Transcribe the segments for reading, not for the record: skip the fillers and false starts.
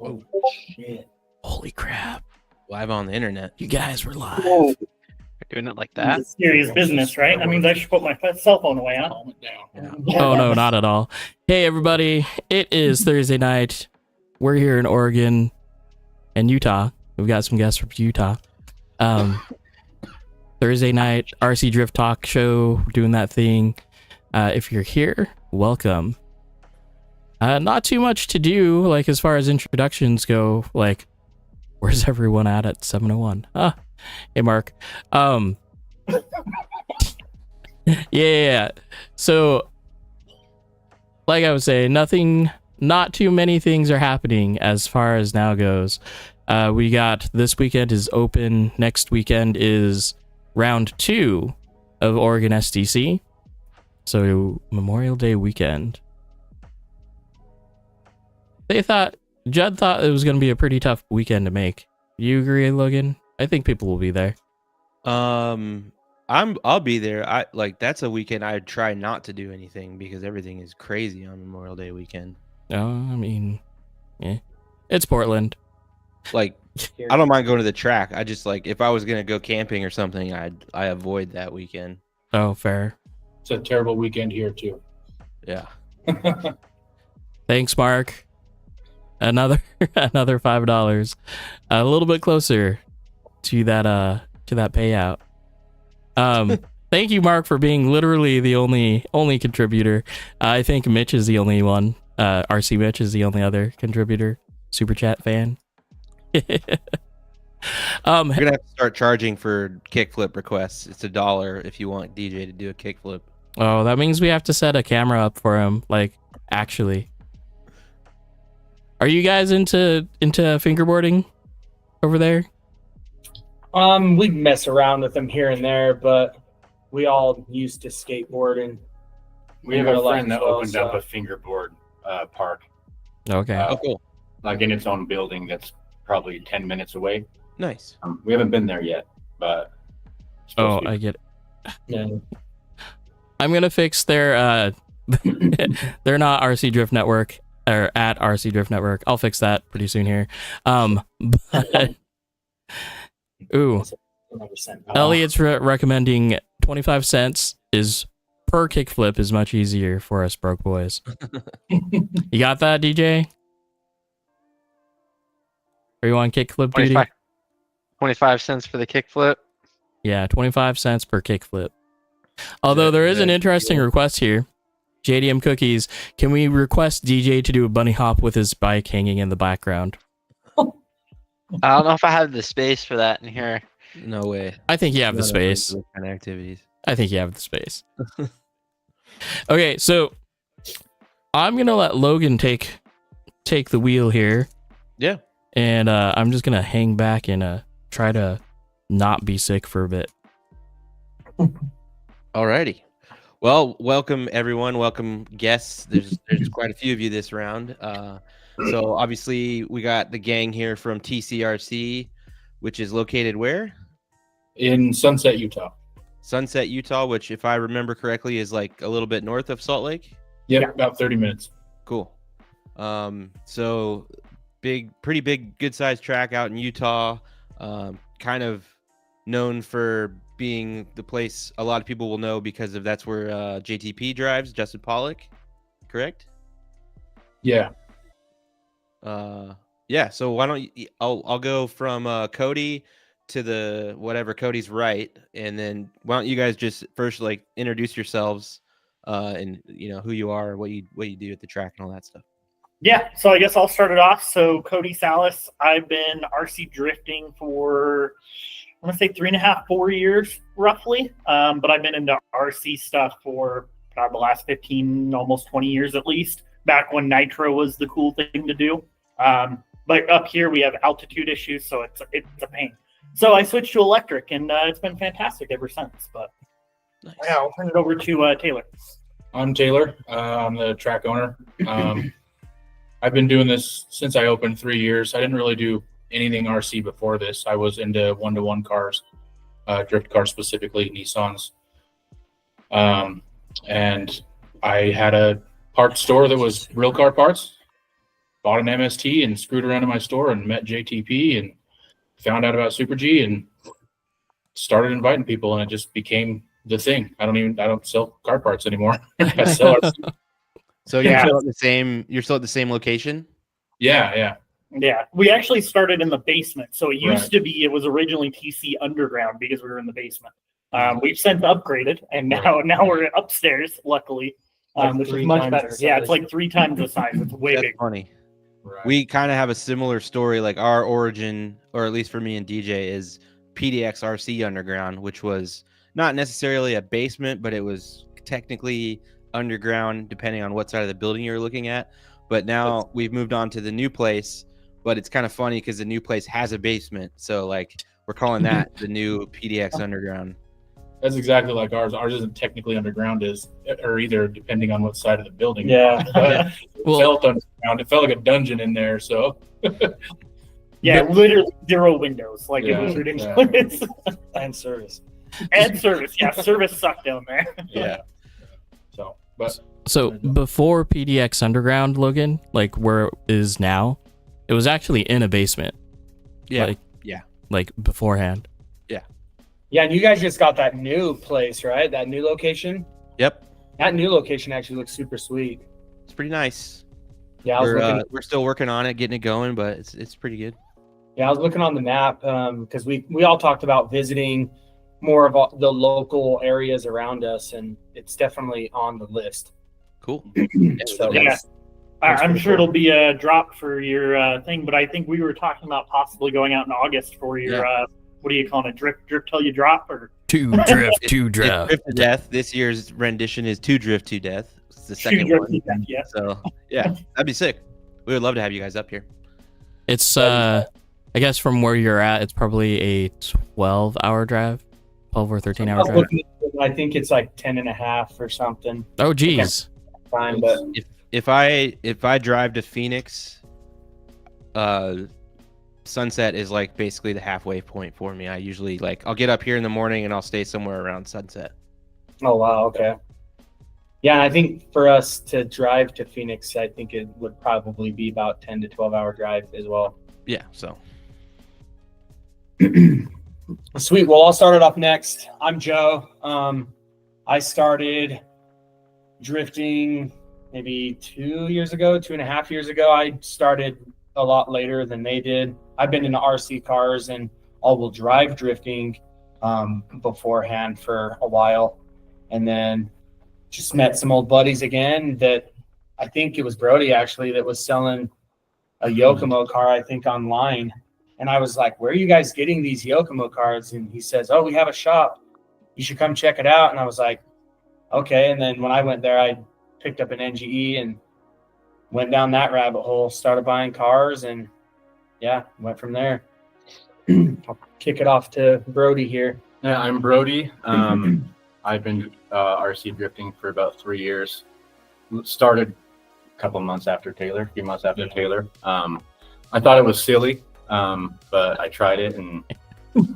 Oh, shit. Holy crap. Live on the internet. You guys were live. Whoa. We're doing it like that. It's serious business, right? I mean, I should put my cell phone away, huh? Calm it down. Oh, no, not at all. Hey, everybody. It is Thursday night. We're here in Oregon and Utah. We've got some guests from Utah. Thursday night, RC Drift Talk show, doing that thing. If you're here, welcome. Not too much to do, like, as far as introductions go. Like, where's everyone at 701? Hey, Mark. Yeah. So, like I was saying, not too many things are happening as far as now goes. We got this weekend is open. Next weekend is round 2 of Oregon SDC. So Memorial Day weekend. Judd thought it was going to be a pretty tough weekend to make. You agree, Logan? I think people will be there. I'll be there. That's a weekend I'd try not to do anything because everything is crazy on Memorial Day weekend. I mean, yeah, it's Portland. Like, I don't mind going to the track. I just if I was gonna go camping or something, I avoid that weekend. Oh, fair. It's a terrible weekend here too. Yeah. Thanks, Mark. Another $5. A little bit closer to that payout. Thank you, Mark, for being literally the only contributor. I think Mitch is the only one. RC Mitch is the only other contributor. Super chat fan. We're gonna have to start charging for kickflip requests. It's $1 if you want DJ to do a kickflip. Oh, that means we have to set a camera up for him. Like, actually. Are you guys into fingerboarding over there? We mess around with them here and there, but we all used to skateboard, and We have a friend that opened up a fingerboard park, Okay. Oh, cool. like in its own building that's probably 10 minutes away. Nice. We haven't been there yet, but it's Oh, supposed to be. I get it. Yeah. I'm gonna fix their they're not RC Drift Network or at RC Drift Network. I'll fix that pretty soon here. But, ooh, Elliot's recommending 25 cents is per kickflip is much easier for us broke boys. You got that, DJ? Are you on kickflip duty? 25 cents for the kickflip. Yeah, 25 cents per kickflip. Although there is an interesting request here. JDM Cookies, can we request DJ to do a bunny hop with his bike hanging in the background? I don't know if I have the space for that in here. No way. I think you have the space. Those kind of activities. I think you have the space. Okay, so I'm gonna let Logan take the wheel here. Yeah. And I'm just gonna hang back and try to not be sick for a bit. Alrighty. Well, welcome everyone. Welcome guests. There's quite a few of you this round. So obviously we got the gang here from TCRC, which is located where? In Sunset, Utah. Sunset, Utah, which if I remember correctly is like a little bit north of Salt Lake. Yep, Yeah. about 30 minutes. Cool. So pretty big, good sized track out in Utah. Kind of known for being the place a lot of people will know because of that's where JTP drives, Justin Pollock, correct? Yeah. Yeah. So why don't you? I'll go from Cody to the whatever Cody's right, and then why don't you guys just first introduce yourselves, and who you are, what you do at the track, and all that stuff. Yeah, so I guess I'll start it off. So Cody Salas, I've been RC drifting for, I want to say 3.5, 4 years roughly. But I've been into RC stuff for the last 15, almost 20 years at least, back when nitro was the cool thing to do. But up here we have altitude issues, so it's a pain. So I switched to electric, and it's been fantastic ever since. But Nice. yeah, I'll turn it over to Taylor. I'm Taylor. I'm the track owner. I've been doing this since I opened 3 years. I didn't really do anything RC before this. I was into one-to-one cars, drift cars specifically, Nissans. And I had a parts store that was real car parts. bought an MST and screwed around in my store and met JTP and found out about Super G and started inviting people, and it just became the thing. I don't sell car parts anymore. I sell RC. So you're still at the same. You're still at the same location. Yeah. We actually started in the basement. So it used to be, it was originally TC Underground because we were in the basement. We've since upgraded, and now we're upstairs, luckily, which is much better. Yeah, it's like 3 times the size. It's way bigger. Funny. Right. We kind of have a similar story. Like our origin, or at least for me and DJ, is PDX RC Underground, which was not necessarily a basement, but it was technically underground, depending on what side of the building you're looking at. But now we've moved on to the new place. But it's kind of funny because the new place has a basement, so like we're calling that the new PDX Underground. That's exactly like ours. Ours isn't technically underground, or either, depending on what side of the building. Yeah. But it felt underground. It felt like a dungeon in there. So. Yeah, literally 0 windows. Like it was ridiculous. Yeah. And service. Yeah, service sucked down there. Yeah. So before PDX Underground, Logan, like where it is now, it was actually in a basement. Yeah. Like beforehand. Yeah, and you guys just got that new place, right? That new location? Yep. That new location actually looks super sweet. It's pretty nice. Yeah, We're still working on it, getting it going, but it's pretty good. Yeah, I was looking on the map because we all talked about visiting more of the local areas around us, and it's definitely on the list. Cool. So, Yeah. I'm sure it'll be a drop for your thing, but I think we were talking about possibly going out in August for your what do you call it? Drift till you drop, or Two drift. It's Drift to Death. This year's rendition is To Drift to Death. It's the second Drift one. to Death, yeah. So yeah, that'd be sick. We would love to have you guys up here. It's I guess from where you're at, it's probably a 12-hour drive, 12 or 13-hour drive. I think it's like 10 and a half or something. Oh, geez. Fine, but If I drive to Phoenix, sunset is like basically the halfway point for me. I usually I'll get up here in the morning and I'll stay somewhere around sunset. oh wow, okay. Yeah, and I think for us to drive to Phoenix, I think it would probably be about 10 to 12-hour drive as well. Yeah, so Sweet. Well, I'll start it off next. I'm Joe. I started drifting maybe 2.5 years ago. I started a lot later than they did. I've been into RC cars and all-wheel drive drifting beforehand for a while, and then just met some old buddies again that I think it was Brody actually that was selling a Yokomo car, I think, online. And I was like, where are you guys getting these Yokomo cars? And he says, oh, we have a shop. You should come check it out. And I was like, okay. And then when I went there, I picked up an NGE and went down that rabbit hole, started buying cars, and went from there. I'll kick it off to Brody here. Yeah, I'm Brody. I've been RC drifting for about 3 years. Started a couple months after Taylor, a few months after Taylor. I thought it was silly, but I tried it and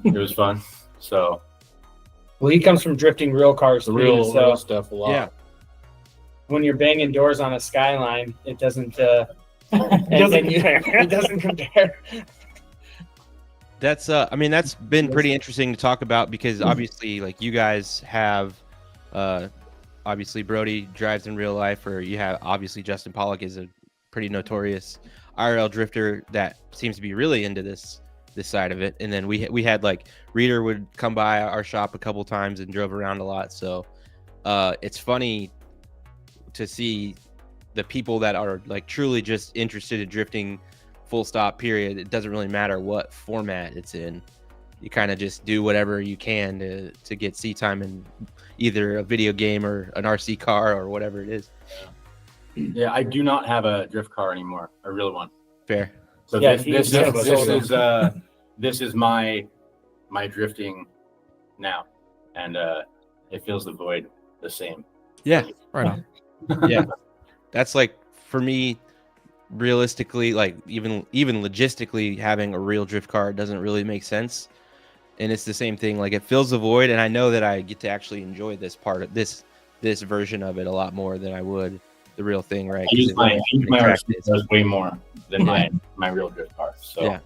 it was fun. So, well, he comes from drifting real cars, The too, real so stuff a lot. yeah. when you're banging doors on a Skyline, it doesn't. It doesn't compare. That's that's been pretty interesting to talk about because obviously you guys have obviously Brody drives in real life, or you have obviously Justin Pollock is a pretty notorious IRL drifter that seems to be really into this side of it. And then we had Reader would come by our shop a couple times and drove around a lot. So it's funny to see the people that are truly just interested in drifting, full stop, period. It doesn't really matter what format it's in. You kind of just do whatever you can to get seat time in either a video game or an RC car or whatever it is. yeah, I do not have a drift car anymore, a real one. Fair. So Yeah, this is my drifting now, and it fills the void the same. Yeah. Right on. Yeah. That's for me, realistically, even logistically, having a real drift car doesn't really make sense. And it's the same thing. It fills the void, and I know that I get to actually enjoy this part of this version of it a lot more than I would the real thing, right? I use my track RC cars way more than my real drift cars. So Yeah.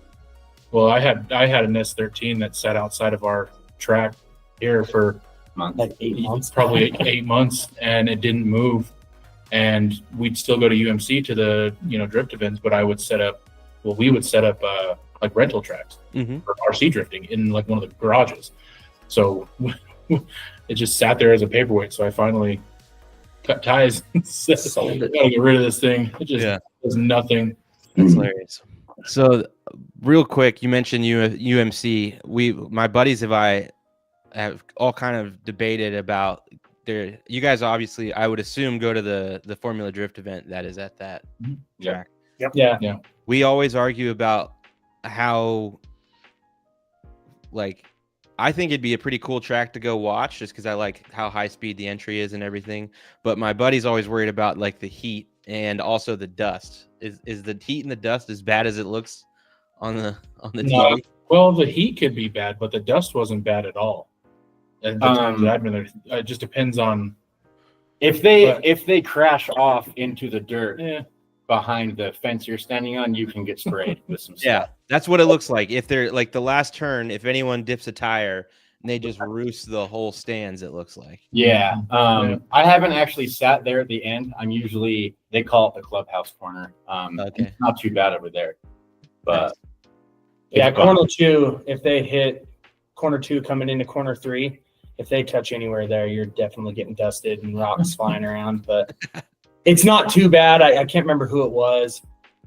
Well, I had an S13 that sat outside of our track here for months. Like 8 months. probably 8 months, and it didn't move. And we'd still go to UMC to the drift events, but we would set up like rental tracks for RC drifting in like one of the garages. So it just sat there as a paperweight. So I finally cut ties and said, I gotta get rid of this thing. It just does nothing. That's hilarious. So real quick, you mentioned UMC. My buddies have all kind of debated about you guys obviously, I would assume, go to the Formula Drift event that is at that track. Yep. Yeah. We always argue about how, like, I think it'd be a pretty cool track to go watch just because I like how high speed the entry is and everything. But my buddy's always worried about like the heat and also the dust. Is the heat and the dust as bad as it looks on the TV? Well, the heat could be bad, but the dust wasn't bad at all. And the times that I've been there, it just depends on if they crash off into the dirt behind the fence you're standing on, you can get sprayed with some stuff. Yeah, that's what it looks like. If they're like the last turn, if anyone dips a tire, they just roost the whole stands, it looks like. Yeah. I haven't actually sat there at the end. They call it the clubhouse corner. Okay. It's not too bad over there. But Yeah, corner 2, if they hit corner 2 coming into corner 3, if they touch anywhere there, you're definitely getting dusted and rocks flying around. But it's not too bad. I can't remember who it was.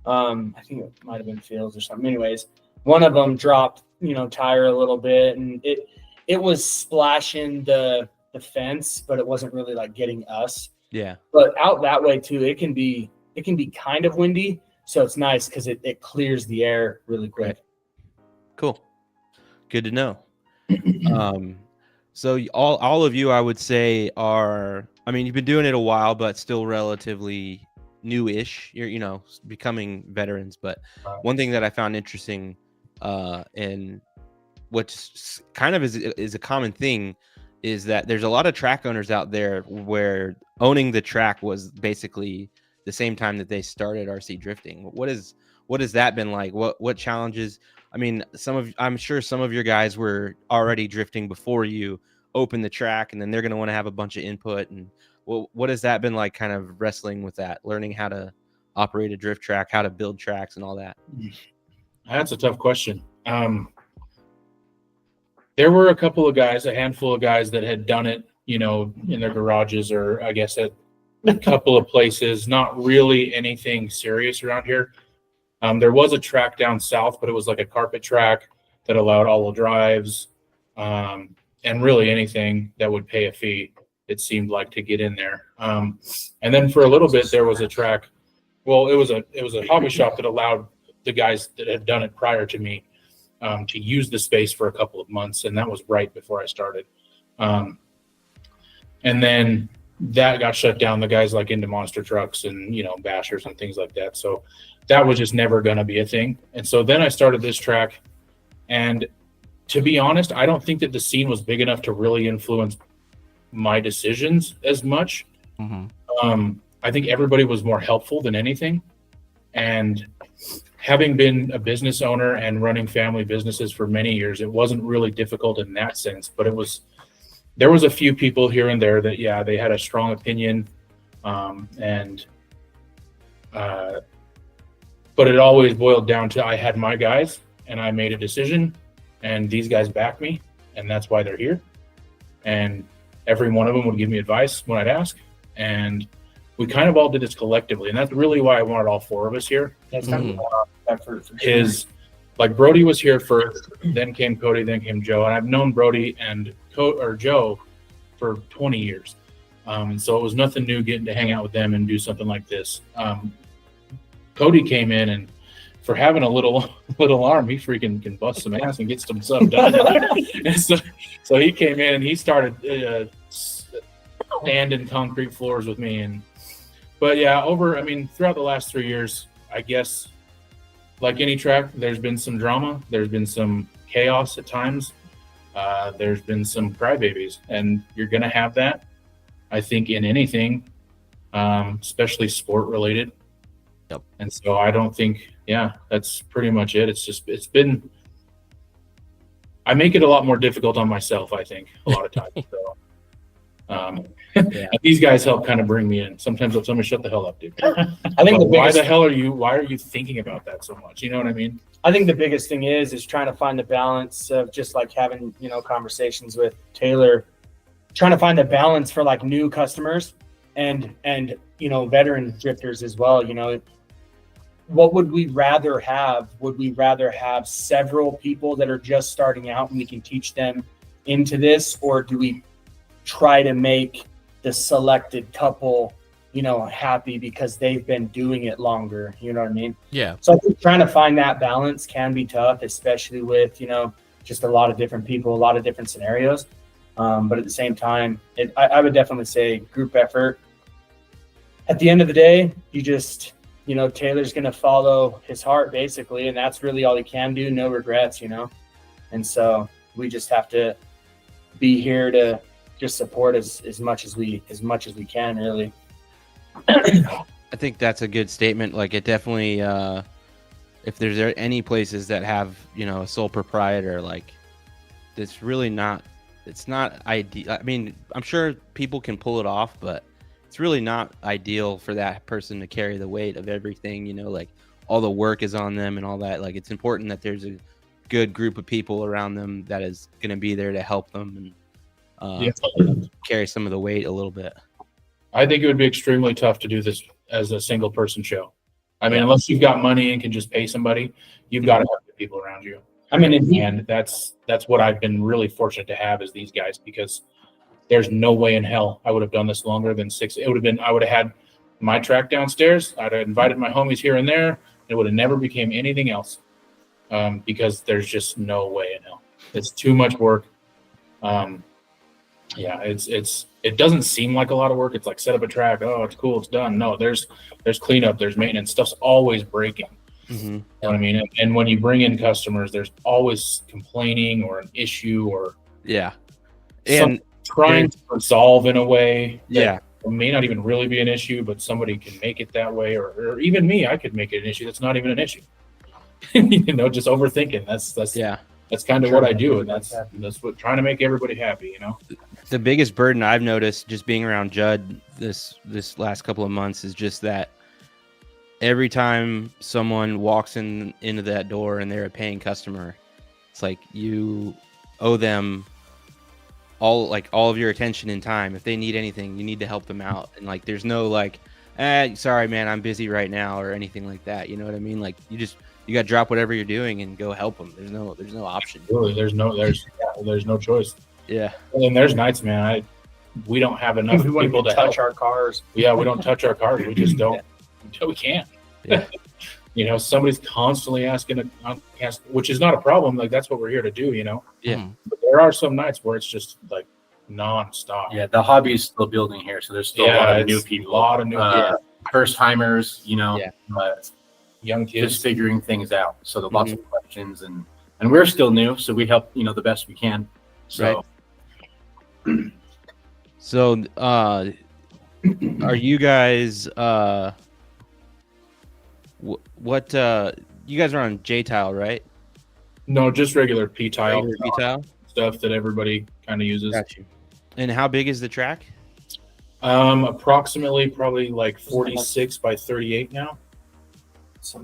I think it might have been Fields or something. Anyways, one of them dropped, tire a little bit, and it was splashing the fence, but it wasn't really like getting us. Yeah. But out that way too, it can be kind of windy, so it's nice because it clears the air really quick. Right. Cool. Good to know. So all of you, I would say, you've been doing it a while, but still relatively new-ish. You're, becoming veterans. But one thing that I found interesting, and which kind of is a common thing, is that there's a lot of track owners out there where owning the track was basically the same time that they started RC drifting. What has that been like? What challenges? I mean, I'm sure some of your guys were already drifting before you opened the track, and then they're going to want to have a bunch of input. And what has that been like, kind of wrestling with that, learning how to operate a drift track, how to build tracks and all that? That's a tough question. There were a handful of guys that had done it, in their garages, or I guess at a couple of places, not really anything serious around here. There was a track down south, but it was like a carpet track that allowed all-wheel drives, and really anything that would pay a fee, it seemed like, to get in there. And then for a little bit, there was a track. Well, it was a hobby shop that allowed the guys that had done it prior to me to use the space for a couple of months, and that was right before I started. And then that got shut down. The guys like into monster trucks and bashers and things like that. So that was just never going to be a thing. And so then I started this track, and to be honest, I don't think that the scene was big enough to really influence my decisions as much. I think everybody was more helpful than anything. And having been a business owner and running family businesses for many years, it wasn't really difficult in that sense, but there was a few people here and there that, they had a strong opinion. But it always boiled down to, I had my guys and I made a decision, and these guys backed me, and that's why they're here. And every one of them would give me advice when I'd ask. And we kind of all did this collectively. And that's really why I wanted all 4 of us here. That's kind of effort. Is like Brody was here first, then came Cody, then came Joe. And I've known Brody and Joe for 20 years. And so it was nothing new getting to hang out with them and do something like this. Cody came in, and for having a little arm, he freaking can bust some ass and get some stuff done. And so he came in and he started sanding concrete floors with me. But throughout the last 3 years, I guess, like any track, there's been some drama, there's been some chaos at times, there's been some crybabies, and you're gonna have that. I think in anything, especially sport related. Yep. And so I don't think, that's pretty much it. It's been, I make it a lot more difficult on myself, I think, a lot of times. So, these guys help kind of bring me in. Sometimes they'll tell me, shut the hell up, dude. I think why are you thinking about that so much? You know what I mean? I think the biggest thing is trying to find the balance of just like having, conversations with Taylor, trying to find the balance for like new customers and veteran drifters as well. What would we rather have? Would we rather have several people that are just starting out and we can teach them into this, or do we try to make the selected couple, happy because they've been doing it longer? You know what I mean? Yeah. So I think trying to find that balance can be tough, especially with, just a lot of different people, a lot of different scenarios. But at the same time, I would definitely say group effort. At the end of the day, you just, Taylor's going to follow his heart basically, and that's really all he can do. No regrets, and so we just have to be here to just support as much as we can, really. I think that's a good statement. Like, it definitely, if there's any places that have, a sole proprietor, like, it's really not, it's not ideal. I mean, I'm sure people can pull it off, but it's really not ideal for that person to carry the weight of everything, like all the work is on them and all that. Like, it's important that there's a good group of people around them that is going to be there to help them and carry some of the weight a little bit. I think it would be extremely tough to do this as a single person show. I mean, unless you've got money and can just pay somebody, you've got to have the people around you. I mean, and that's what I've been really fortunate to have is these guys, because there's no way in hell I would have done this longer than 6. It would have been, I would have had my track downstairs. I'd have invited my homies here and there. It would have never became anything else, because there's just no way in hell. It's too much work. It doesn't seem like a lot of work. It's like set up a track. Oh, it's cool. It's done. No, there's cleanup. There's maintenance. Stuff's always breaking. Mm-hmm. You know what I mean? And when you bring in customers, there's always complaining or an issue or and trying to resolve in a way that may not even really be an issue, but somebody can make it that way, or even me, I could make it an issue that's not even an issue. Just overthinking. That's kind of what I do, and that's what, trying to make everybody happy. The biggest burden I've noticed just being around Judd this last couple of months is just that every time someone walks into that door and they're a paying customer, it's like you owe them all of your attention and time. If they need anything, you need to help them out. And like, there's no like, sorry man, I'm busy right now or anything like that. You know what I mean? Like, you got to drop whatever you're doing and go help them. There's no option. Really, there's no choice. Yeah. And there's nights, man, we don't have enough people to touch help. our cars. Yeah, we don't touch our cars. We just don't until we can. Yeah. Somebody's constantly asking, which is not a problem. Like, that's what we're here to do, Yeah. But there are some nights where it's just like nonstop. Yeah, the hobby is still building here, so there's still a lot of new people, A lot of new first timers, young kids just figuring things out. So there are lots of questions, and we're still new, so we help the best we can. So, So, are you guys what you guys are on J-Tile, right? No, just regular P-tile, Regular P-tile stuff that everybody kind of uses. Got you. And how big is the track? Approximately probably like 46 by 38 now.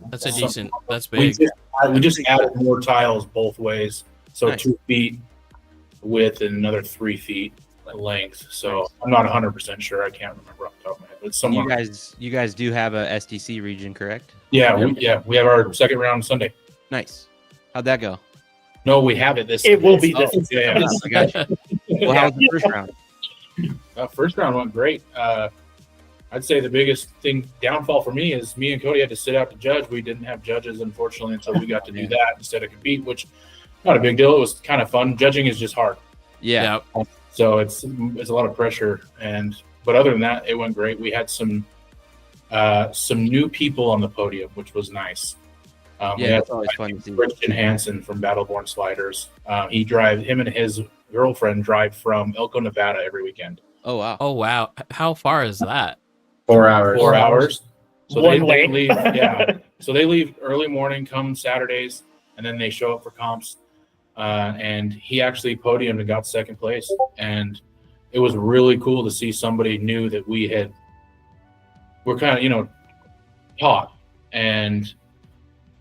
That's that's We big. just added more tiles both ways. So Nice. 2 feet width and another 3 feet length. So I'm not 100% sure. I can't remember off the top of my head, but somewhere. You guys do have a STC region, correct? Yeah, we have our second round Sunday. Nice. How'd that go? No, we have it this. It will be this. Yeah. I got you. Well, how was the first round? First round went great. I'd say the biggest downfall for me is me and Cody had to sit out to judge. We didn't have judges, unfortunately, until we got to do that instead of compete, which not a big deal. It was kind of fun. Judging is just hard. Yeah. So it's a lot of pressure, but other than that, it went great. We had some new people on the podium, which was nice. We had that's always fun to see. Christian Hansen from Battleborn Sliders. Him and his girlfriend drive from Elko, Nevada every weekend. Oh wow. Oh wow, how far is that? 4 hours. 4 hours. So One they way. leave, yeah. So they leave early morning, come Saturdays, and then they show up for comps. And he actually podiumed and got second place. And it was really cool to see somebody new that we're kind of, taught and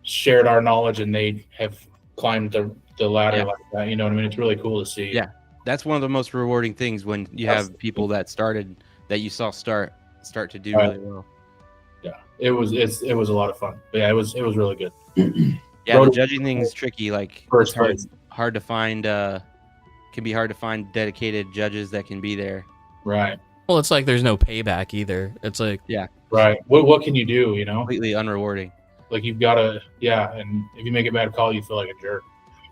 shared our knowledge, and they have climbed the ladder like that. You know what I mean? It's really cool to see. Yeah. That's one of the most rewarding things when you have people that you saw start to do really well. Yeah. It was a lot of fun. But yeah, it was really good. Yeah, Brody, the judging thing is tricky. Like first it's hard, place. hard to find. Can be hard to find dedicated judges that can be there. Right. Well, it's like there's no payback either. It's like, Right. What can you do, Completely unrewarding. Like you've got to, and if you make a bad call, you feel like a jerk.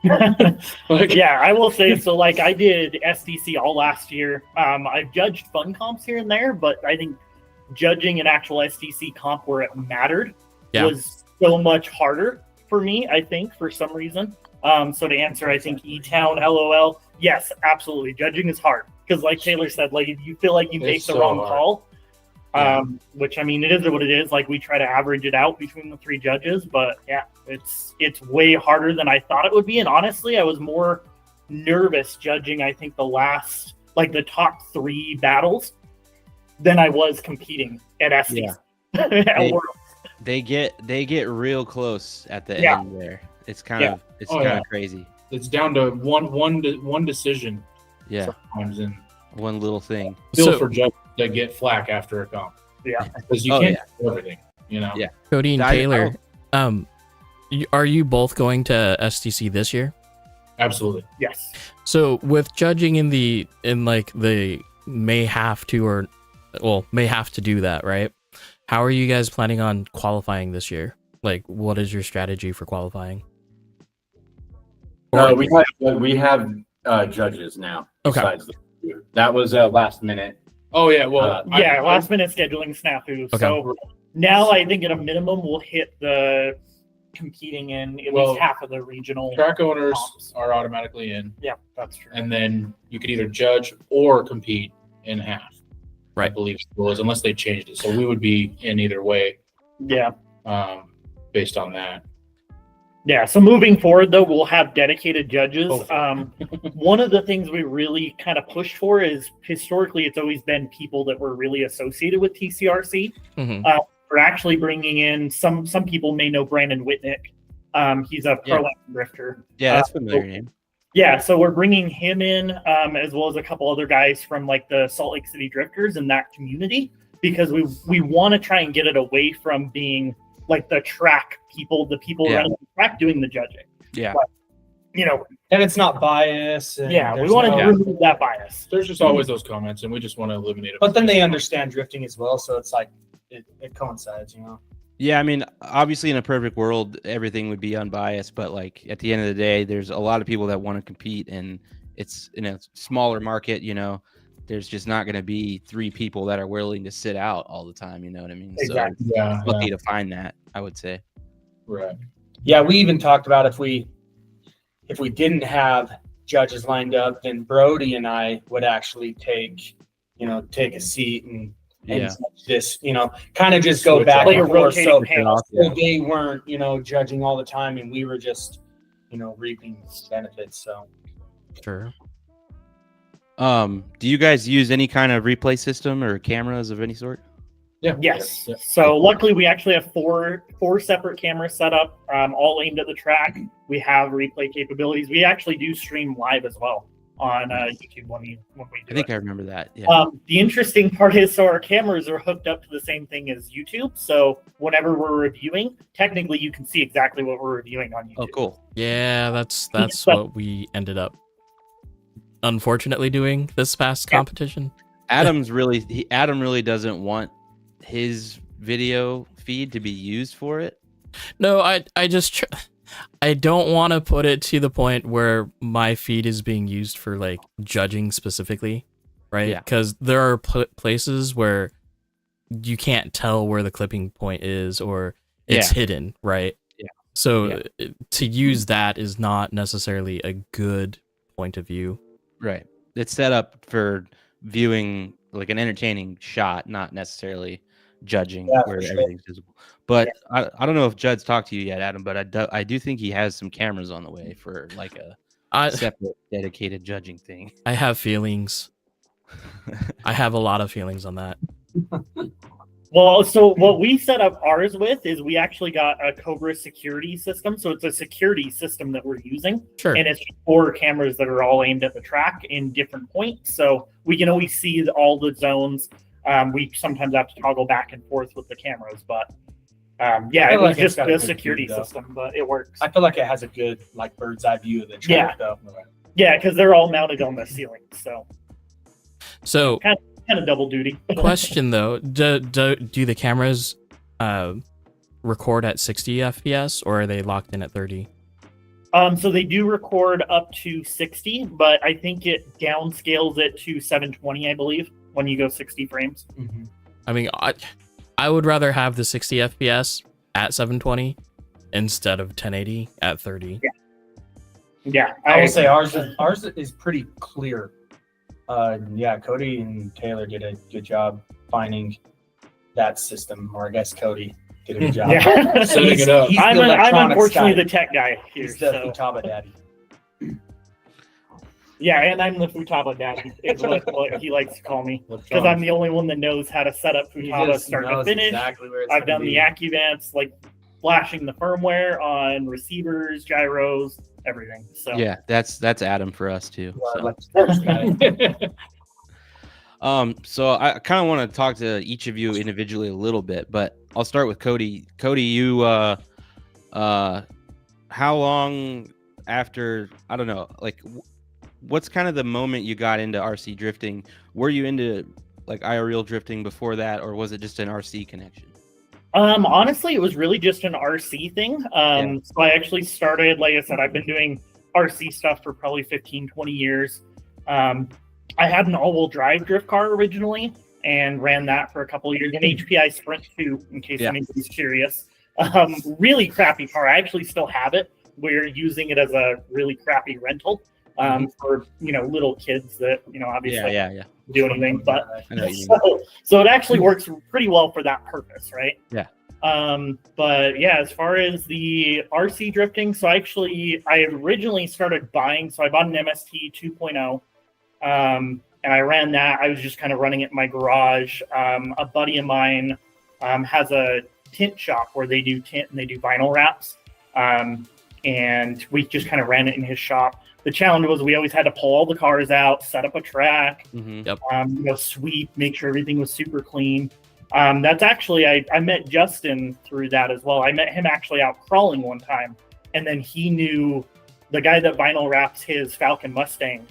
Yeah, I will say so. Like I did SDC all last year. I've judged fun comps here and there, but I think judging an actual SDC comp where it mattered was so much harder for me. I think for some reason. So to answer, I think E-Town, LOL. Yes, absolutely. Judging is hard because, like Taylor said, like if you feel like you make the so wrong hard. call. Which I mean, it is what it is. Like we try to average it out between the three judges, but yeah, it's way harder than I thought it would be. And honestly, I was more nervous judging, I think, the top 3 battles than I was competing at SDC. Yeah. At Worlds. They get real close at the end there. It's kind of crazy. It's down to one decision. Yeah, Sometimes, and one little thing. still for judges that get flack after a comp. Yeah. Because you can't do everything. Yeah. Cody and Taylor, are you both going to STC this year? Absolutely. Yes. So with judging in the may have to do that, right? How are you guys planning on qualifying this year? Like, what is your strategy for qualifying? We have judges now. Okay. Besides that was last minute. Oh yeah. Well, Last minute scheduling snafu. Okay. So now I think at a minimum we'll hit the competing in at least half of the regional track owners comps. are automatically in, Yeah, that's true. and then you could either judge or compete in half. I Right. believe it was, unless they changed it. So we would be in either way, Yeah. based on that. Yeah, so moving forward, though, we'll have dedicated judges. Hopefully. One of the things we really kind of pushed for is historically it's always been people that were really associated with TCRC. Mm-hmm. We're actually bringing in some people may know Brandon Whitnick. He's a pro drifter. Yeah, that's a familiar name. Yeah, so we're bringing him in as well as a couple other guys from like the Salt Lake City drifters and that community because we want to try and get it away from being like the track people, the people running the track doing the judging. Yeah. But, And it's not bias. And we want to no- remove that bias. There's just always those comments, and we just want to eliminate it. But then they understand drifting as well, so it's like it coincides, Yeah, I mean, obviously in a perfect world, everything would be unbiased, but like at the end of the day, there's a lot of people that want to compete, and it's in a smaller market, there's just not going to be 3 people that are willing to sit out all the time. You know what I mean? Exactly. So Yeah. it's lucky to find that, I would say. Right. Yeah, we even talked about if we didn't have judges lined up, then Brody and I would actually take a seat and just kind of just go Switch back up. Like a and forth. rotating So, panel. so they weren't judging all the time, and we were just reaping benefits. So Sure. Do you guys use any kind of replay system or cameras of any sort? Yeah. Yes. Yeah. So luckily we actually have four separate cameras set up, all aimed at the track. We have replay capabilities. We actually do stream live as well on YouTube when we do I think it. I remember that. Yeah. The interesting part is, so our cameras are hooked up to the same thing as YouTube. So whenever we're reviewing, technically you can see exactly what we're reviewing on YouTube. Oh, cool. Yeah, that's But- what we ended up unfortunately doing this past competition. Adam really doesn't want his video feed to be used for it. No, I just I don't want to put it to the point where my feed is being used for like judging specifically, right? Yeah. Because there are places where you can't tell where the clipping point is, or it's hidden, right? Yeah. So to use that is not necessarily a good point of view. Right. It's set up for viewing like an entertaining shot, not necessarily judging Yeah, where for sure. everything's visible. But I don't know if Judd's talked to you yet, Adam, but I do think he has some cameras on the way for like a separate dedicated judging thing. I have feelings. I have a lot of feelings on that. Well, so what we set up ours with is we actually got a Cobra security system. So it's a security system that we're using. Sure. And it's 4 cameras that are all aimed at the track in different points. So we can always see all the zones. We sometimes have to toggle back and forth with the cameras, but yeah, it was just a security system, but it works. I feel like it has a good like bird's eye view of the track, though. Yeah, because they're all mounted on the ceiling, So kind of double duty. question though, do the cameras record at 60 FPS or are they locked in at 30? So they do record up to 60, but I think it downscales it to 720, I believe, when you go 60 frames. Mm-hmm. I mean, I would rather have the 60 FPS at 720 instead of 1080 at 30. Yeah, I will say ours is pretty clear. Yeah, Cody and Taylor did a good job finding that system, or I guess Cody did a good job. Yeah. Setting it up. I'm unfortunately the tech guy here. He's the So. Futaba daddy. Yeah, and I'm the Futaba daddy, is what he likes to call me. Because I'm the only one that knows how to set up Futaba start to finish. Exactly where it's I've gonna done be. the AccuVents, like flashing the firmware on receivers, gyros, everything. So Yeah, that's Adam for us too. So. Like sports guy. So I kind of want to talk to each of you individually a little bit, but I'll start with Cody. Cody, you how long after, I don't know, like what's kind of the moment you got into RC drifting? Were you into like IRL drifting before that, or was it just an RC connection? Honestly, it was really just an RC thing. So I actually started, like I said, I've been doing RC stuff for probably 15, 20 years. I had an all-wheel drive drift car originally and ran that for a couple of years. An HPI Sprint 2, in case anybody's curious. Really crappy car. I actually still have it. We're using it as a really crappy rental for, little kids that, obviously do anything. But so it actually works pretty well for that purpose, right? Yeah. But yeah, as far as the RC drifting, so I originally started buying, so I bought an MST 2.0. And I ran that. I was just kind of running it in my garage. A buddy of mine has a tint shop where they do tint and they do vinyl wraps. And we just kind of ran it in his shop. The challenge was we always had to pull all the cars out, set up a track, sweep, make sure everything was super clean. That's actually, I met Justin through that as well. I met him actually out crawling one time. And then he knew the guy that vinyl wraps his Falcon Mustang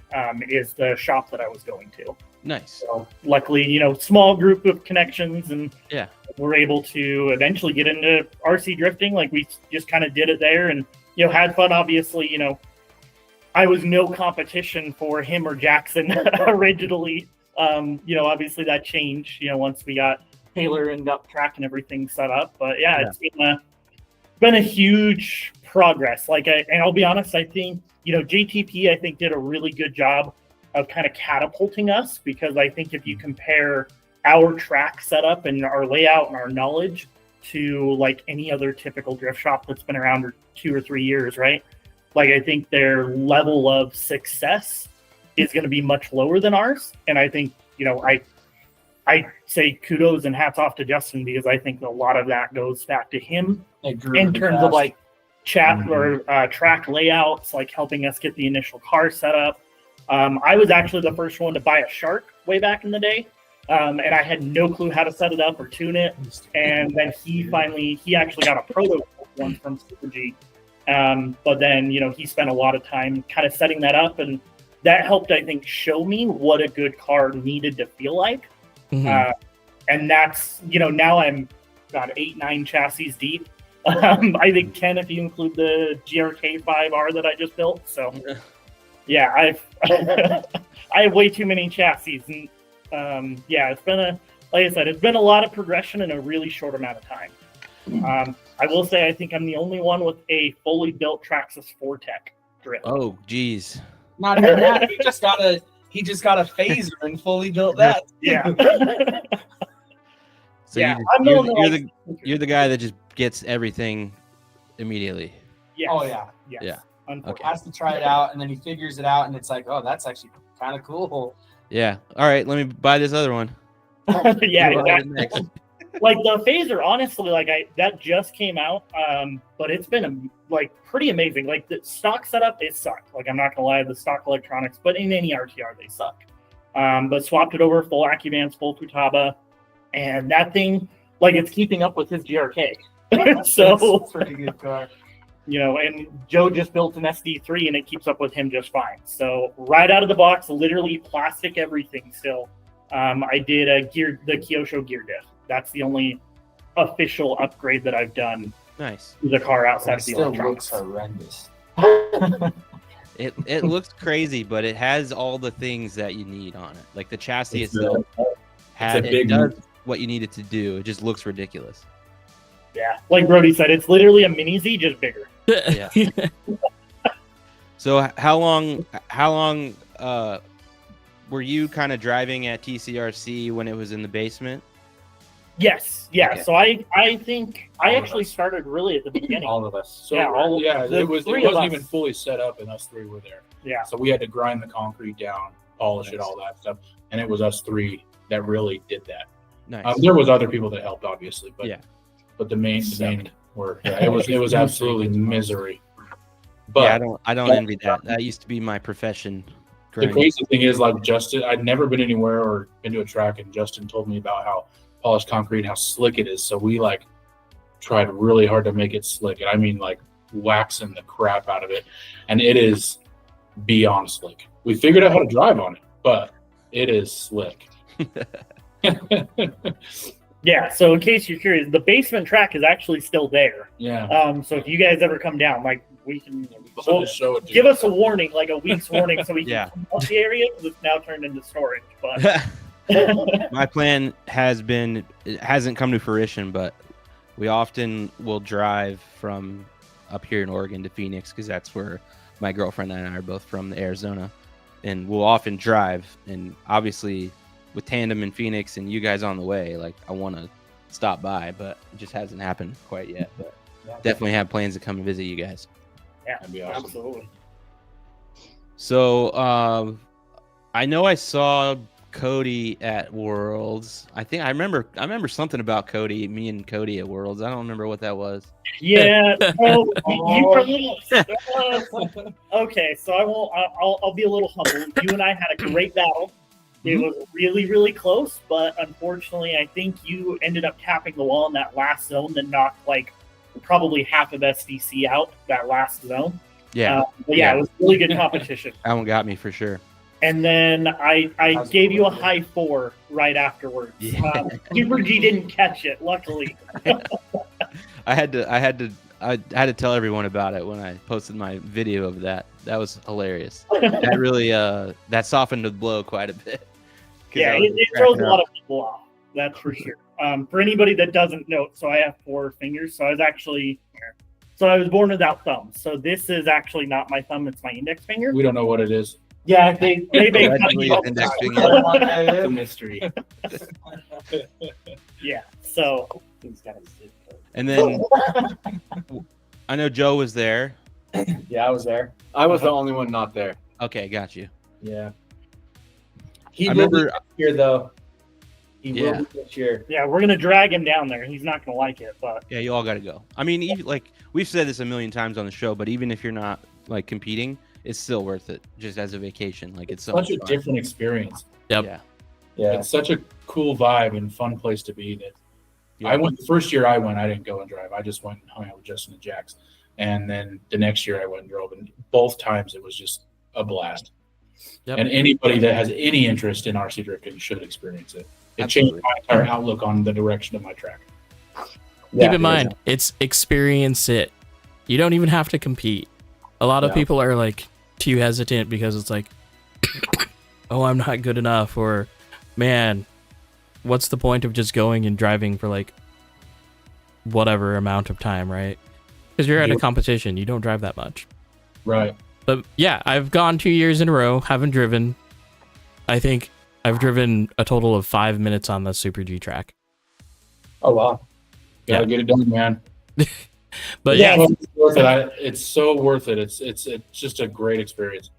is the shop that I was going to. Nice. So luckily, small group of connections, and yeah, we're able to eventually get into RC drifting. Like we just kind of did it there, and had fun. Obviously, I was no competition for him or Jackson originally. Obviously that changed. Once we got Taylor and up track and everything set up. But it's been a huge progress. And I'll be honest, I think JTP I think did a really good job of kind of catapulting us, because I think if you compare our track setup and our layout and our knowledge to like any other typical drift shop that's been around for 2 or 3 years, right? Like I think their level of success is going to be much lower than ours. And I think, I say kudos and hats off to Justin, because I think a lot of that goes back to him in terms of like or track layouts, like helping us get the initial car set up. I was actually the first one to buy a Shark way back in the day. And I had no clue how to set it up or tune it. And then he actually got a prototype one from Super G. But then, he spent a lot of time kind of setting that up, and that helped, I think, show me what a good car needed to feel like. Mm-hmm. And that's, now I'm about 8-9 chassis deep. I think 10 if you include the GRK5R that I just built. So yeah, I have way too many chassis, and it's been it's been a lot of progression in a really short amount of time. I will say I think I'm the only one with a fully built Traxxas 4Tech drift. Oh, geez. Not even that. He just got a phaser and fully built that. Yeah. So Yeah, you I'm you're, known the, to, you're, like, the, you're the guy that just gets everything immediately. Yes. Oh yeah. Yes. Yeah. Unfortunately. Has to try it out, and then he figures it out, and it's like, oh, that's actually kind of cool. Yeah. All right, let me buy this other one. Yeah, We'll have it exactly. next. Like the phaser, honestly, like that just came out, but it's been like pretty amazing. Like the stock setup, it sucked. Like I'm not gonna lie, the stock electronics, but in any RTR they suck. But swapped it over full Accuvance, full Futaba, and that thing, like it's keeping up with his GRK. So It's a pretty good car. you know, and Joe just built an SD3 and it keeps up with him just fine. So right out of the box, literally plastic everything still. I did the Kyosho gear diff. That's the only official upgrade that I've done Nice. to the car outside It of the still looks electronics. horrendous. It looks crazy, but it has all the things that you need on it. Like the chassis It's itself a it big does move. what you need it to do. It just looks ridiculous. Yeah, like Brody said, it's literally a mini Z, just bigger. Yeah. So how long were you kind of driving at TCRC when it was in the basement? Yes, yeah. Okay. So I think I All of actually us. started really at the beginning. All of us. So Yeah, all- yeah, the it three of wasn't us. even fully set up, and us three were there. Yeah, So we had to grind the concrete down, polish it, Nice. all that stuff, and it was us three that really did that. Nice. There was other people that helped, obviously, but Yeah. but the main Sucked. were it was absolutely misery. But yeah, I don't envy that. That used to be my profession. the grinding. crazy thing is, like Justin, I'd never been anywhere or been to a track, and Justin told me about how polished concrete and how slick it is. So we like tried really hard to make it slick, and I mean like waxing the crap out of it, and it is beyond slick. We figured out how to drive on it, but it is slick. yeah. So in case you're curious, the basement track is actually still there. Yeah. So if you guys ever come down, like we can So just show it to give you. us a warning, like a week's warning, so we can Yeah. come up the area because it's now turned into storage. But My plan hasn't come to fruition, but we often will drive from up here in Oregon to Phoenix because that's where my girlfriend and I are both from, Arizona, and we'll often drive. And obviously, with Tandem in Phoenix and you guys on the way, like I want to stop by, but it just hasn't happened quite yet. But definitely have plans to come and visit you guys. yeah, That'd be awesome. absolutely. So I know I saw Cody at Worlds. I remember something about Cody, me and Cody at Worlds. I don't remember what that was. Yeah. So you probably okay. So I won't. I'll be a little humble. You and I had a great battle. It was really, really close, but unfortunately, I think you ended up tapping the wall in that last zone that knocked like probably half of SDC out. That last zone. Yeah, But yeah, it was really good competition. that one got me for sure. And then I gave you a high 4 right afterwards. Yeah. Super G didn't catch it, luckily. I had to tell everyone about it when I posted my video of that. That was hilarious. That really that softened the blow quite a bit. 'Cause Yeah, I was it throws a cracking lot up. of people off. That's for sure. For anybody that doesn't know, so I have 4 fingers. So I was born without thumbs. So this is actually not my thumb; it's my index finger. We don't know what it is. Yeah, they make Allegedly all the index time. finger. It's a mystery. Yeah. So And then I know Joe was there. Yeah, I was there. I was the only one not there. Okay, got you. Yeah. He I will remember- be this year, though. He Yeah. will be this year. yeah, we're gonna drag him down there. He's not gonna like it, but Yeah, you all got to go. I mean, even, like we've said this a million times on the show, but even if you're not like competing, it's still worth it just as a vacation. Like it's so Such much a fun. different experience. Yep. Yeah. Yeah. It's such a cool vibe and fun place to be. That Yeah. I went the first year I went, I didn't go and drive. I just went and hung out with Justin and Jax. And then the next year I went and drove, and both times it was just a blast. Yep. And anybody that has any interest in RC drifting should experience it. It Absolutely. changed my entire outlook on the direction of my track. Keep in mind, it's experience it. You don't even have to compete. A lot of Yeah. people are like too hesitant because it's like, oh, I'm not good enough, or man, what's the point of just going and driving for like whatever amount of time, right? Because you're at a Yeah. competition, you don't drive that much. Right. But yeah, I've gone 2 years in a row, haven't driven. I think I've driven a total of 5 minutes on the Super G track. Oh wow. Gotta get it done, man. But Yeah. It's worth it. It's so worth it. It's just a great experience.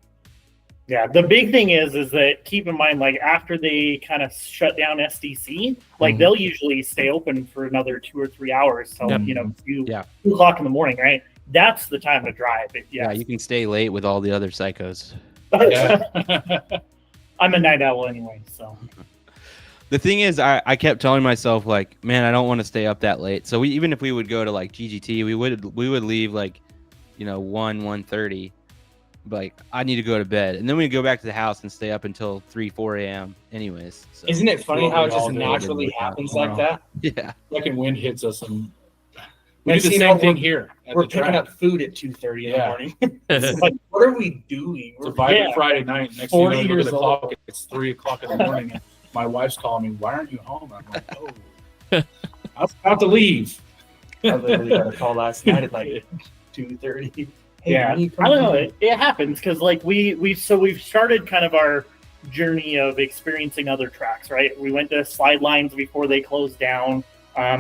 Yeah, the big thing is that keep in mind, like after they kind of shut down SDC, like Mhm. they'll usually stay open for another 2 or 3 hours. So Yep. 2 o'clock in the morning, right? That's the time to drive. Yeah, you can stay late with all the other psychos. Yeah. I'm a night owl anyway, so The thing is, I kept telling myself like, man, I don't want to stay up that late. So even if we would go to like GGT, we would leave like, 1:30. Like I need to go to bed, and then we go back to the house and stay up until 3-4 a.m. anyways. So. Isn't it funny how it just All day, naturally yeah. happens like that? Yeah. Fucking wind hits us, and we And do the see, same now thing here. At We're the picking track. up food at 2:30 in the Yeah. morning. It's like, what are we doing? It's a vibrant Yeah. Friday night. Next thing you know, 40 you look at years the old. clock. It's 3 o'clock in the morning, and my wife's calling me. Why aren't you home? I'm like, oh, I was about to leave. I literally got a call last night at like 2:30. Hey, yeah, can you come I don't know. home? It happens because like we've started kind of our journey of experiencing other tracks, right? We went to Slide Lines before they closed down.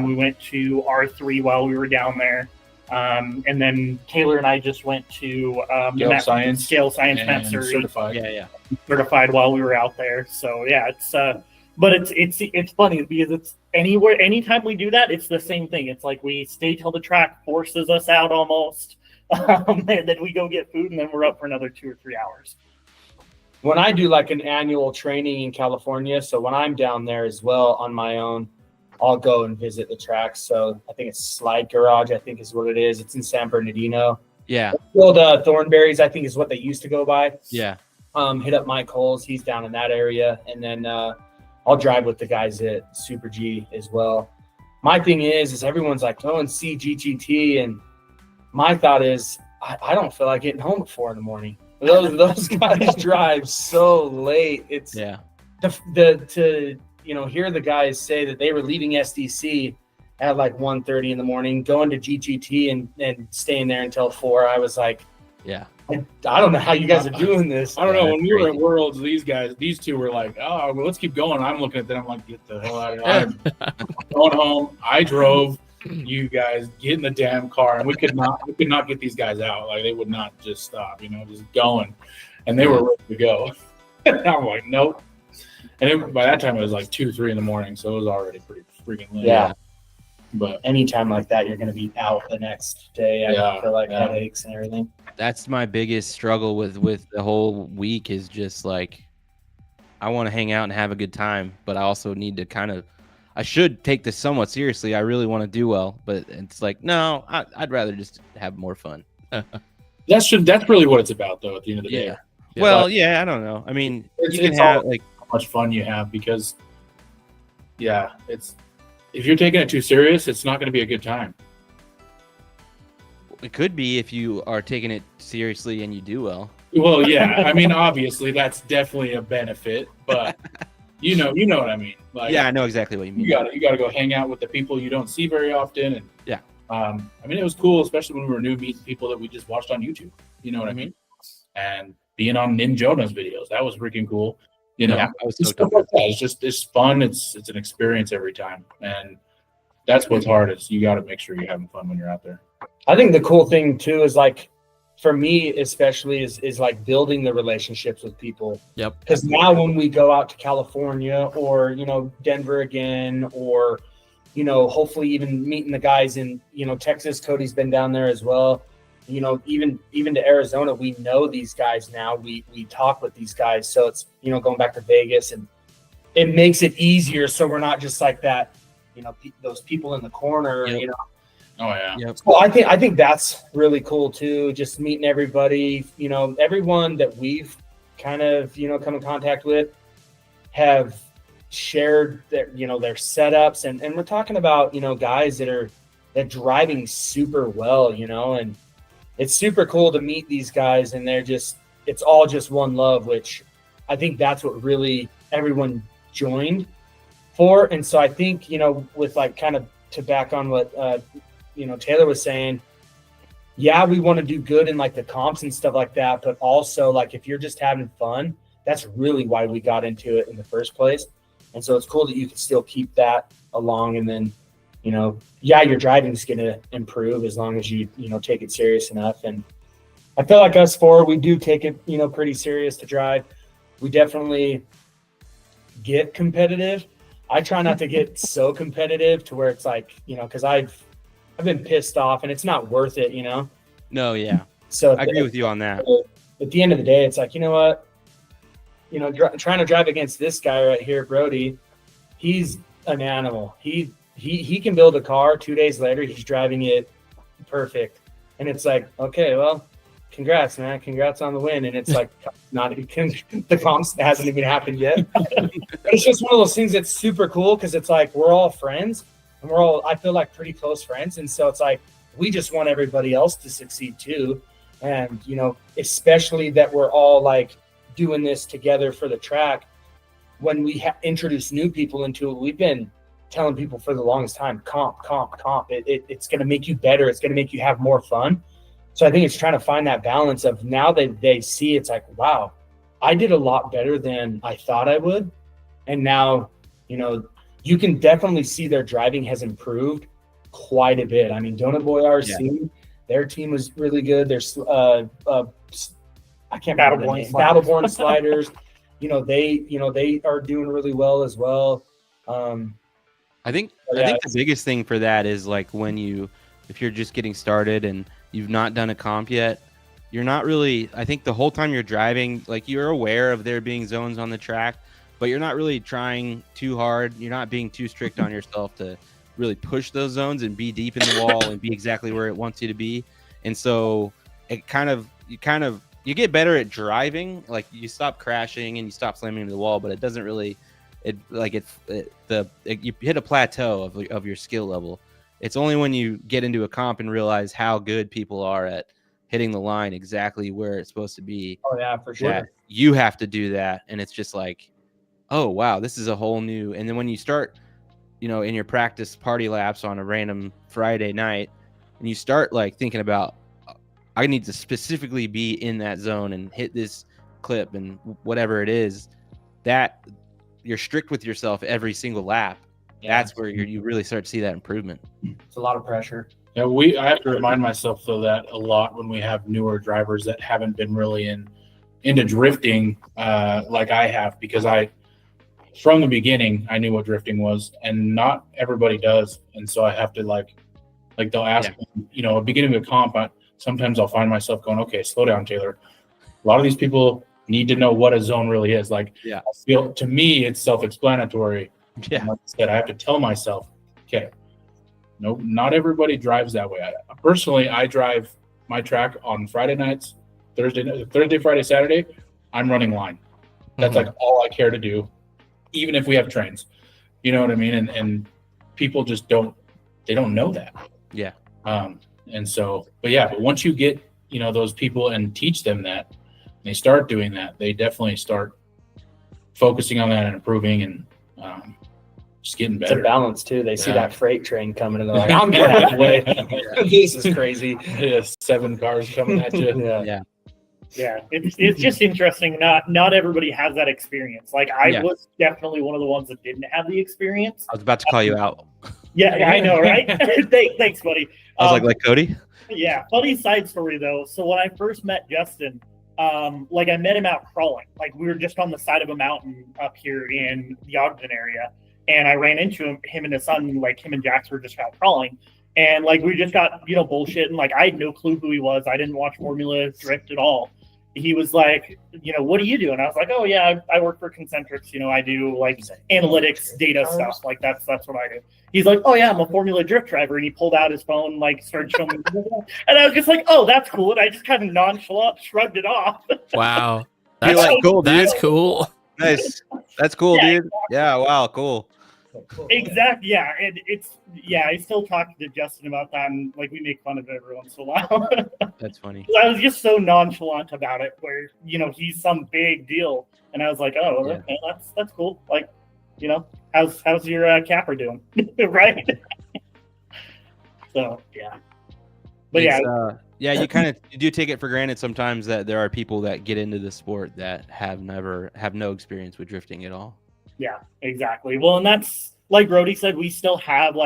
We went to R3 while we were down there, and then Taylor and I just went to Scale Science and Map Survey certified. Yeah. certified while we were out there. So yeah, but it's funny because it's anytime we do that, it's the same thing. It's like we stay till the track forces us out almost. And then we go get food, and then we're up for another 2 or 3 hours. When I do like an annual training in California, so when I'm down there as well on my own, I'll go and visit the tracks. So I think it's Slide Garage, I think is what it is. It's in San Bernardino. Yeah. Old Thornberries, I think is what they used to go by. Yeah. Hit up Mike Holes, he's down in that area, and then I'll drive with the guys at Super G as well. My thing is everyone's like, go and see GGT, and my thought is I don't feel like getting home at 4 a.m. Those guys drive so late. It's Yeah. to hear the guys say that they were leaving SDC at like 1:30 in the morning, going to GGT and staying there until 4. I was like, Yeah. I don't know how you guys are doing this. I don't know. Yeah, When that's we were at crazy. Worlds, these two were like, "Oh, well, let's keep going." I'm looking at them, I'm like, "Get the hell out of here!" I'm going home. I drove. You guys get in the damn car, and we could not get these guys out. Like they would not just stop, just going, and they were ready to go. And I'm like, nope. And by that time, it was like 2-3 in the morning, so it was already pretty freaking late. Yeah. But Anytime like that, you're going to be out the next day. I Yeah, feel like yeah. headaches and everything. That's my biggest struggle with the whole week is just like I want to hang out and have a good time, but I also need to I should take this somewhat seriously. I really want to do well, but it's like, no, I'd rather just have more fun. that's really what it's about, though. At the end of the day, Yeah. Well, yeah, I don't know. I mean, It's- you can it's have all- like, how much fun you have, because if you're taking it too serious, it's not going to be a good time. it could be if you are taking it seriously and you do well. Well, yeah, I mean, obviously that's definitely a benefit, but you know what I mean. Like, Yeah, I know exactly what you mean. you got to go hang out with the people you don't see very often, and Yeah. I mean, it was cool, especially when we were new, meeting people that we just watched on YouTube. You know what I mean? And being on Nin Jonah's videos, that was freaking cool. Yeah, I was Just stoked stuff like that. It's fun. It's an experience every time, and that's what's hard. Is you got to make sure you're having fun when you're out there. I think the cool thing too is like, for me especially, is like building the relationships with people. Yep. Because now when we go out to California or Denver again, or hopefully even meeting the guys in Texas, Cody's been down there as well. Even to Arizona, we know these guys now. We talk with these guys, so it's going back to Vegas, and it makes it easier. So we're not just like that, those people in the corner. Yep. Oh yeah. Yep. Well, I think that's really cool too. Just meeting everybody, everyone that we've kind of come in contact with have shared their their setups, and we're talking about guys that are driving super well, and it's super cool to meet these guys, and it's all just one love, which I think that's what really everyone joined for. And so I think with like kind of to back on what Taylor was saying, yeah, we want to do good in like the comps and stuff like that, but also like if you're just having fun, that's really why we got into it in the first place. And so it's cool that you can still keep that along, and then yeah, your driving's going to improve as long as you take it serious enough. And I feel like us four, we do take it, pretty serious to drive. We definitely get competitive. I try not to get so competitive to where it's like, because I've been pissed off and it's not worth it, No, yeah. So I agree with you on that. At the end of the day, it's like, you know what? Trying to drive against this guy right here, Brody, he's an animal. He can build a car. 2 days later, he's driving it perfect. And it's like, okay, well, congrats, man. Congrats on the win. And it's like, the comps hasn't even happened yet. It's just one of those things that's super cool because it's like we're all friends and I feel like pretty close friends. And so it's like we just want everybody else to succeed too. And, especially that we're all like doing this together for the track. When we introduce new people into it, we've been telling people for the longest time, comp. It's going to make you better. It's going to make you have more fun. So I think it's trying to find that balance of now that they see it's like, wow, I did a lot better than I thought I would. And now, you can definitely see their driving has improved quite a bit. I mean, Donut Boy RC, their team was really good. There's I can't remember the name. Battleborn Sliders. They are doing really well as well. I think the biggest thing for that is like if you're just getting started and you've not done a comp yet, you're not really, I think the whole time you're driving, like you're aware of there being zones on the track, but you're not really trying too hard. You're not being too strict on yourself to really push those zones and be deep in the wall and be exactly where it wants you to be. And so you get better at driving. Like you stop crashing and you stop slamming into the wall, but it doesn't really, you hit a plateau of your skill level. It's only when you get into a comp and realize how good people are at hitting the line exactly where it's supposed to be. Oh yeah, for sure. You have to do that. And it's just like, oh wow, this is a whole new. And then when you start, in your practice party laps on a random Friday night, and you start like thinking about, I need to specifically be in that zone and hit this clip and whatever it is, that you're strict with yourself every single lap. Yeah. That's where you really start to see that improvement. It's a lot of pressure. Yeah, I have to remind myself though that a lot when we have newer drivers that haven't been really into drifting like I have, because from the beginning I knew what drifting was, and not everybody does. And so I have to like they'll ask me, beginning of a comp, sometimes I'll find myself going, okay, slow down, Taylor. A lot of these people need to know what a zone really is. Like, I feel, to me, it's self-explanatory. Yeah. And like I said, I have to tell myself, okay, no, not everybody drives that way. Personally, I drive my track on Friday nights, Thursday, Friday, Saturday. I'm running line. That's like all I care to do, even if we have trains. You know what I mean? And people just don't know that. Yeah. And so, but once you get, those people and teach them that, they start doing that, they definitely start focusing on that and improving and just getting better. It's a balance too. They see that freight train coming and they're like, I'm going that way. This is crazy. 7 cars coming at you. Yeah, it's just interesting. Not everybody has that experience. Like I was definitely one of the ones that didn't have the experience. I was about to call you out. Yeah, I know, right? Thanks, buddy. I was like Cody? Yeah, funny side story though. So when I first met Justin, I met him out crawling. Like we were just on the side of a mountain up here in the Ogden area, and I ran into him and his son. Like him and Jax were just out crawling, and like we just got bullshit, and like I had no clue who he was. I didn't watch Formula Drift at all. He was like, what do you do? And I was like, oh yeah, I work for Concentrics. I do like analytics, data stuff. Like that's what I do. He's like, oh yeah, I'm a Formula Drift driver. And he pulled out his phone, like started showing me. And I was just like, oh, that's cool. And I just kind of nonchalant shrugged it off. Wow. That's like, cool, dude. That's cool. Nice. That's cool, dude. Exactly. Yeah. Wow. Cool. Exactly. Yeah. And I still talk to Justin about that, and like we make fun of it every once in a while. That's funny. I was just so nonchalant about it, where he's some big deal, and I was like, oh, okay, that's cool. Like, how's your capper doing, right? So yeah, but you do take it for granted sometimes that there are people that get into the sport that have no experience with drifting at all. Yeah, exactly. Well, and that's like Brody said, we still have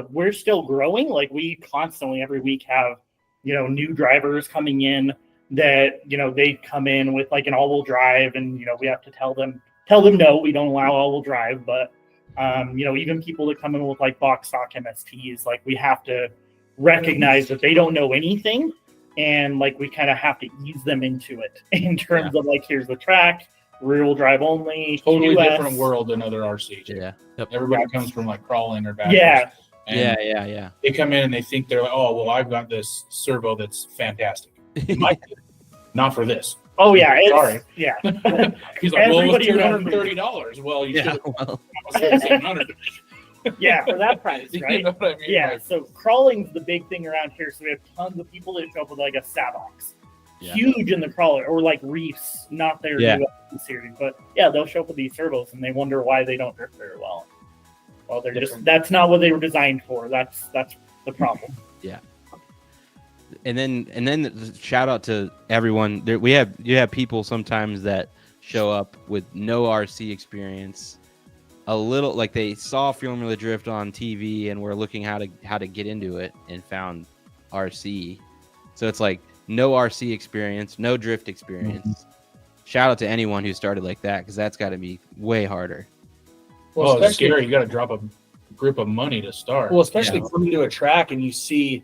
we're still growing. Like we constantly every week have, new drivers coming in that, they come in with like an all-wheel drive, and, we have to tell them no, we don't allow all-wheel drive. But, even people that come in with like box stock MSTs, like we have to recognize that they don't know anything. And like, we kind of have to ease them into it in terms of like, here's the track, rear-wheel drive only. Totally QS. different world than other RCs. Yeah. Yep. Everybody comes from like crawling or back. Yeah. And Yeah. they come in and they think they're like, oh, well, I've got this servo that's fantastic. Not for this. Oh yeah. Sorry. Yeah. He's like, well, it was Everybody around $230. Well, you should have Well, said 700. Yeah, for that price, right? You know what I mean? Yeah, Like, so crawling's the big thing around here. So we have tons of people that show up with like a Savox. Yeah. Huge in the crawler, or like Reefs, not their Yeah. new series. But yeah, they'll show up with these servos and they wonder why they don't drift very well. Well, they're that's not what they were designed for. That's the problem. and then shout out to everyone. You have people sometimes that show up with no RC experience, a little like they saw Formula Drift on TV and were looking how to get into it and found RC. So it's like no RC experience, no drift experience. Mm-hmm. Shout out to anyone who started like that, because that's got to be way harder. well, it's especially- scary. You got to drop a group of money to start. Well, especially coming to a track and you see,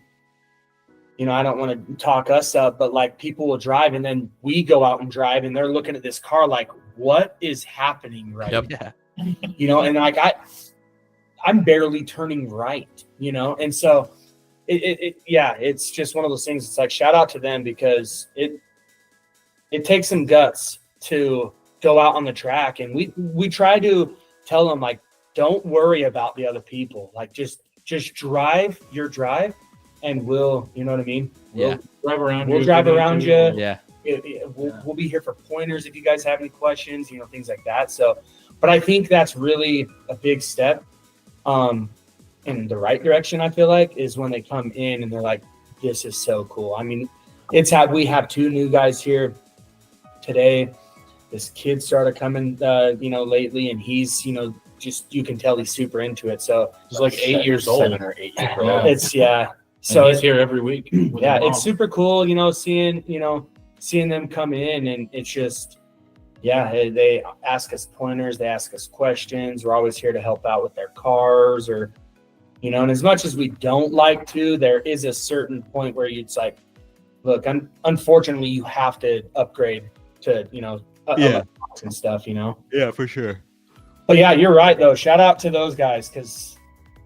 I don't want to talk us up, but like people will drive and then we go out and drive and they're looking at this car like, what is happening right Yep. Yeah. and like I'm barely turning right, and so it's just one of those things. It's like, shout out to them, because it takes some guts to go out on the track, and we try to tell them, like, don't worry about the other people, like just drive your drive and we'll, you know what I mean? Yeah. drive around. We'll you if drive you need around to. you. Yeah. We'll be here for pointers if you guys have any questions, things like that. So, but I think that's really a big step in the right direction. I feel like is when they come in and they're like, this is so cool. I mean, we have 2 new guys here today. This kid started coming, lately, and he's, just, you can tell he's super into it. So He's like 8 years old. 7 or 8 years Yeah. old. it's, So so he's here every week. with yeah, his mom. it's super cool, seeing them come in, and it's just, they ask us pointers, they ask us questions. We're always here to help out with their cars, or, and as much as we don't like to, there is a certain point where it's like, look, unfortunately you have to upgrade to, electronics and stuff, Yeah, for sure. But yeah, you're right though. Shout out to those guys, because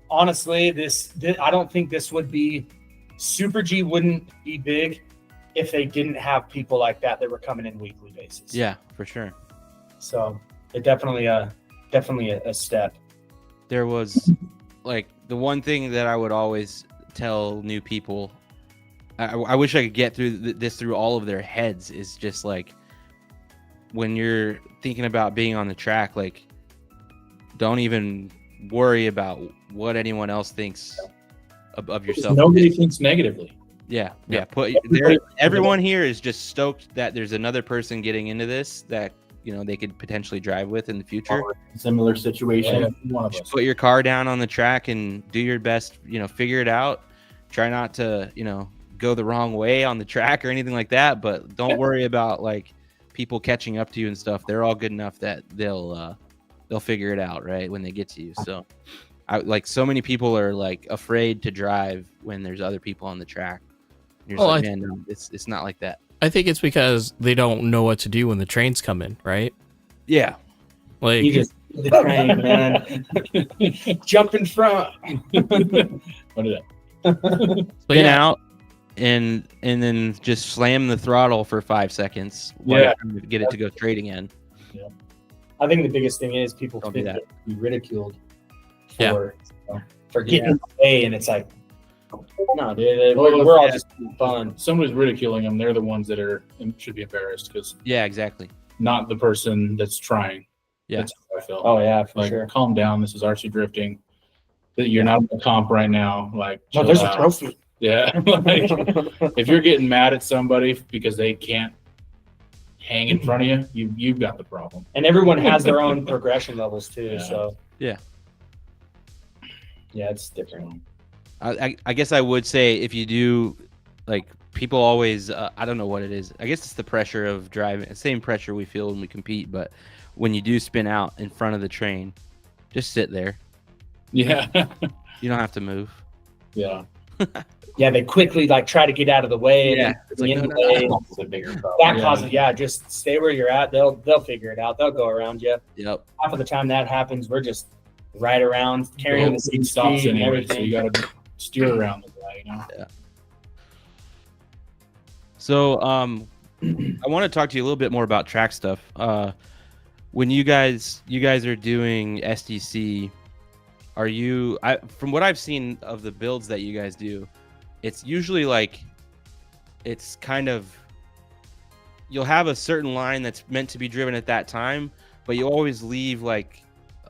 honestly, this I don't think this would be Super G wouldn't be big if they didn't have people like that were coming in weekly basis. Yeah, for sure. So it definitely a step. There was like the one thing that I would always tell new people. I wish I could get through this through all of their heads, is just like, when you're thinking about being on the track, like, don't even worry about what anyone else thinks of yourself. Nobody thinks negatively. Yeah. Everybody- Everyone here is just stoked that there's another person getting into this that they could potentially drive with in the future. Similar situation. Yeah, one of us. Just put your car down on the track and do your best. Figure it out. Try not to go the wrong way on the track or anything like that. But don't worry about like people catching up to you and stuff. They're all good enough that they'll figure it out right when they get to you. So so many people are like afraid to drive when there's other people on the track. You're just man, no, it's not like that. I think it's because they don't know what to do when the trains come in, right? Yeah. Like, You just the train, man. Jump in front. What is that? but Spin yeah, out and then just slam the throttle for 5 seconds. while Yeah. you're trying to get it to go straight again. I think the biggest thing is people Don't think do that. that be ridiculed Yeah. for getting away, and it's like, no, dude, Well, we're all yeah. just having fun. Somebody's ridiculing them. They're the ones that should be embarrassed, because Yeah, exactly. not the person that's trying. Yeah. That's how I feel. Oh yeah, for Like, sure. calm down. This is RC drifting. That you're not in a comp right now. Like, No, chill there's a out. trophy. Yeah. Like, if you're getting mad at somebody because they can't hang in front of you've got the problem. And everyone has their own progression levels too. Yeah. So Yeah, it's different. I guess I would say if you do, like, people always, I don't know what it is. I guess it's the pressure of driving, the same pressure we feel when we compete. But when you do spin out in front of the train, just sit there. Yeah. You don't have to move. Yeah. Yeah, they quickly like try to get out of the way. And Yeah, then it's like, in no, the no, way. no. It's a bigger problem. That Yeah. causes, just stay where you're at. They'll figure it out. They'll go around you. Yep. Half of the time that happens, we're just right around carrying the Seat seat stops speed and anyway, so everything. you got to steer around the guy, you know? So, I want to talk to you a little bit more about track stuff. When you guys are doing SDC, are you? From what I've seen of the builds that you guys do, it's usually like, it's kind of, you'll have a certain line that's meant to be driven at that time, but you always leave like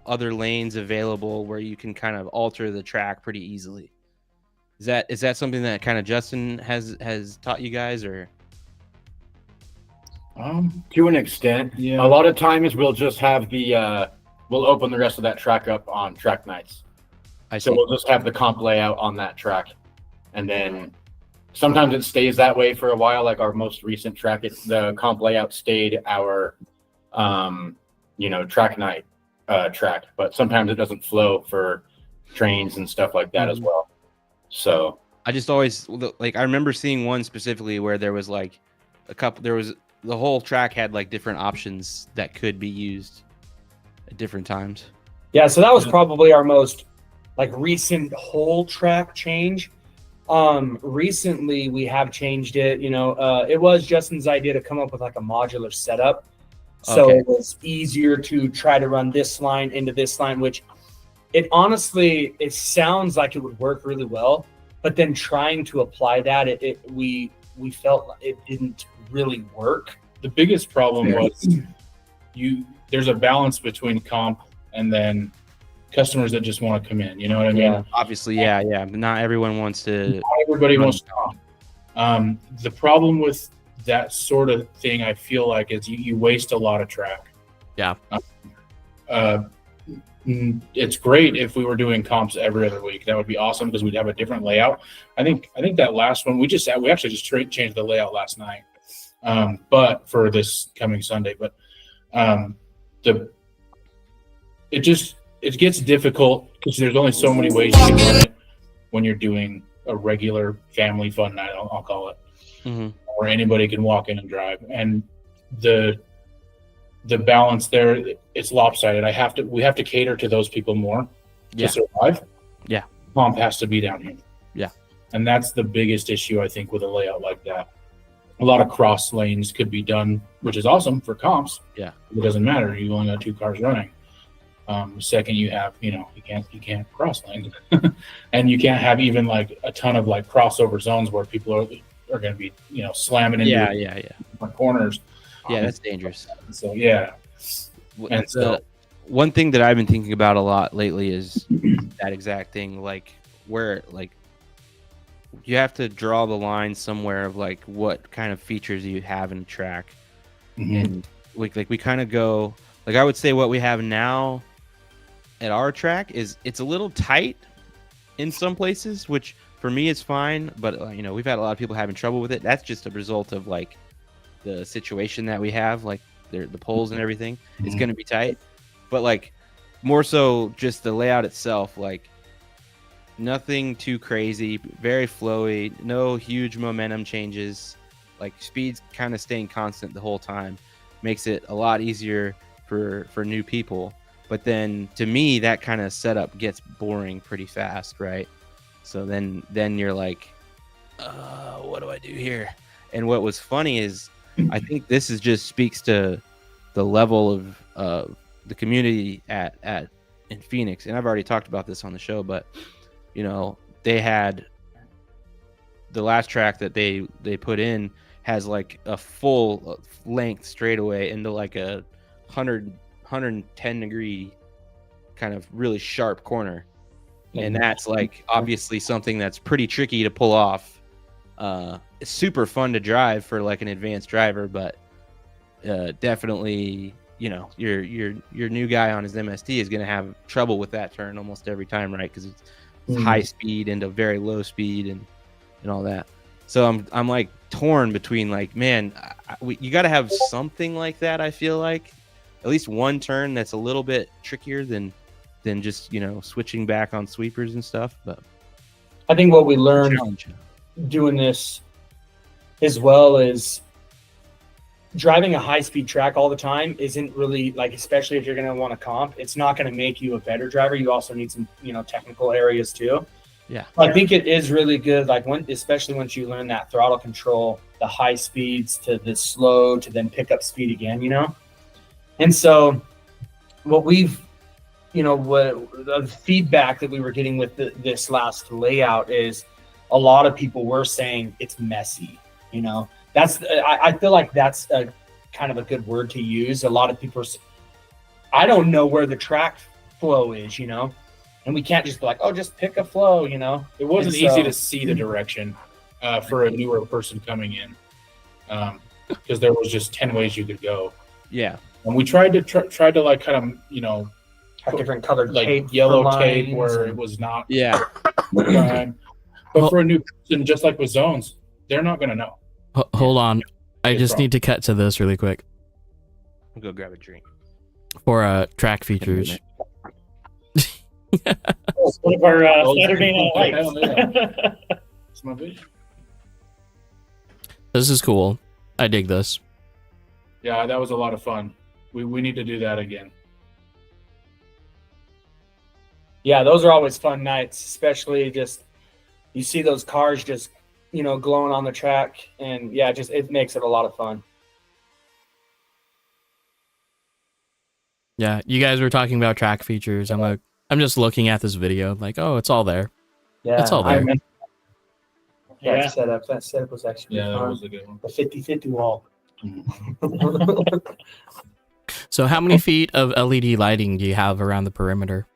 other lanes available where you can kind of alter the track pretty easily. Is that something that kind of Justin has taught you guys, or? To an extent, Yeah. a lot of times we'll just have we'll open the rest of that track up on track nights. I So see. we'll just have the comp layout on that track, and then sometimes it stays that way for a while. Like our most recent track, the comp layout stayed our, track night track, but sometimes it doesn't flow for trains and stuff like that as well. So I just always like, I remember seeing one specifically where there was like the whole track had like different options that could be used at different times. Yeah, so that was probably our most like recent whole track change. Recently we have changed it. It was Justin's idea to come up with like a modular setup, so Okay. it was easier to try to run this line into this line, which it sounds like it would work really well, but then trying to apply that, we felt like it didn't really work. The biggest problem was there's a balance between comp and then customers that just want to come in. You know what I mean? Yeah. Obviously, yeah. Not everyone wants to. Not everybody wants to comp. The problem with that sort of thing, I feel like, is you waste a lot of track. Yeah. It's great if we were doing comps every other week. That would be awesome because we'd have a different layout. I think that last one we actually just changed the layout last night. But for this coming Sunday, it gets difficult because there's only so many ways you can run it when you're doing a regular family fun night, I'll call it, where anybody can walk in and drive. And the balance there, it's lopsided. We have to cater to those people more to survive. Yeah. Comp has to be down here. Yeah. And that's the biggest issue, I think, with a layout like that. A lot of cross lanes could be done, which is awesome for comps. Yeah. It doesn't matter. You only got 2 cars running. Second, you have, you can't cross lane, and you can't have even like a ton of like crossover zones where people are going to be, slamming into corners. Yeah, that's dangerous. So yeah. And so one thing that I've been thinking about a lot lately is that exact thing, like where like you have to draw the line somewhere of like what kind of features you have in a track. And like we kind of go, like I would say what we have now at our track is it's a little tight in some places, which for me is fine, but we've had a lot of people having trouble with it. That's just a result of like the situation that we have, like the poles and everything. It's going to be tight, but like more so just the layout itself, like nothing too crazy, very flowy, no huge momentum changes, like speed's kind of staying constant the whole time. Makes it a lot easier for new people. But then to me, that kind of setup gets boring pretty fast, right? So then you're like, what do I do here? And what was funny is I think this just speaks to the level of the community in Phoenix. And I've already talked about this on the show, but they had the last track that they put in has like a full length straightaway into like a 110 degree kind of really sharp corner. And that's like obviously something that's pretty tricky to pull off. It's super fun to drive for like an advanced driver, but definitely, your new guy on his MST is going to have trouble with that turn almost every time, right? Because it's high speed into very low speed and all that. So I'm like torn between like, man, you got to have something like that. I feel like at least one turn that's a little bit trickier than just, you know, switching back on sweepers and stuff. But I think what we learned doing this as well is driving a high-speed track all the time isn't really, like, especially if you're going to want to comp, it's not going to make you a better driver. You also need some, you know, technical areas too. Yeah. I think it is really good, like, especially once you learn that throttle control, the high speeds to the slow to then pick up speed again, you know? And so what we've, you know, what the feedback that we were getting with this last layout is a lot of people were saying it's messy, you know? I feel like that's a kind of a good word to use. A lot of people I don't know where the track flow is, you know? And we can't just be like, oh, just pick a flow, you know? It wasn't easy to see the direction for a newer person coming in because there was just 10 ways you could go. Yeah. And we tried to like kind of, you know, have different colored like tape yellow tape where it was not. Yeah. But for a new person, just like with zones, they're not going to know. Hold on. I just need to cut to this really quick. I'll go grab a drink. For track features. One of our Saturday Night Lights. It's my vision. This is cool. I dig this. Yeah, that was a lot of fun. We need to do that again. Yeah, those are always fun nights, especially just you see those cars just, you know, glowing on the track, and yeah, just it makes it a lot of fun. Yeah, you guys were talking about track features. I'm just looking at this video, like, oh, it's all there. Yeah, It's all there. That setup was actually Yeah, that fun. was a good one. The 50-50 wall. So how many feet of LED lighting do you have around the perimeter?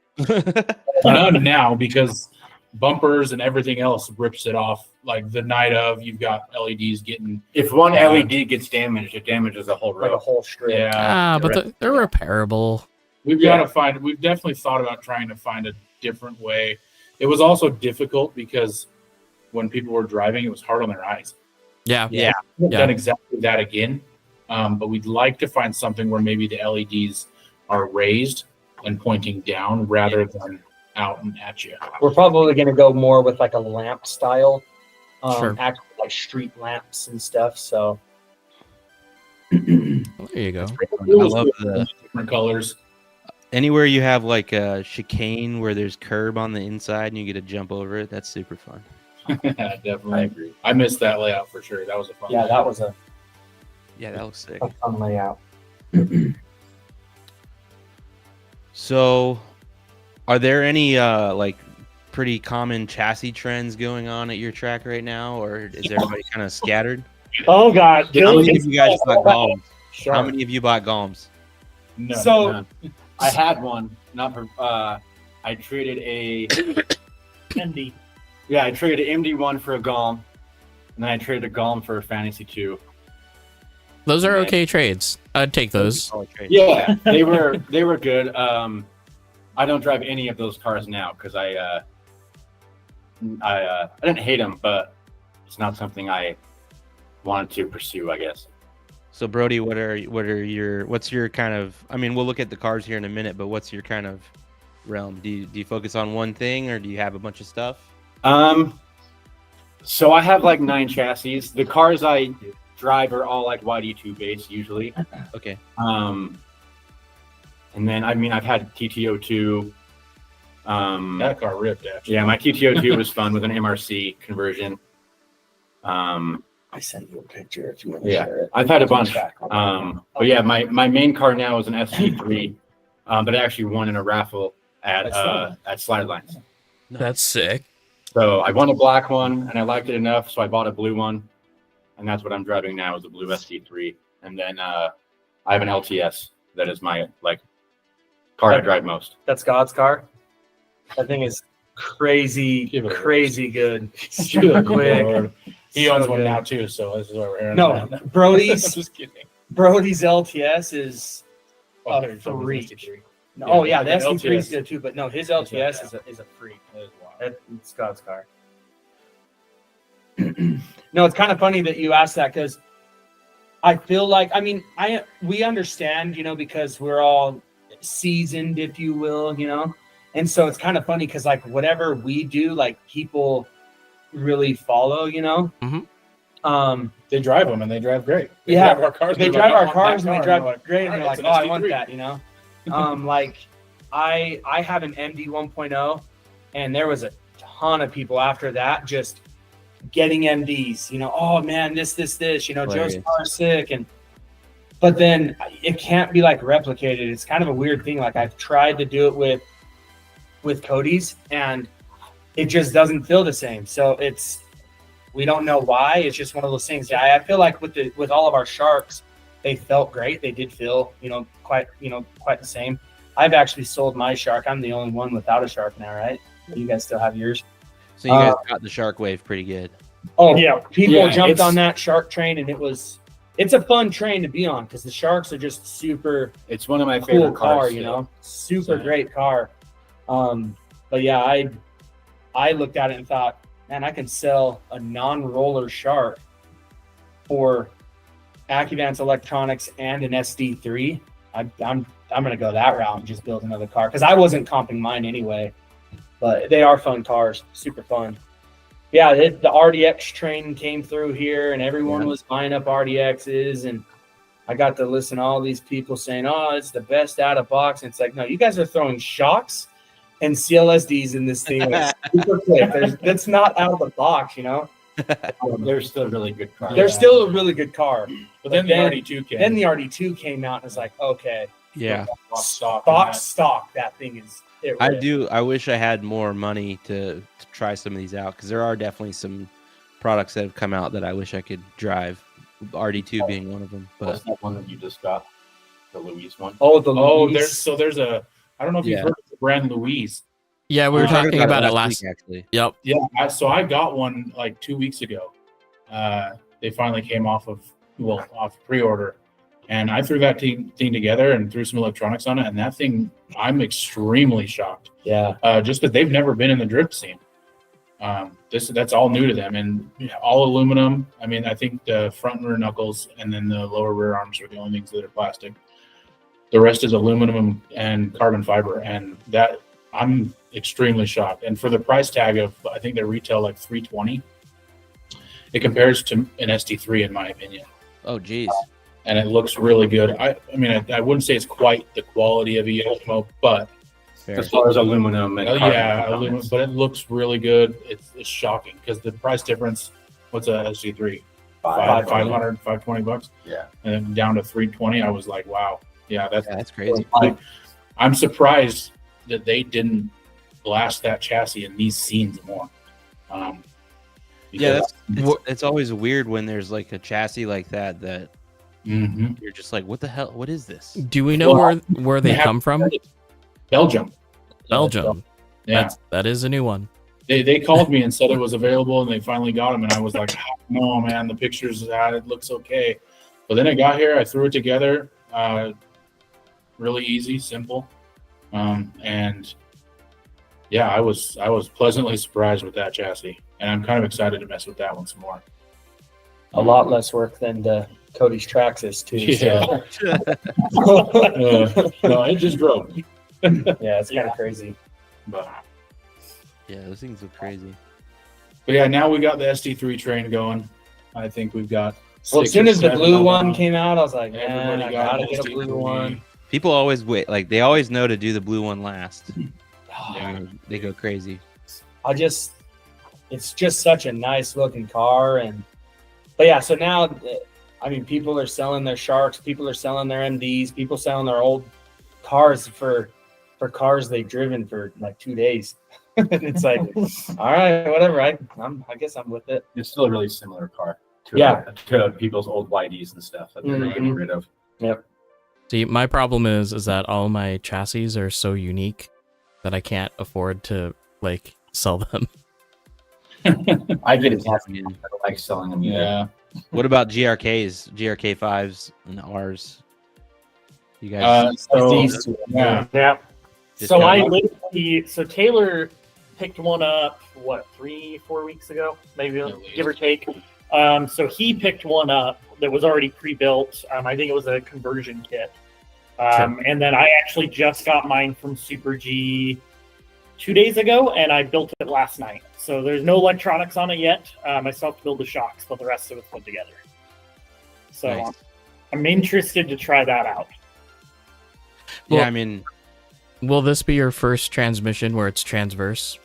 None now because bumpers and everything else rips it off. Like the night of, you've got LEDs getting. If one LED gets damaged, it damages the whole Like a row. whole strip. Yeah, But they're repairable. we've got to find. We've definitely thought about trying to find a different way. It was also difficult because when people were driving, it was hard on their eyes. Yeah. We've done exactly that again, but we'd like to find something where maybe the LEDs are raised and pointing down rather than out and at you. We're probably going to go more with like a lamp style, Sure. actual like street lamps and stuff. So Well, there you go. I love the Different colors. anywhere you have like a chicane where there's curb on the inside and you get to jump over it. That's super fun. Definitely. I agree. I missed that layout for sure. That was a fun. yeah, that was Yeah, that looks sick. a fun layout. So, are there any like pretty common chassis trends going on at your track right now, or is everybody kind of scattered? Oh God! How many of you guys bought Golems? Sure. How many of you bought Golems? No, So- none. I had one, not for. I traded a. Andy. Yeah, I traded an MD1 for a Golem, and then I traded a Golem for a Fantasy 2. Those are okay trades. I'd take those. Yeah, they were good. I don't drive any of those cars now because I didn't hate them, but it's not something I wanted to pursue, I guess. So Brody, what's your kind of? I mean, we'll look at the cars here in a minute, but what's your kind of realm? Do you focus on one thing, or do you have a bunch of stuff? So I have like 9 chassis. The cars I drive are all like YD2 based usually. Okay. And then I've had TTO2. That car ripped actually. Yeah, my TTO2 was fun with an MRC conversion. I sent you a picture if you want to Yeah, share it. I've had a bunch. But yeah, my main car now is an SC3, but I actually won in a raffle at Slidelines. That's sick. So I won a black one, and I liked it enough, so I bought a blue one, and that's what I'm driving now is a blue SC3. And then I have an LTS that is my car I drive most. That's God's car. That thing is crazy, Give it a crazy good. Good Super quick. Lord. He So owns one good. now too, so this is why we're hearing No, that. Brody's Just kidding. LTS is Oh, a there's always freak. ST3. oh yeah, the the SC3 is LTS. good too, but no, his LTS is a freak. That is wild. It's God's car. No, it's kind of funny that you asked that because I feel like, I mean, we understand, you know, because we're all seasoned, if you will, you know, and so it's kind of funny because like whatever we do, like people really follow, you know. They drive them and they drive great. They drive our cars. They drive our cars and they drive great, and they're like, oh, I want that, you know. Like I have an MD 1.0, and there was a ton of people after that just getting MDs, you know. Oh man, this, you know, Joe's car is sick, but then it can't be like replicated. It's kind of a weird thing. Like I've tried to do it with Cody's, and it just doesn't feel the same. So we don't know why. It's just one of those things. Yeah, I feel like with all of our sharks, they felt great. They did feel, quite the same. I've actually sold my shark. I'm the only one without a shark now, right? You guys still have yours. So you guys got the shark wave pretty good. Oh yeah, people jumped on that shark train, and it's a fun train to be on because the sharks are just super. It's one of my cool favorite car, cars. Super great car. But yeah, I looked at it and thought, man, I can sell a non-roller shark for AccuVance electronics and an SD3. I'm gonna go that route and just build another car because I wasn't comping mine anyway. But they are fun cars, super fun. Yeah, the RDX train came through here, and everyone was buying up RDXs, and I got to listen to all these people saying, "Oh, it's the best out of box." And it's like, no, you guys are throwing shocks and CLSDs in this thing. Like, super quick. That's not out of the box, you know. They're still really good cars. They're still a really good car. But then the RD2 came. Then the RD2 came out, and it's like, okay, Yeah. stock. That thing is. I wish I had more money to try some of these out because there are definitely some products that have come out that I wish I could drive. RD2 being one of them. But what's that one that you just got? The Louise one. Oh, the Louise. there's a. I don't know if you've heard of the brand Louise. Yeah, we were talking about it last week, actually. Yep. Yeah, so I got one like 2 weeks ago. They finally came off pre-order, and I threw that thing together and threw some electronics on it, and that thing, I'm extremely shocked. Yeah. Just because they've never been in the drift scene. That's all new to them, and all aluminum. I mean, I think the front and rear knuckles and then the lower rear arms are the only things that are plastic. The rest is aluminum and carbon fiber, and that I'm extremely shocked. And for the price tag of, I think they retail like $320, it compares to an SD3 in my opinion. Oh, geez. And it looks really good. I mean, I wouldn't say it's quite the quality of a Osmo, but as far as aluminum and aluminum, but it looks really good. It's shocking because the price difference. What's a SD3? $520. Yeah, and then down to $320. I was like, wow. Yeah, that's crazy. I'm surprised that they didn't blast that chassis in these scenes more. It's always weird when there's like a chassis like that you're just like, what the hell? What is this? Do we know where they come from? Belgium. Yeah, that is a new one. They called me and said it was available, and they finally got them, and I was like, no, man, the pictures it looks okay. But then it got here, I threw it together. Really easy, simple, and yeah, I was pleasantly surprised with that chassis, and I'm kind of excited to mess with that one some more. A lot less work than the Cody's Traxxas too. Yeah. So. No, it just drove. Yeah, it's kind of crazy. But yeah, those things look crazy. But yeah, now we got the SD3 train going. I think we've got. Well, as soon as the blue one came out, I was like, man, I gotta get a blue one. People always wait, like they always know to do the blue one last. Yeah. They go crazy. It's just such a nice looking car, but yeah. So now, I mean, people are selling their sharks, people are selling their MDs, people selling their old cars for cars they've driven for like 2 days. It's like, all right, whatever. I guess I'm with it. It's still a really similar car to people's old YDs and stuff that they're getting rid of. Yep. See, my problem is that all my chassis are so unique that I can't afford to like sell them. I get it. I don't like selling them. Yeah. What about GRKs, GRK5s, and Rs? You guys? Yeah. So Taylor picked one up, 3-4 weeks ago, maybe, At least. give or take. So he picked one up that was already pre-built. I think it was a conversion kit. And then I actually just got mine from Super G 2 days ago, and I built it last night. So there's no electronics on it yet. I still have to build the shocks, but the rest of it's put together. So Nice. I'm interested to try that out. Yeah, Well- I mean, Will this be your first transmission where it's transverse?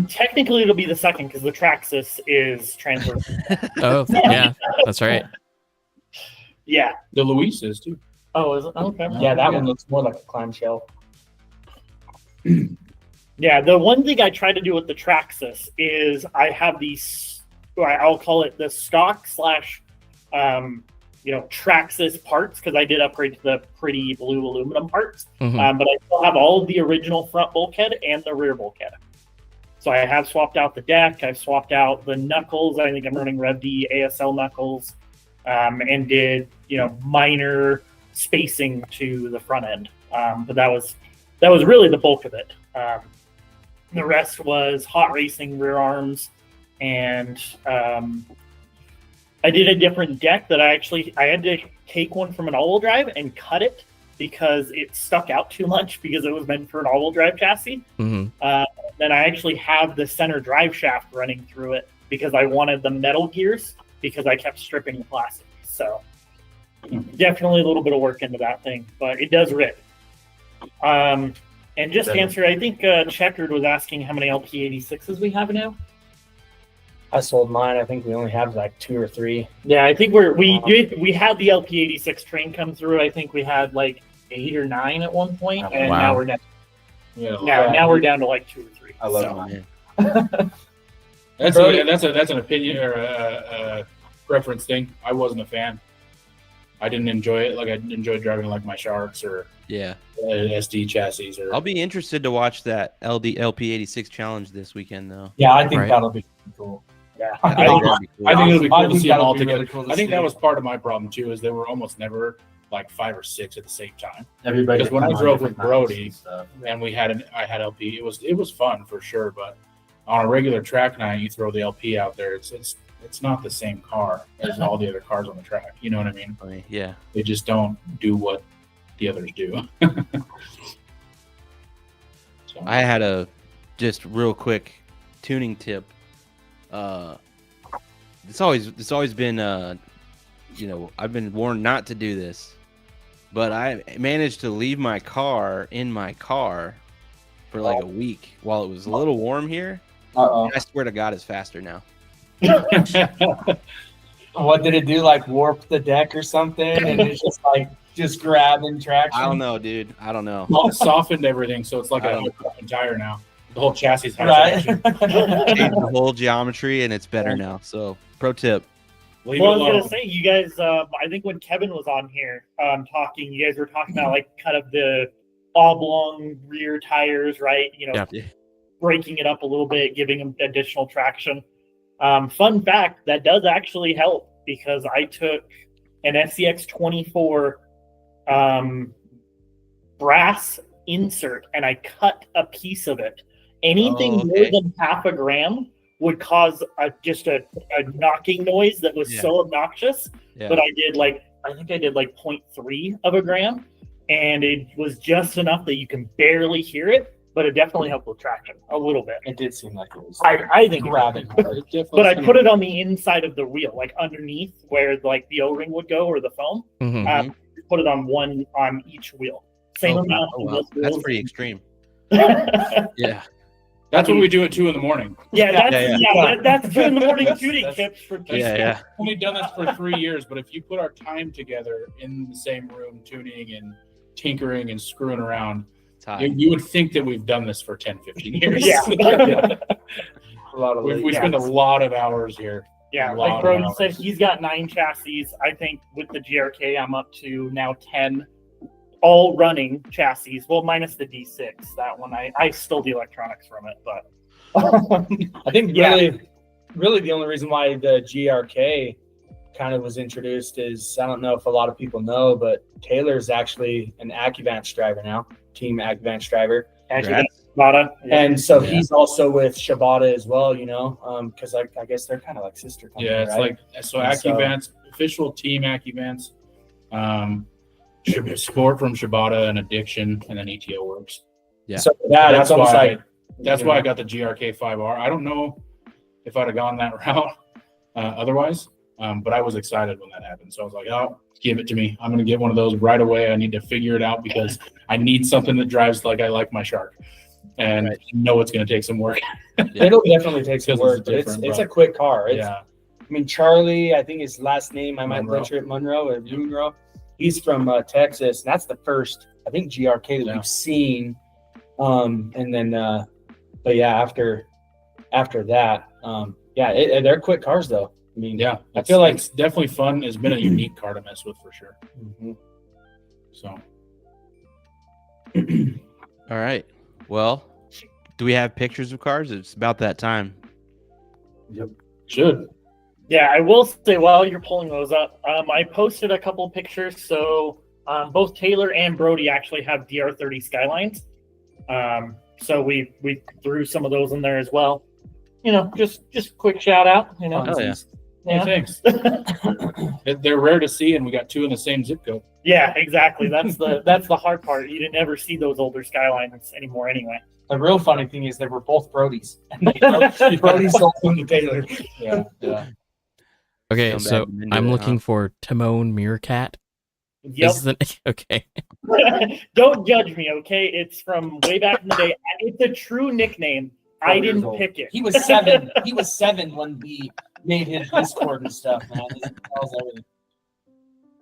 Technically, it'll be the second because the Traxxas is transverse. Oh, yeah, that's right. Yeah. The Luis is too. Oh, is it? Okay. Yeah, that one looks more like a clamshell. Yeah, the one thing I try to do with the Traxxas is I have these, I'll call it the stock slash, Traxxas parts, because I did upgrade to the pretty blue aluminum parts. Mhm. But I still have all of the original front bulkhead and the rear bulkhead. So I have swapped out the deck. I've swapped out the knuckles. I think I'm running Rev D ASL knuckles, and did minor spacing to the front end. But that was really the bulk of it. The rest was hot racing rear arms, and I did a different deck that I had to take one from an all-wheel drive and cut it because it stuck out too much because it was meant for an all-wheel drive chassis. Mhm. Then I actually have the center drive shaft running through it because I wanted the metal gears because I kept stripping the plastic. So definitely a little bit of work into that thing, but it does rip. And just to answer, I think Checkered was asking how many LP86s we have now. I sold mine. I think we only have like 2 or 3. Yeah, I think we had the LP86 train come through. I think we had like 8 or 9 at one point, and Wow. now we're down. Yeah. Now we're down to like 2 or 3. I love So, mine. That's an opinion or a preference thing. I wasn't a fan. I didn't enjoy it like I enjoyed driving like my Sharks or yeah. SD chassis. Or I'll be interested to watch that LP86 challenge this weekend, though. Yeah, I think Right. that'll be cool. yeah, I think think that'd be cool. I think it'll be I cool to think see them that'll all be together. really cool to I think see. that was part of my problem too, is they were almost never like 5 or 6 at the same time. Everybody. Because when I come on drove with different nights Brody, and stuff. and I had LP. It was fun for sure, but on a regular track night, you throw the LP out there. It's not the same car as all the other cars on the track. You know what I mean? Yeah. They just don't do what the others do. So, I had a just real quick tuning tip. It's always been I've been warned not to do this, but I managed to leave my car in my car for like a week while it was a little warm here. Uh-oh. I swear to God, it's faster now. What did it do? Like warp the deck or something? And it's just grabbing traction? I don't know, dude. I don't know. Well, it softened everything, so it's like I a don't whole tire now. The whole chassis has Right. action. Changed the whole geometry and it's better now. So, pro tip. Leave Well, I it was alone. gonna say, you guys. I think when Kevin was on here talking, you guys were talking about like kind of the oblong rear tires, right? Yeah. Breaking it up a little bit, giving them additional traction. Fun fact, that does actually help because I took an SCX 24 brass insert and I cut a piece of it. Anything Oh, more okay. than half a gram would cause just a knocking noise that was Yeah. so obnoxious. Yeah. But I think I did like 0.3 of a gram, and it was just enough that you can barely hear it, but it definitely helped with traction a little bit. It did seem like it was I think it grabbing. did. But I put it on the inside of the wheel, like underneath where like the O-ring would go or the foam. Mhm. Put it on one on each wheel. Same Oh, amount. wow. on both That's wheels. pretty extreme. yeah, Yeah. That's what we do at 2 a.m. that's 2 in the morning tuning That's- tips for Yeah. I've only done this for 3 years, but if you put our time together in the same room, tuning and tinkering and screwing around, It's hot. you would think that we've done this for 10, 15 years. Yeah. A lot of We spend a lot of hours here. Yeah, A like lot of Brody hours. said, he's got 9 chassis. I think with the GRK, I'm up to now 10, all running chassis. Well, minus the D6. That one, I stole the electronics from it, but I think Yeah. really the only reason why the GRK kind of was introduced is, I don't know if a lot of people know, but Taylor's actually an AccuVance driver now, team AccuVance driver. actually, Congrats. Shibata. And so Yeah. he's also with Shibata as well, you know, because I guess they're kind of like sister company, Yeah, it's right? like so. And so- AccuVance, official team AccuVance, Sport from Shibata and Addiction, and then ETO Works. Yeah. So yeah, that's almost why like that's you why I know. got the GRK5R. I don't know if I'd have gone that route otherwise, but I was excited when that happened. So I was like, "Oh, give it to me! I'm going to get one of those right away. I need to figure it out because I need something that drives like I like my Shark, and Right. you know it's going to take some work." It'll definitely take some Because work, it's but it's different, a but- quick car. It's, Yeah, I mean, Charlie, I think his last name, I might Monroe. butcher it, Monroe or Monroe. He's from Texas, and that's the first, I think, GRK that Yeah. we've seen. And then, but yeah, after that, they're quick cars though. I mean, yeah. I feel like it's definitely fun. It's been a unique car to mess with for sure. Mhm. So All right. Well, do we have pictures of cars? It's about that time. should. Yeah, I will say while you're pulling those up, I posted a couple pictures. So both Taylor and Brody actually have DR30 Skylines. So we threw some of those in there as well. You know, just quick shout out. You know, Oh, yeah. Yeah, thanks. They're rare to see, and we got two in the same zip code. Yeah, exactly. That's the hard part. You didn't ever see those older Skylines anymore, anyway. the real funny thing is they were both Brodies. Brody sold them to Taylor. Yeah, yeah. Okay, Come so back and do I'm it, looking huh? for Timon Meerkat. Yep. Is the okay? Don't judge me, okay? It's from way back in the day. It's a true nickname. I 12 years didn't old. pick it. He was 7. He was 7 when we made his Discord and stuff, man. This tells everything.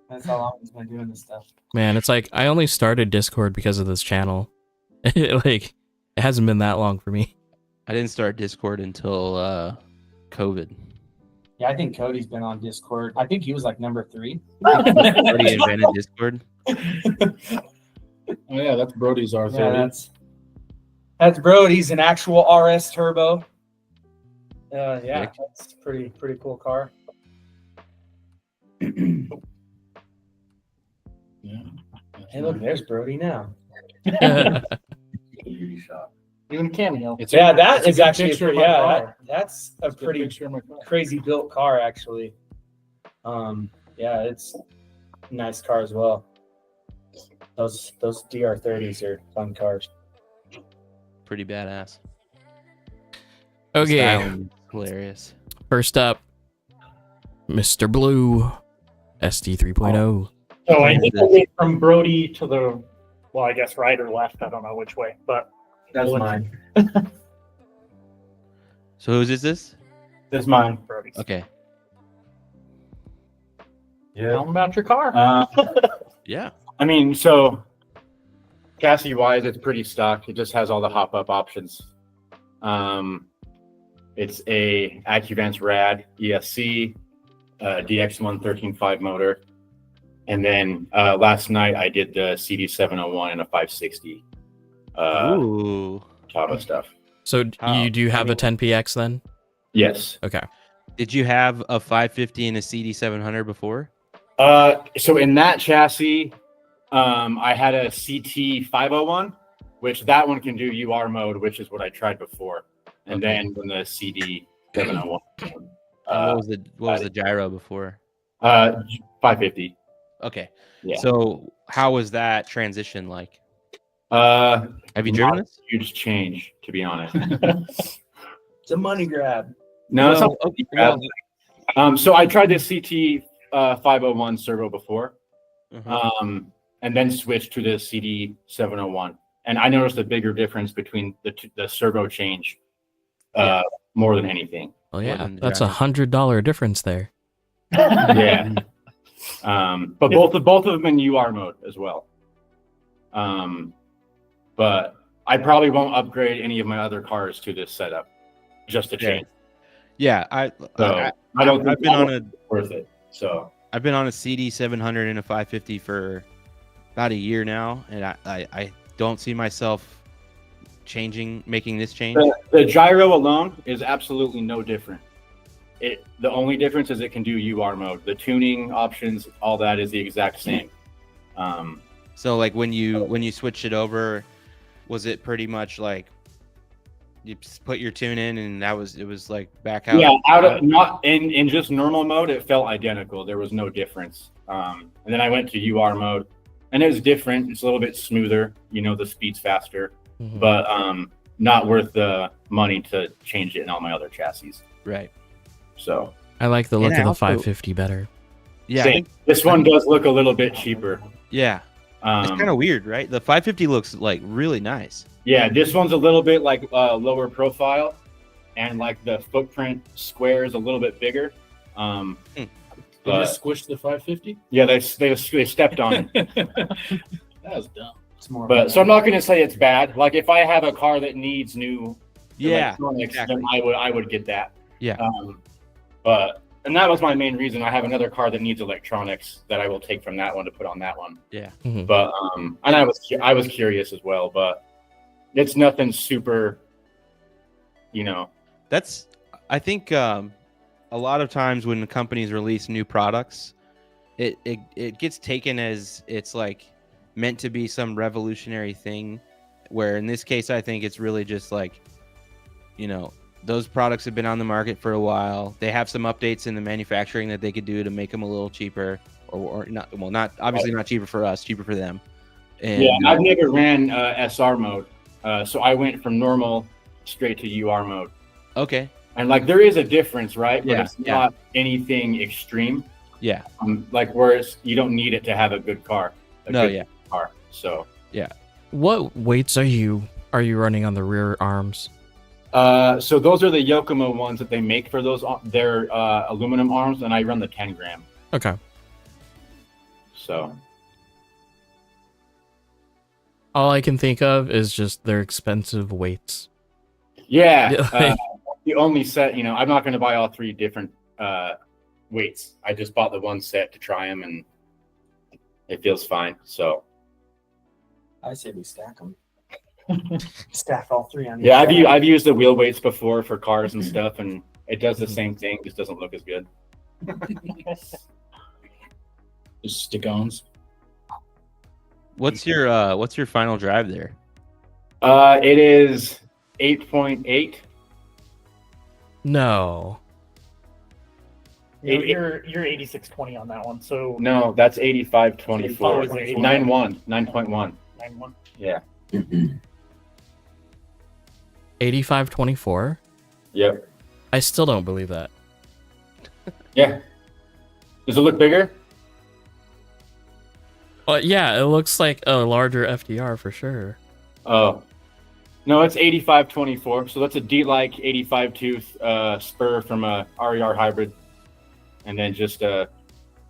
That's how long he's been doing this stuff. Man, it's like I only started Discord because of this channel. Like, it hasn't been that long for me. I didn't start Discord until COVID. Yeah, I think Cody's been on Discord. I think he was like number 3. Brody invented Discord. Oh yeah, that's Brody's R30. Yeah, that's Brody's an actual RS turbo. Yeah, Sick. that's pretty cool car. Yeah. Hey, look, there's Brody now. Even cameo. It's Yeah, a- that it's a is good actually picture of my yeah, car. that's a It's a good pretty picture of my car. crazy built car actually. Yeah, it's a nice car as well. Those DR30s are fun cars. Pretty badass. Okay, Styling is hilarious. first up, Mr. Blue, SD 3.0. So I think we'll get from Brody to the, well, I guess right or left. I don't know which way, but That's Well, mine. So whose is this? That's mine. Brody's. Okay. Tell them about your car. Yeah. I mean, so chassis wise, it's pretty stock. It just has all the hop up options. It's a AccuVance Rad ESC, DX1 13.5 motor, and then last night I did the CD701 and a 560 Ooh. Tava stuff. So Oh, you do have a 10PX then? Yes. Okay. Did you have a 550 and a CD700 before? So in that chassis, I had a CT 501, which that one can do UR mode, which is what I tried before. And then when the CD 701, what was the gyro before? 550. Okay. Yeah. So how was that transition like? Have Have you driven this? Huge change, to be honest. It's a money grab. No, it's Well, not okay, bad. well, So I tried this CT 501 servo before, mhm. and then switched to the CD 701, and I noticed a bigger difference between the servo change, more than anything. Well, yeah, Wasn't that's a driving. $100 difference there. Yeah. But both of them in UR mode as well. But I probably won't upgrade any of my other cars to this setup just to change. Yeah, So I don't I've think been on a worth it. So I've been on a CD 700 and a 550 for about a year now, and I don't see myself making this change. the gyro alone is absolutely no different. The only difference is it can do UR mode. The tuning options, all that is the exact same. So like when you switched it over, was it pretty much like you just put your tune in, and it was like back out. Yeah, out of not in just normal mode, it felt identical. There was no difference. And then I went to UR mode, and it was different. It's a little bit smoother. The speed's faster, Mhm. but not worth the money to change it in all my other chassis. Right. So I like the look And of the also- 550 better. Yeah. I same. think- This one does look a little bit cheaper. yeah. It's kind of weird, right? The 550 looks like really nice. Yeah, this one's a little bit like lower profile, and like the footprint square is a little bit bigger. They But just squished the 550. yeah, they stepped on it. That was dumb. It's more. But so I'm not going to say it's bad. Like if I have a car that needs new Yeah. electronics, exactly. then I would get that. Yeah. And that was my main reason. I have another car that needs electronics that I will take from that one to put on that one. Mhm. But and I was curious as well, but it's nothing super. That's I think a lot of times when companies release new products, it gets taken as it's like meant to be some revolutionary thing, where in this case I think it's really just like, those products have been on the market for a while. They have some updates in the manufacturing that they could do to make them a little cheaper, or not. Well, not obviously not cheaper for us, cheaper for them. And Yeah, I've never ran SR mode, so I went from normal straight to UR mode. okay, And like there is a difference, right? But Yeah, it's yeah. not anything extreme. yeah, Like whereas you don't need it to have a good car. no, good yeah. car. So What weights are you running on the rear arms? so those are the Yokomo ones that they make for those. They're aluminum arms, and I run the 10 gram. Okay. So All I can think of is just their expensive weights. yeah, Yeah. the only set. I'm not going to buy all three different weights. I just bought the one set to try them, and it feels fine. So I say we stack them. Stack all three on. yeah, I've used the wheel weights before for cars and stuff, and it does the same thing. Just doesn't look as good. Just stick-ons. What's your final drive there? It is 8.8. No. You're 8620 on that one. So No, that's 85.24. Oh, is it 9.1. 9.1. 91. Yeah. 8524? Yep. I still don't believe that. Yeah. Does it look bigger? Yeah, it looks like a larger FDR for sure. Oh. No, it's 85.24. So that's a D-like 85 tooth spur from a RER hybrid. And then just a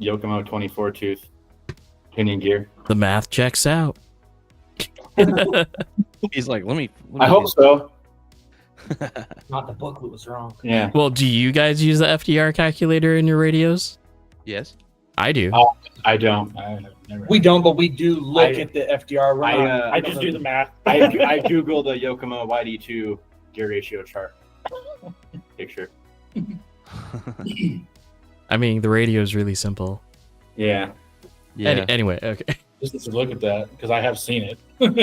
Yokomo 24 tooth pinion gear. The math checks out. He's like, let me I hope so. Not the booklet was wrong. Yeah. Well, do you guys use the FDR calculator in your radios? Yes. I do. I don't. I have never. We don't, but we do look I- at the FDR. We're not- I just do the math. I Googled the Yokomo YD2 gear ratio chart picture. I mean, the radio is really simple. Yeah. Yeah. Anyway, okay. Just to look at that because I have seen it.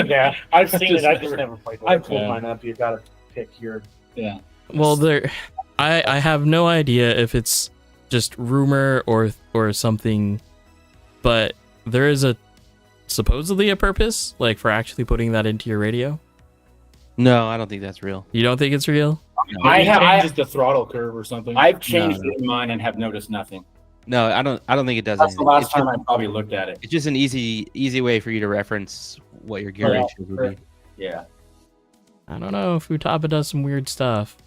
Yeah, I've seen it. I just never played with I it. pulled Yeah. mine up. You got to pick your. Yeah. Well, I have no idea if it's just rumor or something, but there is supposedly a purpose, like for actually putting that into your radio. No, I don't think that's real. You don't think it's real? I Changes the throttle curve or something. I've changed No. it in mine and have noticed nothing. No, I don't think it does That's the anything. last It's time just, I probably looked at it. it's just an easy way for you to reference what your gear Yeah, ratios would be. Yeah. I don't know. Futaba does some weird stuff.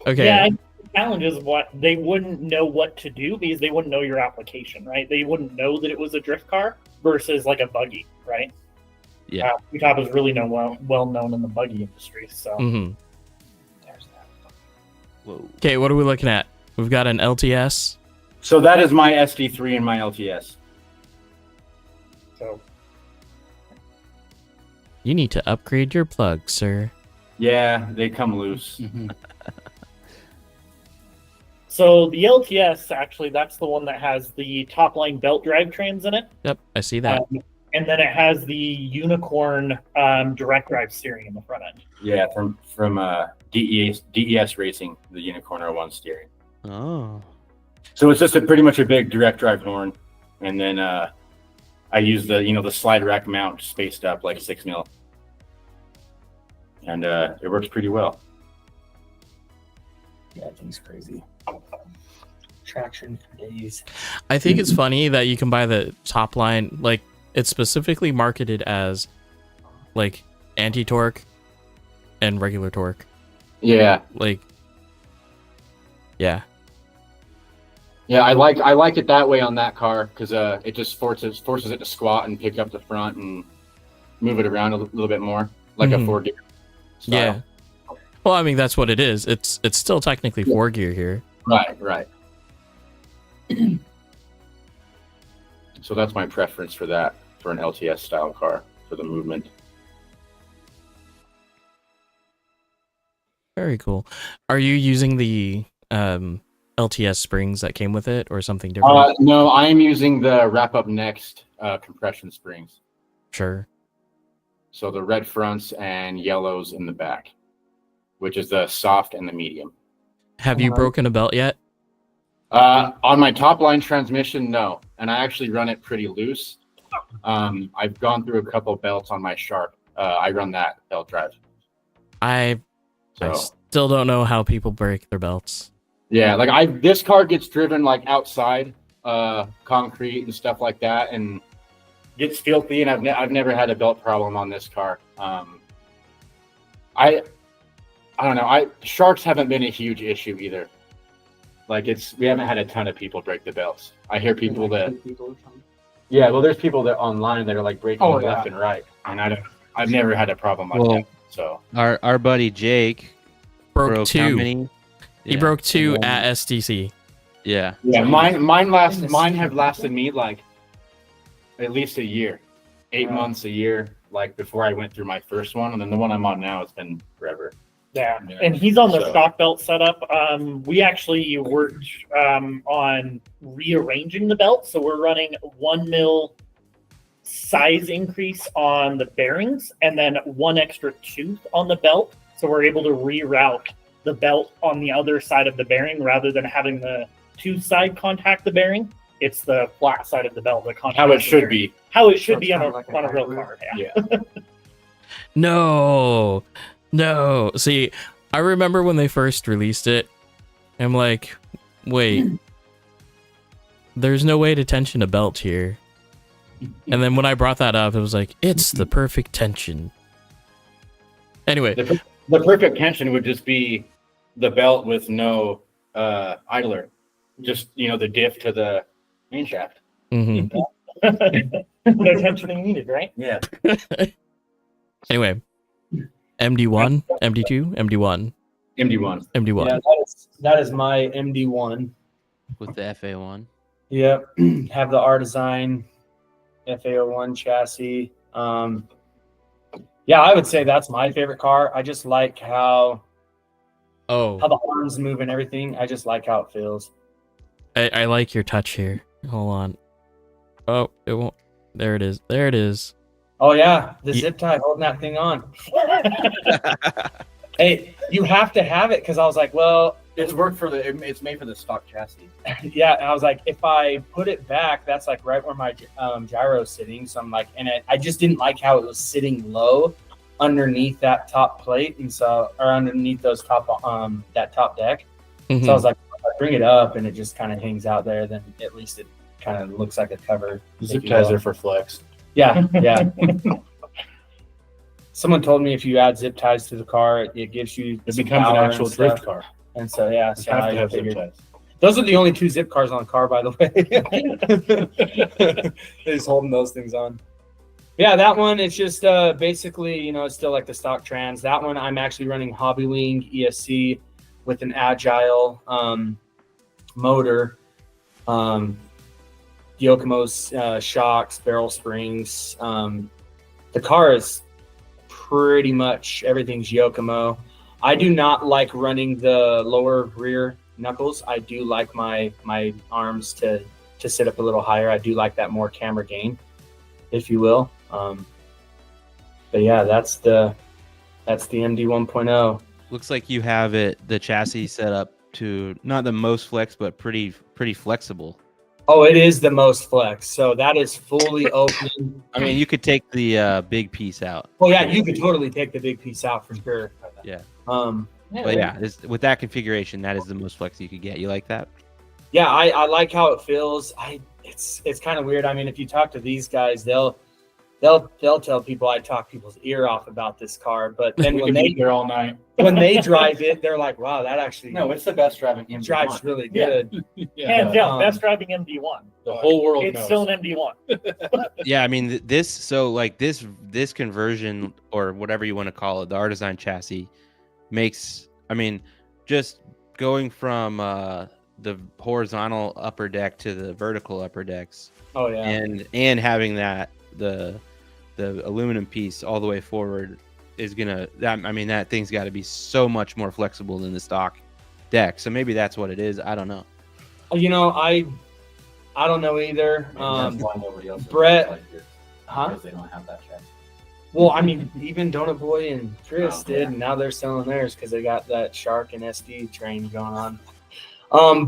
Okay. Yeah, the challenge is what they wouldn't know what to do because they wouldn't know your application, right? They wouldn't know that it was a drift car versus like a buggy, right? Yeah. Utah is really well known in the buggy industry. So Mm-hmm. There's that. Whoa. Okay, what are we looking at? We've got an LTS. So that is my SD3 and my LTS. so You need to upgrade your plug, sir. Yeah, they come loose. Mhm. so the LTS actually that's the one that has the top line belt drivetrains in it. Yep, I see that. and then it has the unicorn direct drive steering in the front end. Yeah, from DES Racing, the Unicorn R1 steering. Oh. So it's just pretty much a big direct drive horn, and then I use the slide rack mount spaced up like 6 mil, and it works pretty well. Yeah, that thing's crazy. Traction for days. I think it's funny that you can buy the top line, like it's specifically marketed as like anti-torque and regular torque. Yeah, Like, yeah. yeah, I like it that way on that car because it just forces it to squat and pick up the front and move it around a little bit more, like a Mhm. 4 gear. Yeah. Well, I mean, that's what it is. It's still technically 4 gear here. Right. So that's my preference for that, for an LTS style car, for the movement. Very cool. Are you using the LTS springs that came with it or something different? No, I'm using the Wrap Up Next compression springs. Sure. So the red fronts and yellows in the back, which is the soft and the medium. Have you broken a belt yet? On my top line transmission, no. And I actually run it pretty loose. I've gone through a couple belts on my Sharp. I run that belt drive. I So still don't know how people break their belts. yeah, like this car gets driven like outside, concrete and stuff like that, and gets filthy. And I've never had a belt problem on this car. I don't know. Sharks haven't been a huge issue either. Like we haven't had a ton of people break the belts. I hear people that yeah, well, there's people that online that are like breaking them left and right, and I've never had a problem like that. So Our buddy Jake Broke how 2. many? He Yeah. broke 2 at SDC. Yeah. yeah, mine have lasted me like at least a year, 8 months, a year, like before I went through my first one, and then the one I'm on now has been forever. Yeah, Yeah. and he's on the So- stock belt setup. We actually worked on rearranging the belt, so we're running 1 mil size increase on the bearings, and then 1 extra tooth on the belt. So we're able to reroute the belt on the other side of the bearing rather than having the tooth side contact the bearing. It's the flat side of the belt that contacts How it the should bearing. be. How it should So be it's on a, kinda like a on a real hybrid. car. Yeah. Yeah. No. See, I remember when they first released it. I'm like, wait, there's no way to tension a belt here. And then when I brought that up, it was like, it's the perfect tension. Anyway, The perfect tension would just be the belt with no idler, just the diff to the main shaft. mhm. No tensioning needed, right? Yeah. Anyway, MD1, MD2, MD1, MD1. MD1. Yeah, that is my MD1. With the FA1. Yep, have the R Design FA01 chassis. Yeah, I would say that's my favorite car. I just like how Oh, the arms move and everything. I just like how it feels. I like your touch here. Hold on. Oh, it won't. There it is. There it is. Oh yeah, the Ye- zip tie holding that thing on. Hey, you have to have it because I was like, well, It's made for the stock chassis. yeah. And I was like, if I put it back, that's like right where my gyro's sitting. So I'm like, and I just didn't like how it was sitting low underneath that top plate, and so or underneath those top that top deck. Mhm. So I was like, if I bring it up and it just kind of hangs out there, then at least it kind of looks like a cover. Zip if you ties will. are for flex. Yeah, yeah. Someone told me if you add zip ties to the car, it gives you It some becomes an power actual and drift stuff. car. And so yeah, You so have I to have zip figured. ties. Those are the only 2 zip cars on the car, by the way. He's holding those things on. Yeah, that one, it's just basically, it's still like the stock trans. That one, I'm actually running Hobbywing ESC with an agile motor, Yokomo's shocks, barrel springs. The car is pretty much everything's Yokomo. I do not like running the lower rear knuckles. I do like my arms to sit up a little higher. I do like that more camera gain. if you will. But yeah, that's the MD 1.0. Looks like you have the chassis set up to not the most flex, but pretty flexible. Oh, it is the most flex. So that is fully open. I mean, you could take the big piece out. Oh yeah, you could totally take the big piece out for sure. Yeah. But yeah, with that configuration, that is the most flex you could get. You like that? Yeah, I like how it feels. It's kind of weird. I mean, if you talk to these guys, they'll tell people I talk people's ear off about this car, but then when they there all night. when they drive it, they're like, wow, that actually No, it's the best driving MD1. drives really Yeah. good. Hands down, Um, best driving MD1. The whole world It's knows. still an MD1. Yeah, I mean this conversion or whatever you want to call it, the Artisan chassis makes. I mean, just going from the horizontal upper deck to the vertical upper decks, Oh yeah. and having the aluminum piece all the way forward is gonna. I mean, that thing's got to be so much more flexible than the stock deck. So maybe that's what it is. I don't know. You know, I don't know either. That's why nobody else Brett- like this, Huh? because they don't have that chassis. Well, I mean, even Donut Boy and Chris Oh, did, yeah. and now they're selling theirs because they got that Shark and SD train going on.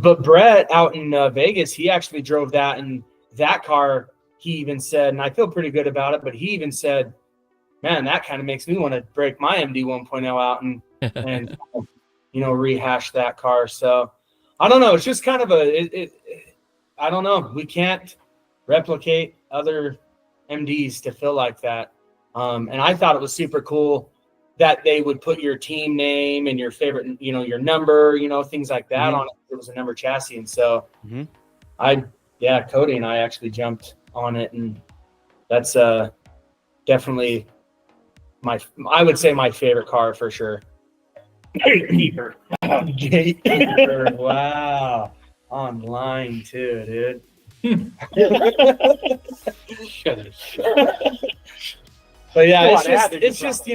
But Brett out in Vegas, he actually drove that, and that car, he even said, and I feel pretty good about it, but he even said, man, that kind of makes me want to break my MD 1.0 out and rehash that car. So I don't know. It's just kind of I don't know. We can't replicate other MDs to feel like that. And I thought it was super cool that they would put your team name and your favorite, your number, things like that on it. It was a number chassis. And so Cody and I actually jumped on it, and that's definitely I would say my favorite car for sure. Gatekeeper. Gatekeeper. Wow. Online too, dude. But yeah, it's just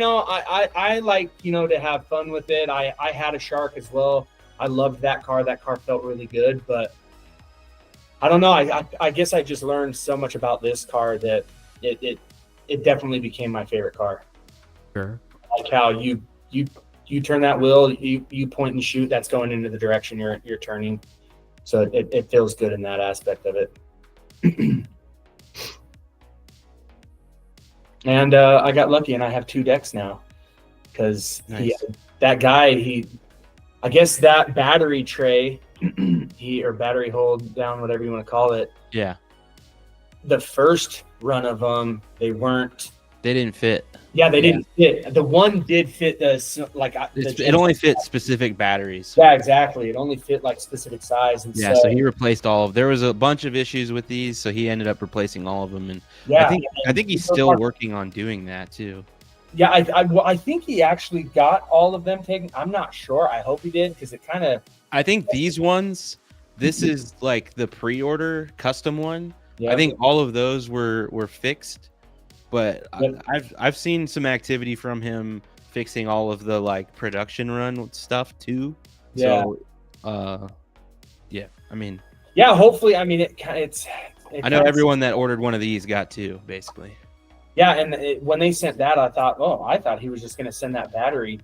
I like to have fun with it. I had a Shark as well. I loved that car. That car felt really good, but I don't know. I guess I just learned so much about this car that it definitely became my favorite car. Sure. Like how you turn that wheel, you point and shoot. That's going into the direction you're turning. So it feels good in that aspect of it. And I got lucky, and I have 2 decks now because Nice. that guy, I guess that battery tray, or battery hold down, whatever you want to call it. Yeah, The first run of them, they didn't fit. Yeah, they didn't fit. The one did fit It only fit specific batteries. Yeah, exactly. It only fit like specific size. And Yeah, so he replaced all of. There was a bunch of issues with these, so he ended up replacing all of them. And yeah, I think he's still working on doing that too. Yeah, I think he actually got all of them taken. I'm not sure. I hope he did, because it kind of. I think these ones. This is like the pre-order custom one. Yeah. I think all of those were fixed, but Yep. I've seen some activity from him fixing all of the like production run stuff too. Yeah. So, yeah. I mean, Yeah, hopefully. I mean, it's. I know everyone that ordered one of these got 2, basically. Yeah, and when they sent that, I thought he was just going to send that battery,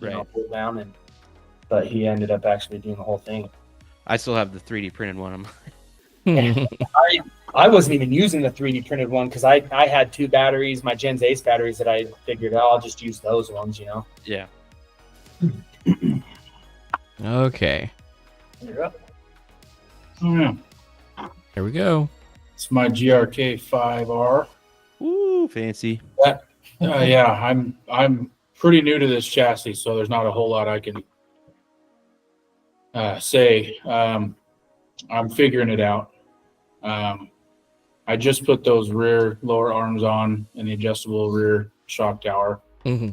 Right. pull down, but he ended up actually doing the whole thing. I still have the 3D printed one. I wasn't even using the 3D printed one because I had 2 batteries, my Gens Ace batteries, that I figured I'll just use those ones, Yeah. Okay. You're up. Yeah. Here we go. It's my GRK 5R. Ooh, fancy. Yeah, I'm pretty new to this chassis, so there's not a whole lot I can say. I'm figuring it out. I just put those rear lower arms on and the adjustable rear shock tower. hmm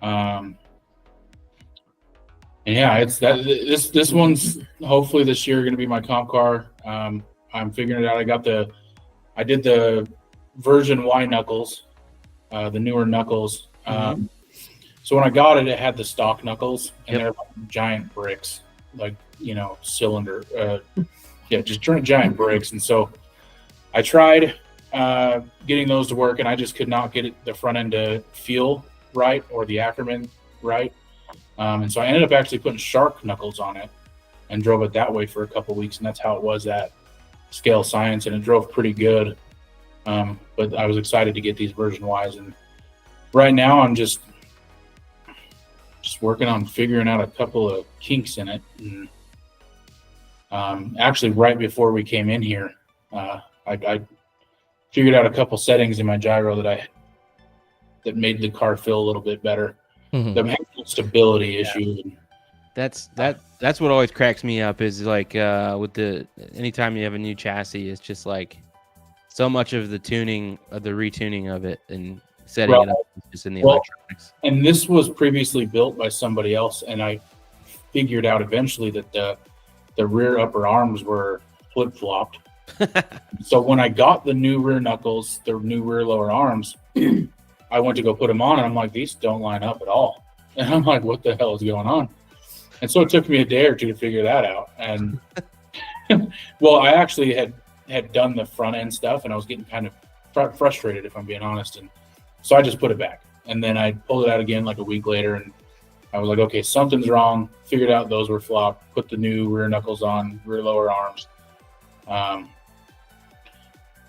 And yeah, it's that this one's hopefully this year going to be my comp car. I'm figuring it out. I did the version Y knuckles, the newer knuckles. So when I got it, it had the stock knuckles, and they're like giant bricks, like cylinder. Just giant bricks. And so I tried getting those to work, and I just could not get the front end to feel right or the Ackerman right. And so I ended up actually putting shark knuckles on it and drove it that way for a couple weeks, and that's how it was at Scale Science, and it drove pretty good. But I was excited to get these version Ys, and right now I'm just working on figuring out a couple of kinks in it. And, actually, right before we came in here, I figured out a couple settings in my gyro that made the car feel a little bit better. Mhm. The stability issue. That's what always cracks me up is like with anytime you have a new chassis, it's just like so much of the tuning of the retuning of it and setting it up is just in the electronics. And this was previously built by somebody else, and I figured out eventually that the rear upper arms were flip-flopped. So when I got the new rear knuckles, the new rear lower arms, I went to go put them on, and I'm like, these don't line up at all. And I'm like, what the hell is going on? And so it took me a day or two to figure that out. And well, I actually had done the front end stuff, and I was getting kind of frustrated, if I'm being honest. And so I just put it back, and then I pulled it out again like a week later, and I was like, okay, something's wrong. Figured out those were flopped. Put the new rear knuckles on, rear lower arms.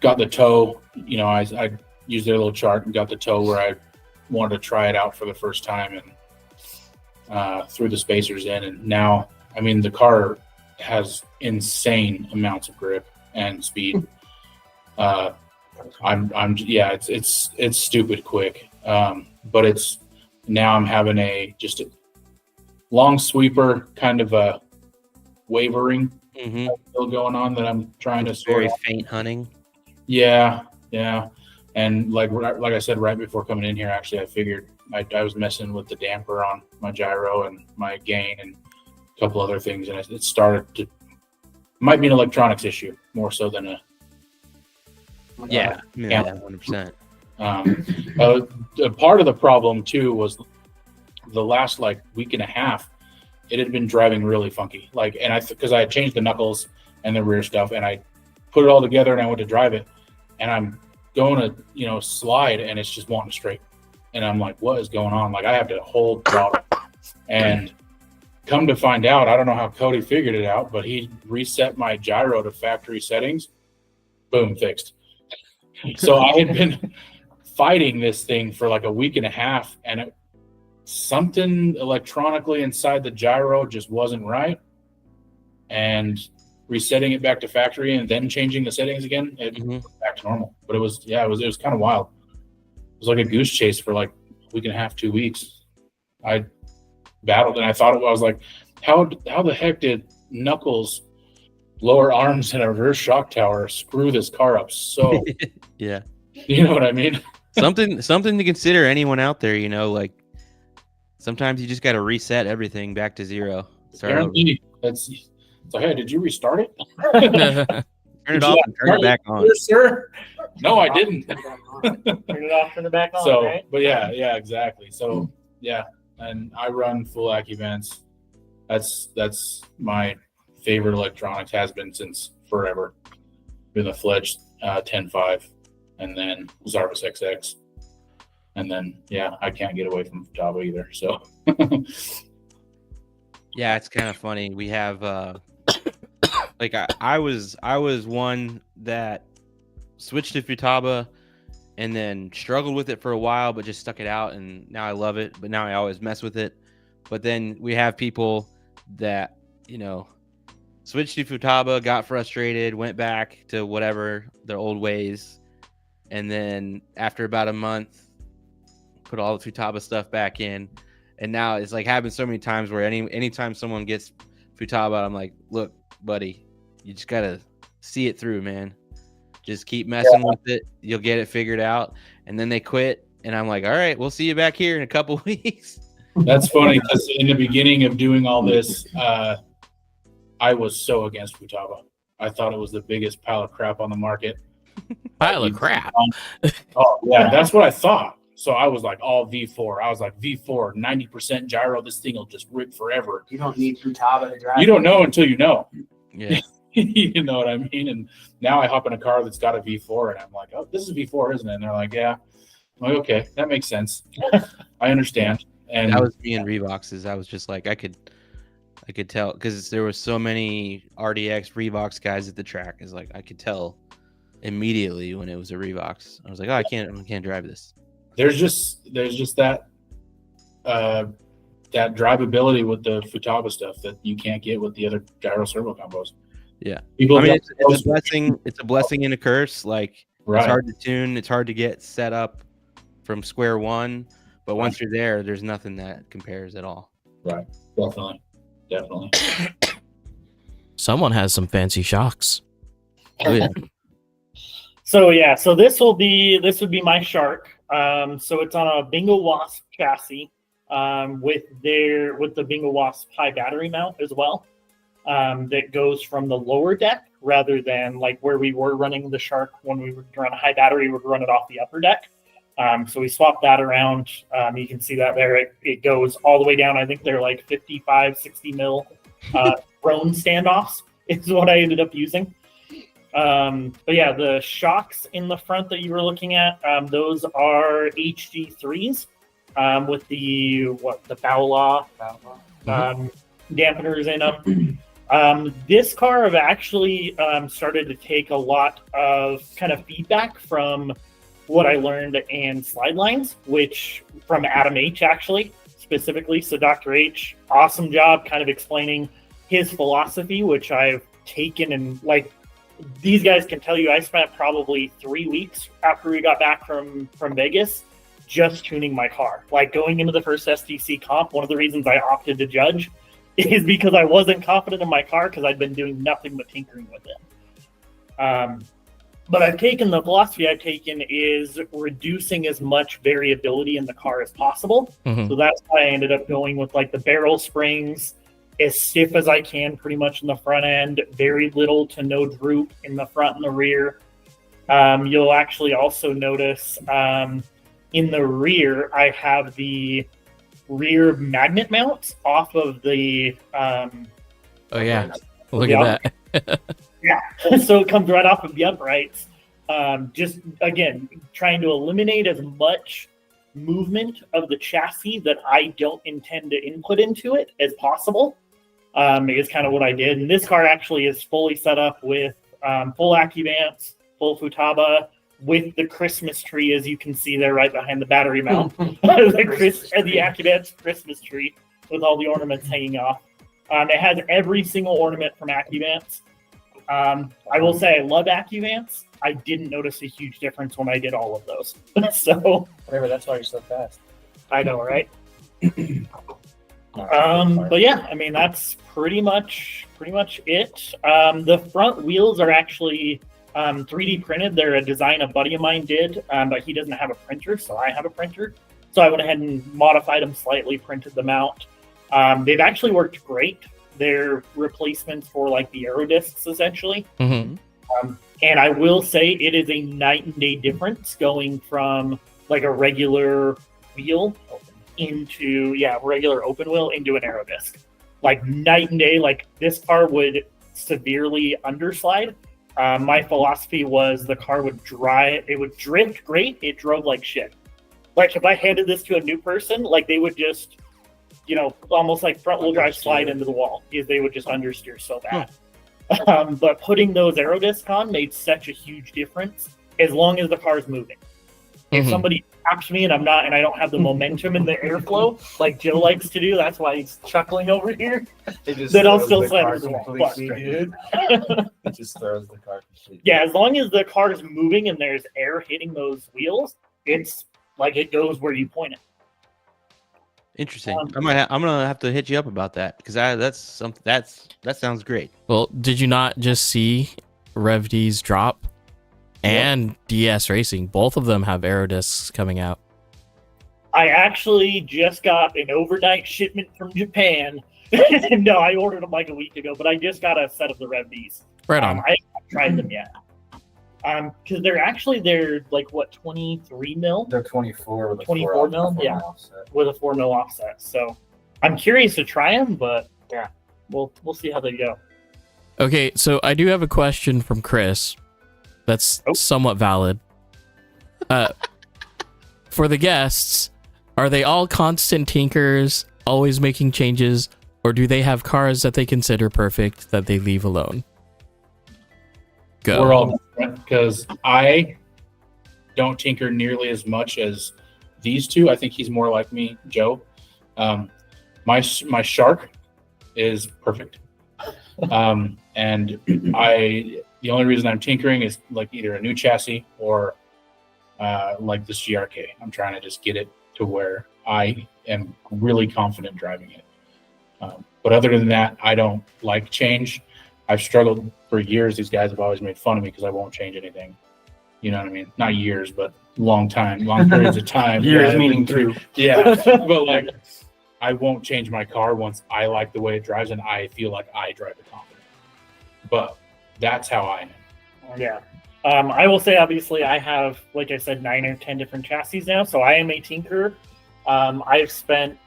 Got the toe. You know, I used their little chart and got the toe where I wanted to try it out for the first time, and threw the spacers in. And now, I mean, the car has insane amounts of grip and speed. It's stupid quick. But it's now I'm having just a long sweeper, kind of a wavering still going on that I'm trying to sort Very out. faint hunting. Yeah. And like I said, right before coming in here, actually, I figured I was messing with the damper on my gyro and my gain and a couple other things, and it started to might be an electronics issue more so than a 100%. A part of the problem too was the last like week and a half, it had been driving really funky. Like, and because I had changed the knuckles and the rear stuff, and I put it all together, and I went to drive it, and I'm going to slide, and it's just wanting straight, and I'm like, what is going on? Like, I have to hold throttle, and come to find out, I don't know how Cody figured it out, but he reset my gyro to factory settings. Boom, fixed. So I had been fighting this thing for like a week and a half, and something electronically inside the gyro just wasn't right, and resetting it back to factory and then changing the settings again, it went back to normal. But it was kind of wild. It was like a goose chase for like a week and a half, 2 weeks. I battled, and I thought I was like, how the heck did knuckles, lower arms, and a rear shock tower screw this car up so Yeah. You know what I mean? Something to consider, anyone out there, like sometimes you just got to reset everything back to zero. Guaranteed. It's like, hey, did you restart it? Turn it off and turn it back on. Yes, sir. No, I didn't. Turn it off, turn it back on. So, right? but yeah, exactly. So, yeah, and I run full AccuVents. That's my favorite electronics, has been since forever. Been the fledged 10.5, and then Zarvis XX, and then I can't get away from Futaba either. So, yeah, it's kind of funny. We have like I was one that switched to Futaba and then struggled with it for a while, but just stuck it out, and now I love it. But now I always mess with it. But then we have people that switched to Futaba, got frustrated, went back to whatever their old ways, and then after about a month, put all the Futaba stuff back in. And now it's like happened so many times where anytime someone gets Futaba, I'm like, look, buddy, you just gotta see it through, man. Just keep messing with it. You'll get it figured out. And then they quit, and I'm like, all right, we'll see you back here in a couple weeks. That's funny, because in the beginning of doing all this, I was so against Futaba. I thought it was the biggest pile of crap on the market. Pile of crap. Oh yeah, that's what I thought. So I was like all V4. I was like V4, 90% gyro. This thing will just rip forever. You don't need Futaba to drive. You don't know until you know. Yeah. You know what I mean? And now I hop in a car that's got a V4 and I'm like, oh, this is V4, isn't it? And they're like, yeah. I'm like, okay, that makes sense. I understand. And That was me in Reeboxes. I was just like, I could tell because there were so many RDX Reebox guys at the track. Is like I could tell immediately when it was a Reebox. I was like, oh, I can't drive this. there's just that that drivability with the Futaba stuff that you can't get with the other gyro servo combos. Yeah, People I mean, have it's a blessing. It's a blessing and a curse. Like right. it's hard to tune. It's hard to get set up from square one. But once you're there, there's nothing that compares at all. Right. Definitely. Someone has some fancy shocks. Oh, yeah. So this would be my Shark. So it's on a Bingo Wasp chassis with the Bingo Wasp high battery mount as well. That goes from the lower deck rather than like where we were running the Shark when we would run a high battery, we would run it off the upper deck. So we swapped that around. You can see that there. It goes all the way down. I think they're like 55, 60 mil drone standoffs is what I ended up using. But yeah, the shocks in the front that you were looking at, those are HG3s with the Baola dampeners in them. This car I've actually started to take a lot of kind of feedback from what I learned in slide lines, which from Adam H actually specifically. So Dr. H, awesome job kind of explaining his philosophy, which I've taken, and like these guys can tell you, I spent probably 3 weeks after we got back from Vegas just tuning my car. Like going into the first STC comp, one of the reasons I opted to judge is because I wasn't confident in my car because I'd been doing nothing but tinkering with it. But the philosophy I've taken is reducing as much variability in the car as possible. Mm-hmm. So that's why I ended up going with like the barrel springs as stiff as I can pretty much in the front end, very little to no droop in the front and the rear. You'll actually also notice in the rear, I have the rear magnet mounts off of the Oh yeah, look at that. Yeah, so it comes right off of the uprights. Just again, trying to eliminate as much movement of the chassis that I don't intend to input into it as possible. Is kind of what I did. And this car actually is fully set up with full Accuvance, full Futaba, with the Christmas tree, as you can see there right behind the battery mount. the Accuvance Christmas tree with all the ornaments hanging off. It has every single ornament from Accuvance. I will say I love Accuvance. I didn't notice a huge difference when I did all of those. So Whatever, that's why you're so fast. I know, right? But yeah, I mean that's pretty much it. The front wheels are actually 3D printed. They're a design a buddy of mine did, but he doesn't have a printer, so I have a printer. So I went ahead and modified them slightly, printed them out. They've actually worked great. They're replacements for like the aero discs essentially. Mm-hmm. And I will say it is a night and day difference going from like a regular wheel into regular open wheel into an aero disc. Like night and day. Like this car would severely underslide. My philosophy was the car would it would drift great. It drove like shit. Like if I handed this to a new person, like they would just, almost like front wheel drive slide into the wall. They would just understeer so bad. But putting those aero discs on made such a huge difference as long as the car is moving. If somebody taps me and I don't have the momentum and the airflow like Joe likes to do, that's why he's chuckling over here. Then I'll still slide into the wall. Fuck, dude. It just throws the car completely. Yeah, as long as the car is moving and there's air hitting those wheels, it's like it goes where you point it. Interesting. I'm gonna have to hit you up about that because that sounds great. Well, did you not just see Rev D's drop and DS Racing? Both of them have aero discs coming out. I actually just got an overnight shipment from Japan. No, I ordered them like a week ago, but I just got a set of the Rev D's. Right on. I haven't tried them yet. Because they're like what, 23 mil? They're 24 with a 24 mil, yeah, offset. with a 4 mil offset. So I'm curious to try them, but yeah, we'll see how they go. Okay, so I do have a question from Chris that's somewhat valid. For the guests, are they all constant tinkers, always making changes, or do they have cars that they consider perfect that they leave alone? Go. We're all different because I don't tinker nearly as much as these two. I think he's more like me, Joe. My shark is perfect. And the only reason I'm tinkering is like either a new chassis or like this GRK. I'm trying to just get it to where I am really confident driving it. But other than that, I don't like change. I've struggled for years. These guys have always made fun of me because I won't change anything. You know what I mean? Not years, but long periods of time. Years meaning two. Yeah. But like, I won't change my car once I like the way it drives and I feel like I drive it confident. But that's how I am. Yeah. I will say, obviously, I have, like I said, 9 or 10 different chassis now, so I am a tinkerer. I've spent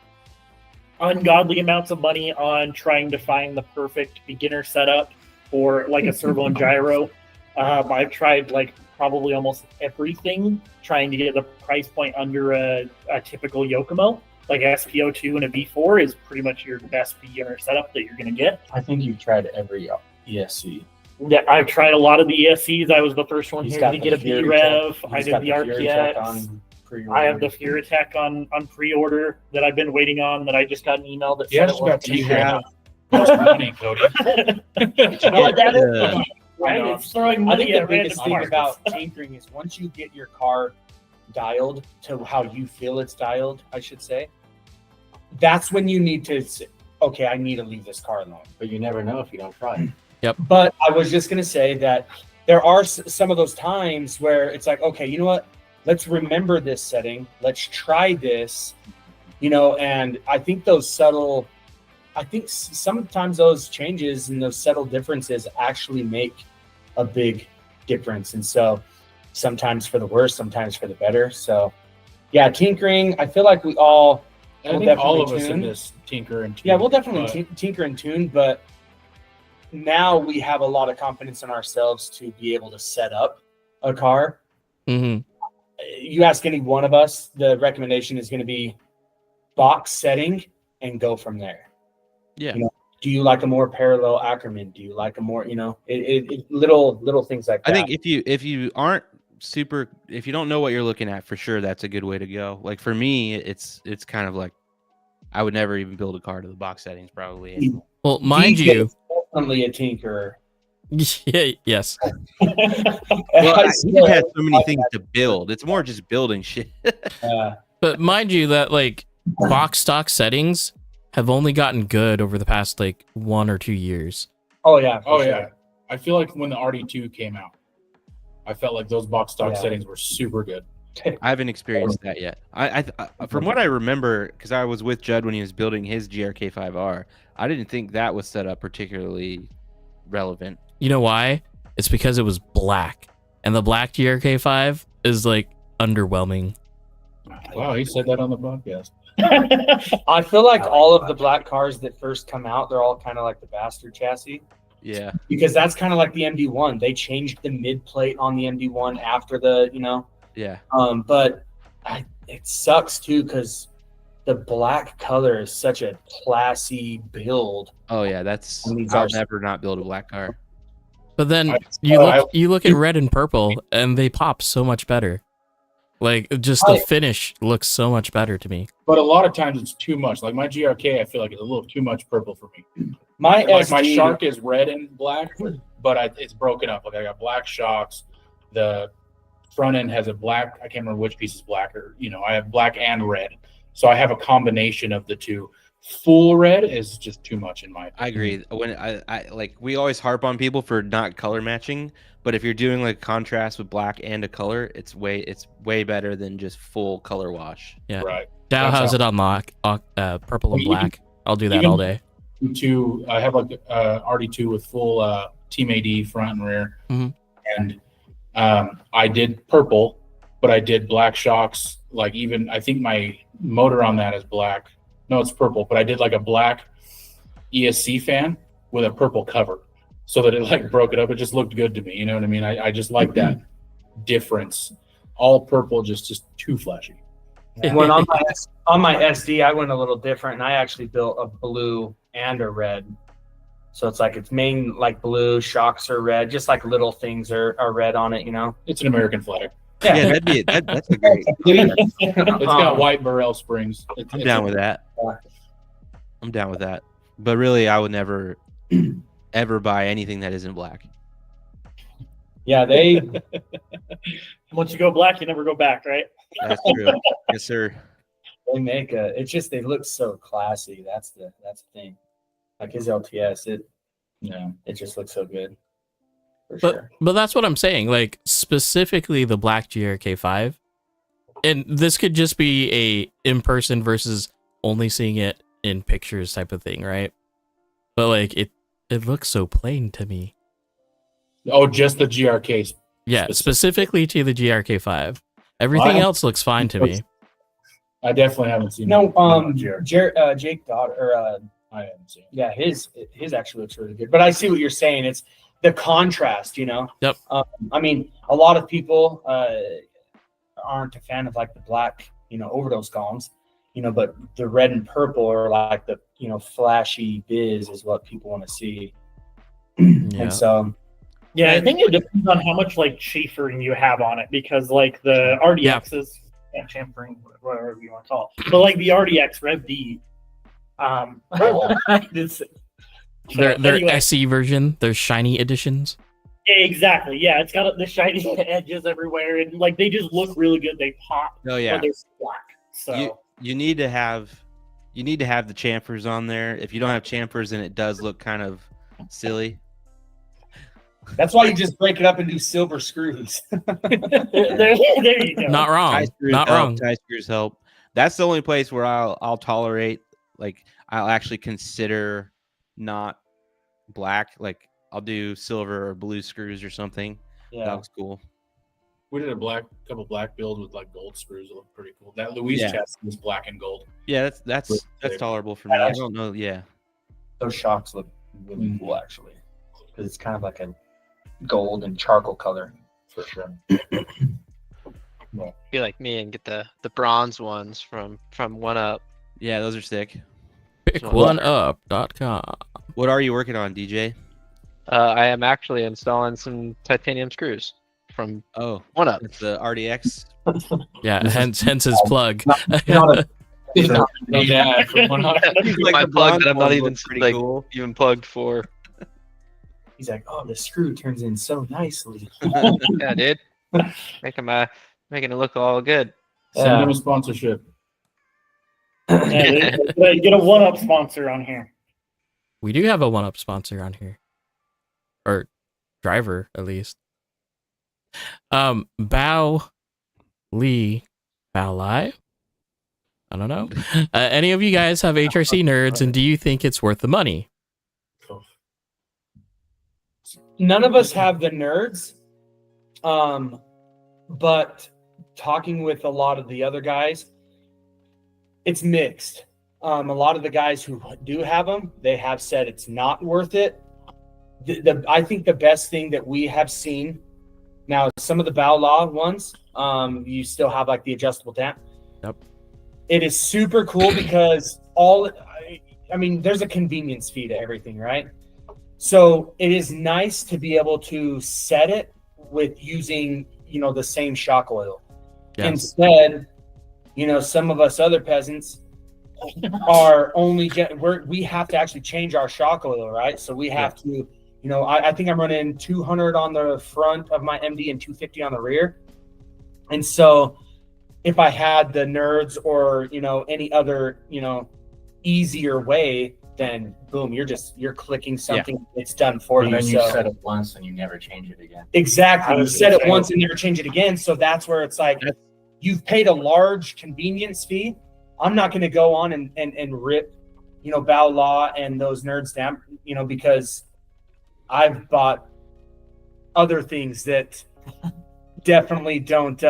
ungodly amounts of money on trying to find the perfect beginner setup for like a servo and gyro. I've tried like probably almost everything, trying to get the price point under a typical Yokomo. Like SPO2 and a V4 is pretty much your best beginner setup that you're going to get. I think you've tried every ESC. Yeah, I've tried a lot of the ESCs. I was the first one He's here got to the get a Fury V-Rev. Tech. I He's did got the Fury Tech RPX. on pre-order. I have the Fury Tech on pre-order that I've been waiting on, that I just got an email that Yeah, said it's it about wasn't to here. most money, Cody. You know what that is? Right? No. It's throwing I money think the at biggest random thing cars. about tinkering is once you get your car dialed to how you feel it's dialed, I should say, that's when you need to say, okay, I need to leave this car alone. But you never know if you don't try. But I was just going to say that there are some of those times where it's like, okay, you know what? Let's remember this setting. Let's try this, and I think sometimes those changes and those subtle differences actually make a big difference. And so sometimes for the worse, sometimes for the better. So yeah, tinkering, I feel like we all, I we'll think all of definitely us in tune. this tinker and tune. Yeah, we'll definitely but tinker and tune, but now we have a lot of confidence in ourselves to be able to set up a car. Mm-hmm. You ask any one of us, the recommendation is going to be box setting and go from there. Yeah. Do you like a more parallel Ackerman? Do you like a more, little things like that? I think if you aren't super, if you don't know what you're looking at, for sure that's a good way to go. Like for me, it's kind of like I would never even build a car to the box settings probably. Well, mind DJ you, is definitely a tinkerer. yeah, yes. Well, he just has so many things to build. It's more just building shit. But mind you that like box stock settings have only gotten good over the past like 1 or 2 years. Oh yeah. for oh sure. yeah, I feel like when the RD2 came out, I felt like those box stock Yeah. settings were super good. I haven't experienced that yet. I from what I remember, because I was with Judd when he was building his GRK5R, I didn't think that was set up particularly relevant. You know why? It's because it was black, and the black GRK5 is like underwhelming. Wow, he said that on the podcast. I feel like all of the black cars that first come out, they're all kind of like the bastard chassis. Yeah. Because that's kind of like the MD1. They changed the mid plate on the MD1 after the, Yeah. but it sucks too because the black color is such a classy build. Oh yeah, that's And these I'll are- never not build a black car. But then I- you look at red and purple, and they pop so much better. Like just the finish looks so much better to me. But a lot of times it's too much. Like my GRK, I feel like it's a little too much purple for me. My Like my SD Shark is red and black, but it's broken up. Like I got black shocks. The front end has a black. I can't remember which piece is black, or I have black and red. So I have a combination of the two. Full red is just too much in my opinion. I agree. When I like, we always harp on people for not color matching, but if you're doing like contrast with black and a color, it's way better than just full color wash. Yeah. Right. Dow That's has how- it on lock, purple and Well, black. I'll do that even- all day. I have like RD2 with full Team AD front and rear, Mhm. and I did purple, but I did black shocks. Like even I think my motor on that is black. No, it's purple, but I did like a black ESC fan with a purple cover. so that it like broke it up. It just looked good to me. You know what I mean? I just like that difference. All purple, just too flashy. When on my SD, I went a little different, and I actually built a blue and a red. So it's like its main like blue, shocks are red, just like little things are red on it, you know. It's an American flag. Yeah, that's a great. It's got white Burrell springs. I'm down with that. I'm down with that. But really, I would never ever buy anything that isn't black. Yeah, they Once you go black, you never go back, right? That's true. Yes, sir. make they look so classy. That's the thing. Like his LTS, it just looks so good. For sure. But that's what I'm saying. Like specifically the black GRK5, and this could just be a in person versus only seeing it in pictures type of thing, right? But like it looks so plain to me. Oh, just the GRKs. Yeah, specifically to the GRK5. Everything else looks fine to me. I definitely haven't seen. No, GRK. Jake Dodd or I haven't seen. yeah, his actually looks really good. But I see what you're saying. It's the contrast, you know. Yep. I mean, a lot of people aren't a fan of like the black, overdose columns, but the red and purple are like the, flashy biz is what people want to see. Yeah. And so, Yeah, I think it depends on how much like chamfering you have on it, because like the RDXs, chamfering, whatever you want to call it, but like the RDX Rev D, Their anyway. SE version, their shiny editions. Exactly. Yeah, it's got the shiny edges everywhere, and like they just look really good. They pop. Oh yeah. When they're black. So You need to have the chamfers on there. If you don't have chamfers, then it does look kind of silly. that's why you just break it up and do silver screws. there you go. Not wrong. Tie screws Not help. wrong. Tie screws help. That's the only place where I'll tolerate. Like I'll actually consider not black. Like I'll do silver or blue screws or something. That Yeah. looks cool. We did a couple black builds with like gold screws. It looked pretty cool. That Louise Yeah. chassis was black and gold. Yeah, that's tolerable for me. I don't know. Yeah. Those shocks look really cool actually, because it's kind of like a gold and charcoal color. For sure. Be like me and get the bronze ones from One Up. Yeah, those are sick. Pick1up.com. What are you working on, DJ? I am actually installing some titanium screws from Oh, One Up. it's the RDX. Yeah, hence his plug. Yeah, for one My plug that I'm not even pretty like cool. even plugged for. He's like, oh, the screw turns in so nicely. Yeah, dude. Making it look all good. Send them a sponsorship. Yeah, get a One Up sponsor on here. We do have a One Up sponsor on here. Or driver, at least. Bao Li. I don't know. Any of you guys have HRC nerds, and do you think it's worth the money? None of us have the nerds, but talking with a lot of the other guys, it's mixed. A lot of the guys who do have them, they have said it's not worth it. I think the best thing that we have seen now, some of the Bao Law ones, you still have like the adjustable damp. Yep. It is super cool because there's a convenience fee to everything, right? So it is nice to be able to set it with using, the same shock oil. Yes. Instead, some of us other peasants are only we have to actually change our shock oil, right? So we have to, I think I'm running 200 on the front of my MD and 250 on the rear. And so if I had the nerds or, any other, easier way, then boom, you're clicking something. It's done for And you. then you So set it once and you never change it again. exactly, I you was set gonna it say- once and never change it again. So that's where it's like, you've paid a large convenience fee. I'm not going to go on and rip, Bao Law and those nerds down, because I've bought other things that definitely don't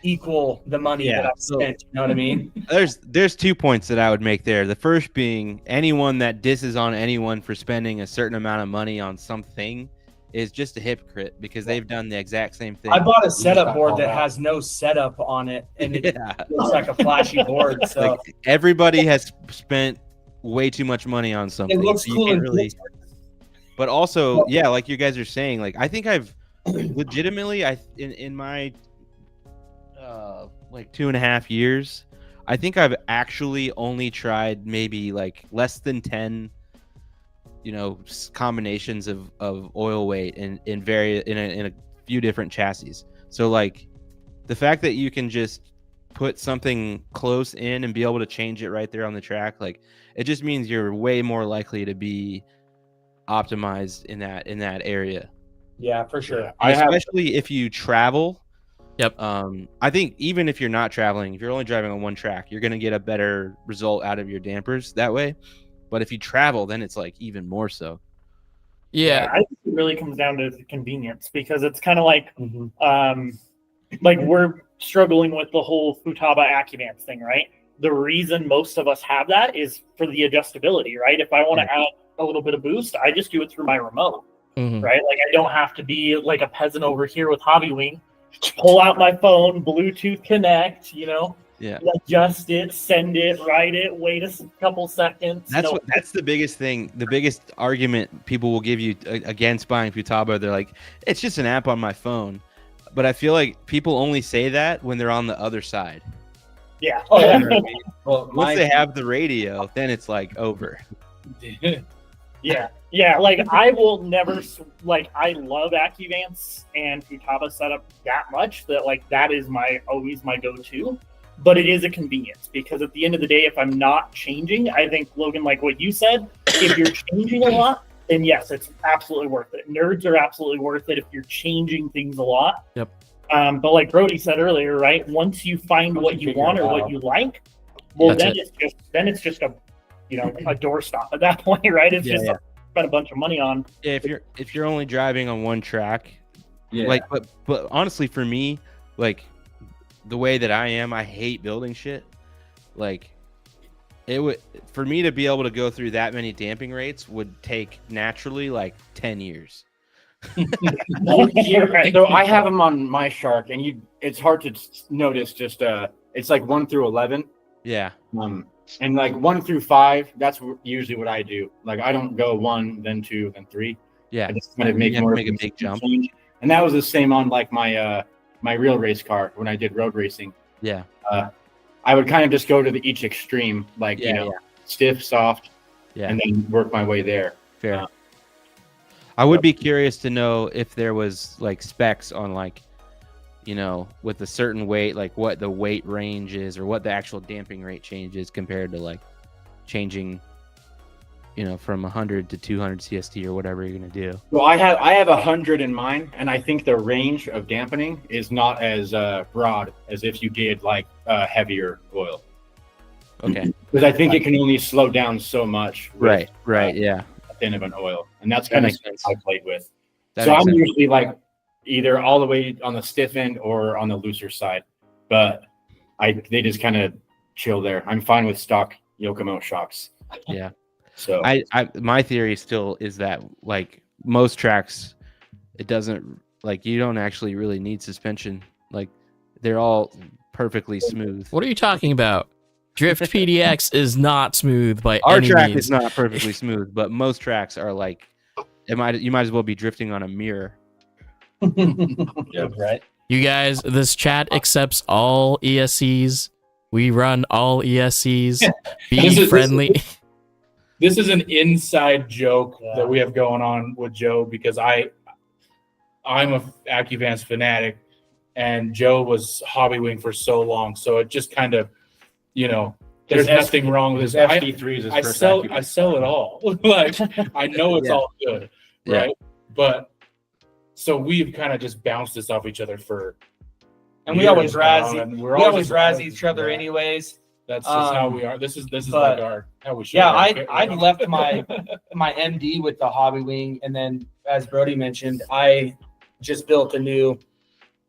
equal the money that I've spent. You know what I mean? There's 2 points that I would make there. The first being anyone that disses on anyone for spending a certain amount of money on something is just a hypocrite because they've done the exact same thing. I bought a setup board that has no setup on it, and it looks like a flashy board. So like everybody has spent way too much money on something. it looks so you cool can't and really. But also, yeah, like you guys are saying, like I think I've legitimately, in my like 2.5 years, I think I've actually only tried maybe like less than 10, combinations of oil weight in a few different chassis. So like the fact that you can just put something close in and be able to change it right there on the track, like it just means you're way more likely to be optimized in that area. yeah, for sure. Especially if you travel. Yep. I think even if you're not traveling, if you're only driving on one track, you're going to get a better result out of your dampers that way. But if you travel, then it's like even more so. Yeah. I think it really comes down to the convenience because it's kind of like, like we're struggling with the whole Futaba Accuvance thing, right? The reason most of us have that is for the adjustability, right? If I want to add a little bit of boost, I just do it through my remote, right? Like I don't have to be like a peasant over here with Hobbywing, pull out my phone, Bluetooth connect, adjust it, send it, write it, wait a couple seconds. That's the biggest thing. The biggest argument people will give you against buying Futaba. They're like, it's just an app on my phone. But I feel like people only say that when they're on the other side. Yeah. Oh, yeah. Well, once they have the radio, then it's like over. Yeah, like I will never, like I love Accuvance and Futaba setup that much that like that is always my go-to, but it is a convenience because at the end of the day, if I'm not changing, I think Logan, like what you said, if you're changing a lot, then yes, it's absolutely worth it. Nerds are absolutely worth it if you're changing things a lot. Yep. But like Brody said earlier, right? Once you find what you want or what you like, well, it's just a a doorstop at that point, right? It's spend a bunch of money on. Yeah, if you're only driving on one track, like but honestly for me, like the way that I am, I hate building shit. Like it would, for me to be able to go through that many damping rates would take naturally like 10 years. Right. So I have them on my Shark, and it's hard to notice. Just it's like 1 through 11. Yeah. And like 1 through 5, that's usually what I do. Like I don't go 1, then 2, then 3. Yeah. I just kind of make a big jump. And that was the same on like my my real race car when I did road racing. Yeah. I would kind of just go to each extreme, like stiff, soft, and then work my way there. Fair. I would be curious to know if there was like specs on like, with a certain weight, like what the weight range is or what the actual damping rate change is compared to like changing, from 100 to 200 CST or whatever you're going to do. Well, I have 100 in mine, and I think the range of dampening is not as broad as if you did like heavier oil. Okay. Because I think it can only slow down so much. Right. Yeah. Thin of an oil, and that's kind of what I played with. So I'm usually like either all the way on the stiff end or on the looser side, but they just kind of chill there. I'm fine with stock Yokomo shocks. Yeah. So my theory still is that like most tracks, it doesn't like you don't actually really need suspension. Like they're all perfectly smooth. What are you talking about? Drift PDX is not smooth by Our any track means. is not perfectly smooth, but most tracks are like you might as well be drifting on a mirror. Yeah, right. You guys, this chat accepts all ESCs. We run all ESCs. Be friendly. This is an inside joke that we have going on with Joe because I'm a Accuvance fanatic, and Joe was Hobbywing for so long, so it just kind of, there's nothing wrong with this. FD3 I sell it all. Like I know it's all good, right? But so we've kind of just bounced this off each other and we always razz each other yeah. anyways. That's just how we are. This is but, like how we should. Yeah, I left my MD with the Hobbywing, and then as Brody mentioned, I just built a new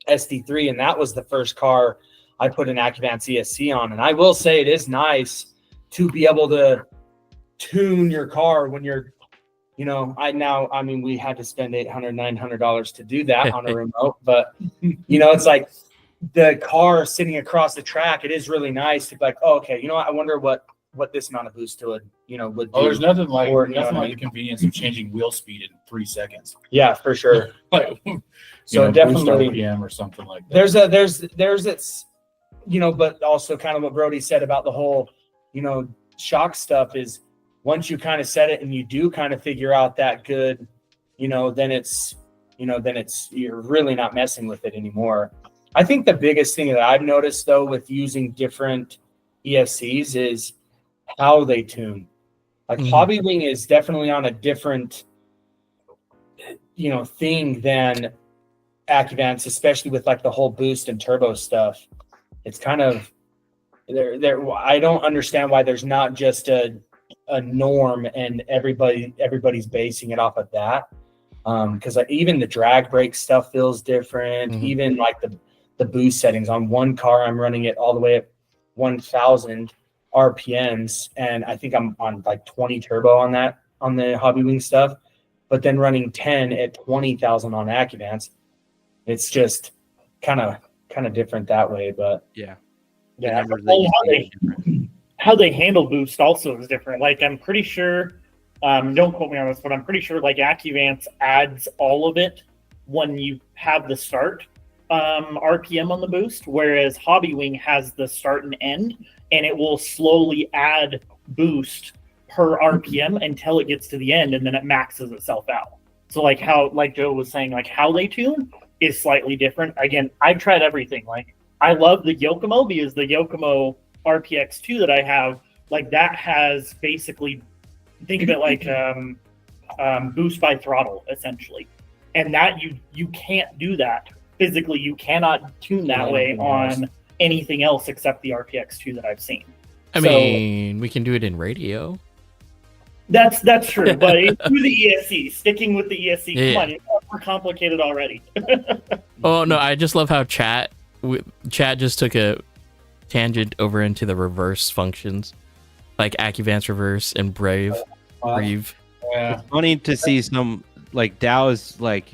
SD3, and that was the first car I put an AccuVance ESC on. And I will say it is nice to be able to tune your car when you're, you know, I mean, we had to spend $800-900 to do that on a remote, but you know, it's like the car sitting across the track. It is really nice to be like, oh, okay, you know what? I wonder what this amount of boost would do. Oh, there's nothing like Or, you know what I the mean? convenience of changing wheel speed in 3 seconds. Yeah, for sure. Like, So definitely, boost RPM or something like that. there's it's, you know, but also kind of what Brody said about the whole, you know, shock stuff is once you kind of set it and you do kind of figure out that good, you know, then it's you're really not messing with it anymore. I think the biggest thing that I've noticed though with using different ESCs is how they tune. Like Hobbywing is definitely on a different, you know, thing than AccuVance, especially with like the whole boost and turbo stuff. It's kind of there. I don't understand why there's not just a norm and everybody's basing it off of that. Because like even the drag brake stuff feels different. Even like the boost settings on one car, I'm running it all the way at 1,000 RPMs, and I think I'm on like 20 turbo on the Hobbywing stuff. But then running 10 at 20,000 on AccuVance, it's just kind of different that way. But Yeah. How they handle boost also is different. Like I'm pretty sure, don't quote me on this, but I'm pretty sure like AccuVance adds all of it when you have the start RPM on the boost, whereas Hobbywing has the start and end, and it will slowly add boost per RPM until it gets to the end, and then it maxes itself out. So like how, like Joe was saying, like how they tune is slightly different. Again, I've tried everything. Like I love the Yokomo because the Yokomo RPX2 that I have, like that has basically, think of it like boost by throttle essentially, and that you can't do that physically. You cannot tune that way on anything else except the RPX2 that I've seen. I mean, we can do it in radio. That's true, but through the ESC, sticking with the ESC, come on, it's more complicated already. Oh no, I just love how chat just took a tangent over into the reverse functions, like AccuVance reverse and Brave. Yeah. It's funny to see some like Dow's like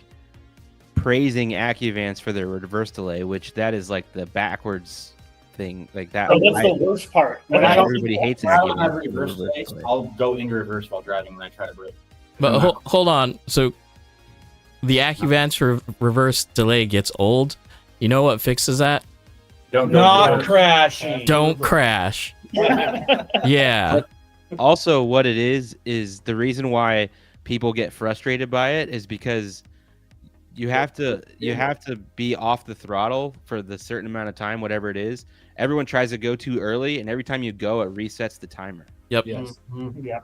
praising AccuVance for their reverse delay, which that is like the backwards thing, like that. So that's the worst part. Everybody hates When I don't have AccuVance. reverse delay, I'll go in reverse while driving when I try to brake. But hold on, so the AccuVance reverse delay gets old. You know what fixes that? not crashing. Don't crash. Yeah. Also, what it is the reason why people get frustrated by it is because you have to be off the throttle for the certain amount of time, whatever it is. Everyone tries to go too early, and every time you go, it resets the timer. Yep. Yes. Yeah.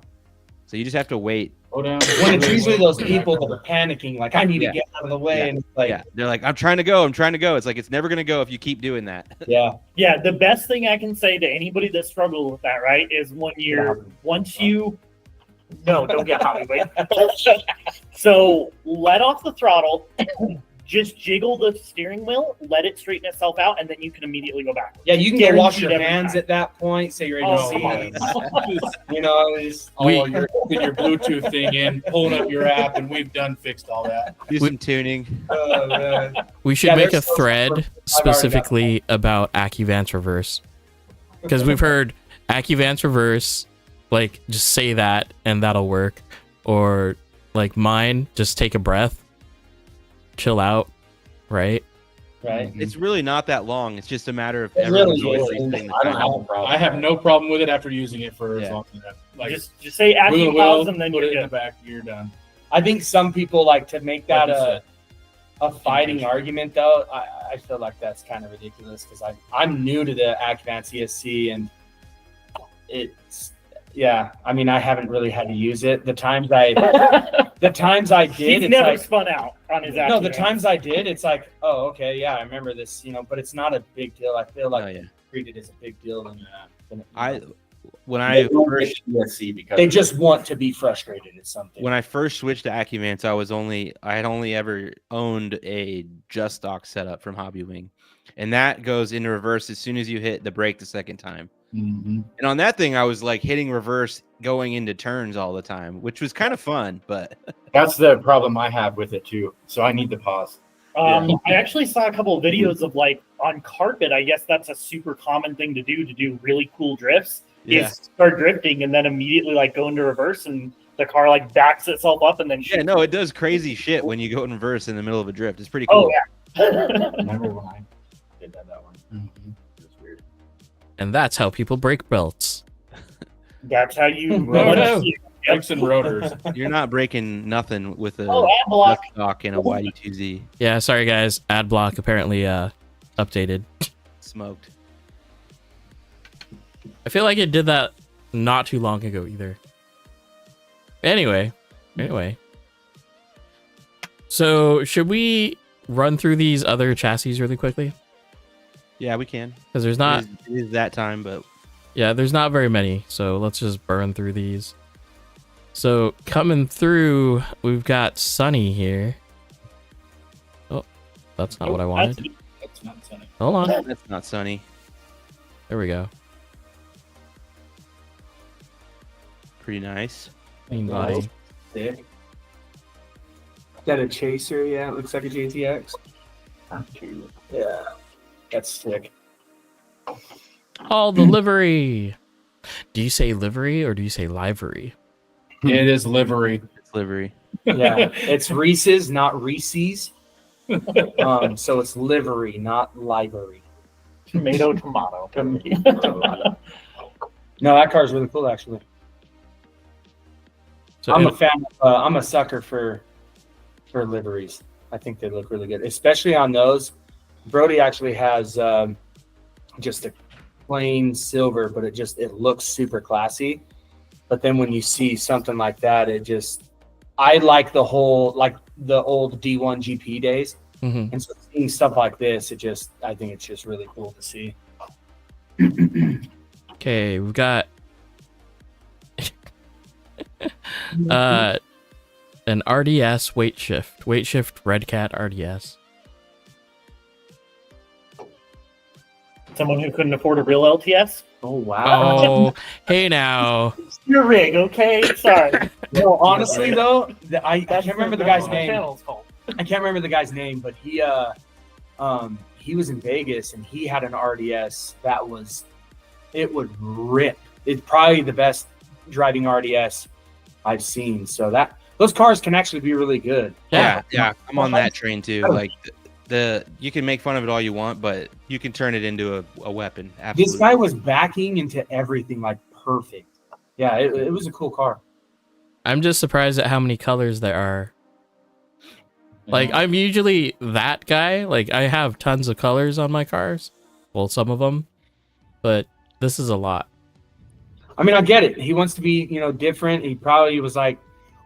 So you just have to wait. Go down. When it's usually those people that are panicking, like I need to get out of the way, Yeah. and it's like, Yeah, they're like, I'm trying to go. It's like it's never gonna go if you keep doing that. yeah. Yeah, the best thing I can say to anybody that struggles with that, right, is don't get Hollywood. So let off the throttle, just jiggle the steering wheel, let it straighten itself out, and then you can immediately go back. Yeah, you can go wash your Guaranteed every hands time. at that point. Say you're ready to see. You know, it's, You're putting your Bluetooth thing in, pulling up your app, and we've fixed all that. Do some tuning. man. We should Yeah, make a there's so thread I've already got specifically about AccuVance reverse, because we've heard AccuVance reverse, like just say that and that'll work, or like mine, just take a breath, chill out, right? Right. It's really not that long. It's just a matter of It everyone's really always is. resetting the I don't timer. have a problem. I have no problem with it after using it for as Yeah. long as that. Like, Just say wheel, AccuPause and then put you're it in the good. back, you're done. I think some people like to make that Like you said. a fighting argument, though. I feel like that's kind of ridiculous because I'm new to the AccuVance ESC, and it's I mean, I haven't really had to use it. The times I did, He's it's never like, spun out on his no, the AccuVance. times I did, it's like, oh, okay, yeah, I remember this, but it's not a big deal. I feel like Oh, yeah. treat it as a big deal than it when I don't first get TSC because They of just want to be frustrated at something. when I first switched to Accumans, I had only ever owned a just stock setup from Hobby Wing, and that goes into reverse as soon as you hit the brake the second time. Mhm. And on that thing, I was like hitting reverse going into turns all the time, which was kind of fun. But That's the problem I have with it too. So I need to pause. I actually saw a couple of videos of like on carpet. I guess that's a super common thing to do really cool drifts. yeah, Is start drifting and then immediately like go into reverse and the car like backs itself up and then yeah, shoots. no, it does crazy shit when you go in reverse in the middle of a drift. It's pretty cool. Oh yeah. Remember when I did that one? Mhm. It was weird. And that's how people break belts. That's how you No, no. Yep. Brakes and rotors. You're not breaking nothing with a Oh, ad block. just stock and a YD2Z. Yeah, sorry guys. Ad block apparently updated. Smoked. I feel like it did that not too long ago either. Anyway. So should we run through these other chassis really quickly? Yeah, we can. Because there's not It is that time, but there's not very many. So let's just burn through these. So coming through, we've got Sunny here. Oh, that's not what I wanted. That's not sunny. Hold on. that's not sunny. There we go. Pretty nice. Clean body. Sick. Is that a chaser? Yeah, it looks like a GTX. Yeah, that's sick. All the livery. Do you say livery or do you say livery? It is livery. It's livery. Yeah, it's Reese's, not Reese's. So it's livery, not livery. Tomato. No, that car's really cool, actually. So I'm a fan. I'm a sucker for liveries. I think they look really good, especially on those. Brody actually has just a plain silver, but it looks super classy. But then when you see something like that, I like the old D1 GP days. Mhm. And so seeing stuff like this, I think it's just really cool to see. Okay, we've got an RDS weight shift Red Cat RDS. Someone who couldn't afford a real LTS. Oh wow! Oh, hey now. Your rig, okay? Sorry. No, honestly though, I That's can't remember the that's guy's what my name. channel's called. I can't remember the guy's name, but he was in Vegas and he had an RDS that it would rip. It's probably the best driving RDS I've seen. So those cars can actually be really good. Yeah, I'm on that train too. Like you can make fun of it all you want, but you can turn it into a weapon. Absolutely. This guy was backing into everything like perfect. Yeah, it was a cool car. I'm just surprised at how many colors there are. Like, I'm usually that guy. Like, I have tons of colors on my cars. Well, some of them. But this is a lot. I mean, I get it. He wants to be, different. He probably was like,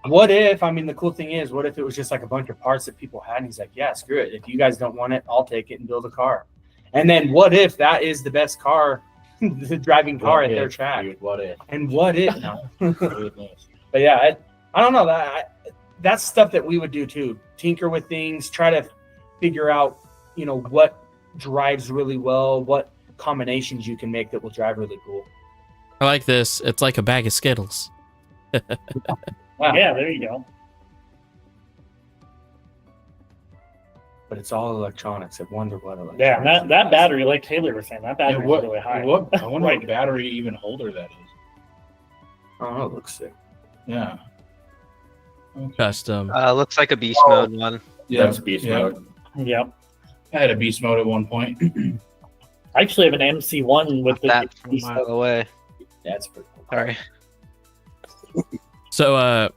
what if, the cool thing is, what if it was just like a bunch of parts that people had? And he's like, yeah, screw it. If you guys don't want it, I'll take it and build a car. And then what if that is the best car, the driving car at their track? Dude, what if? And what if? No. Goodness. But yeah, I don't know. That's stuff that we would do too. Tinker with things, try to figure out, what drives really well, what combinations you can make that will drive really cool. I like this. It's like a bag of Skittles. Wow. Yeah, there you go. But it's all electronics. I wonder what electronics. Yeah, and that battery, like Taylor was saying, that battery is really high. I wonder what battery even holder that is. I don't know. It looks sick. Yeah. Custom. Looks like a beast mode one. That's beast mode. Yep. I had a beast mode at one point. I actually have an MC1 with the That from a mile away. That's pretty cool. Sorry. So,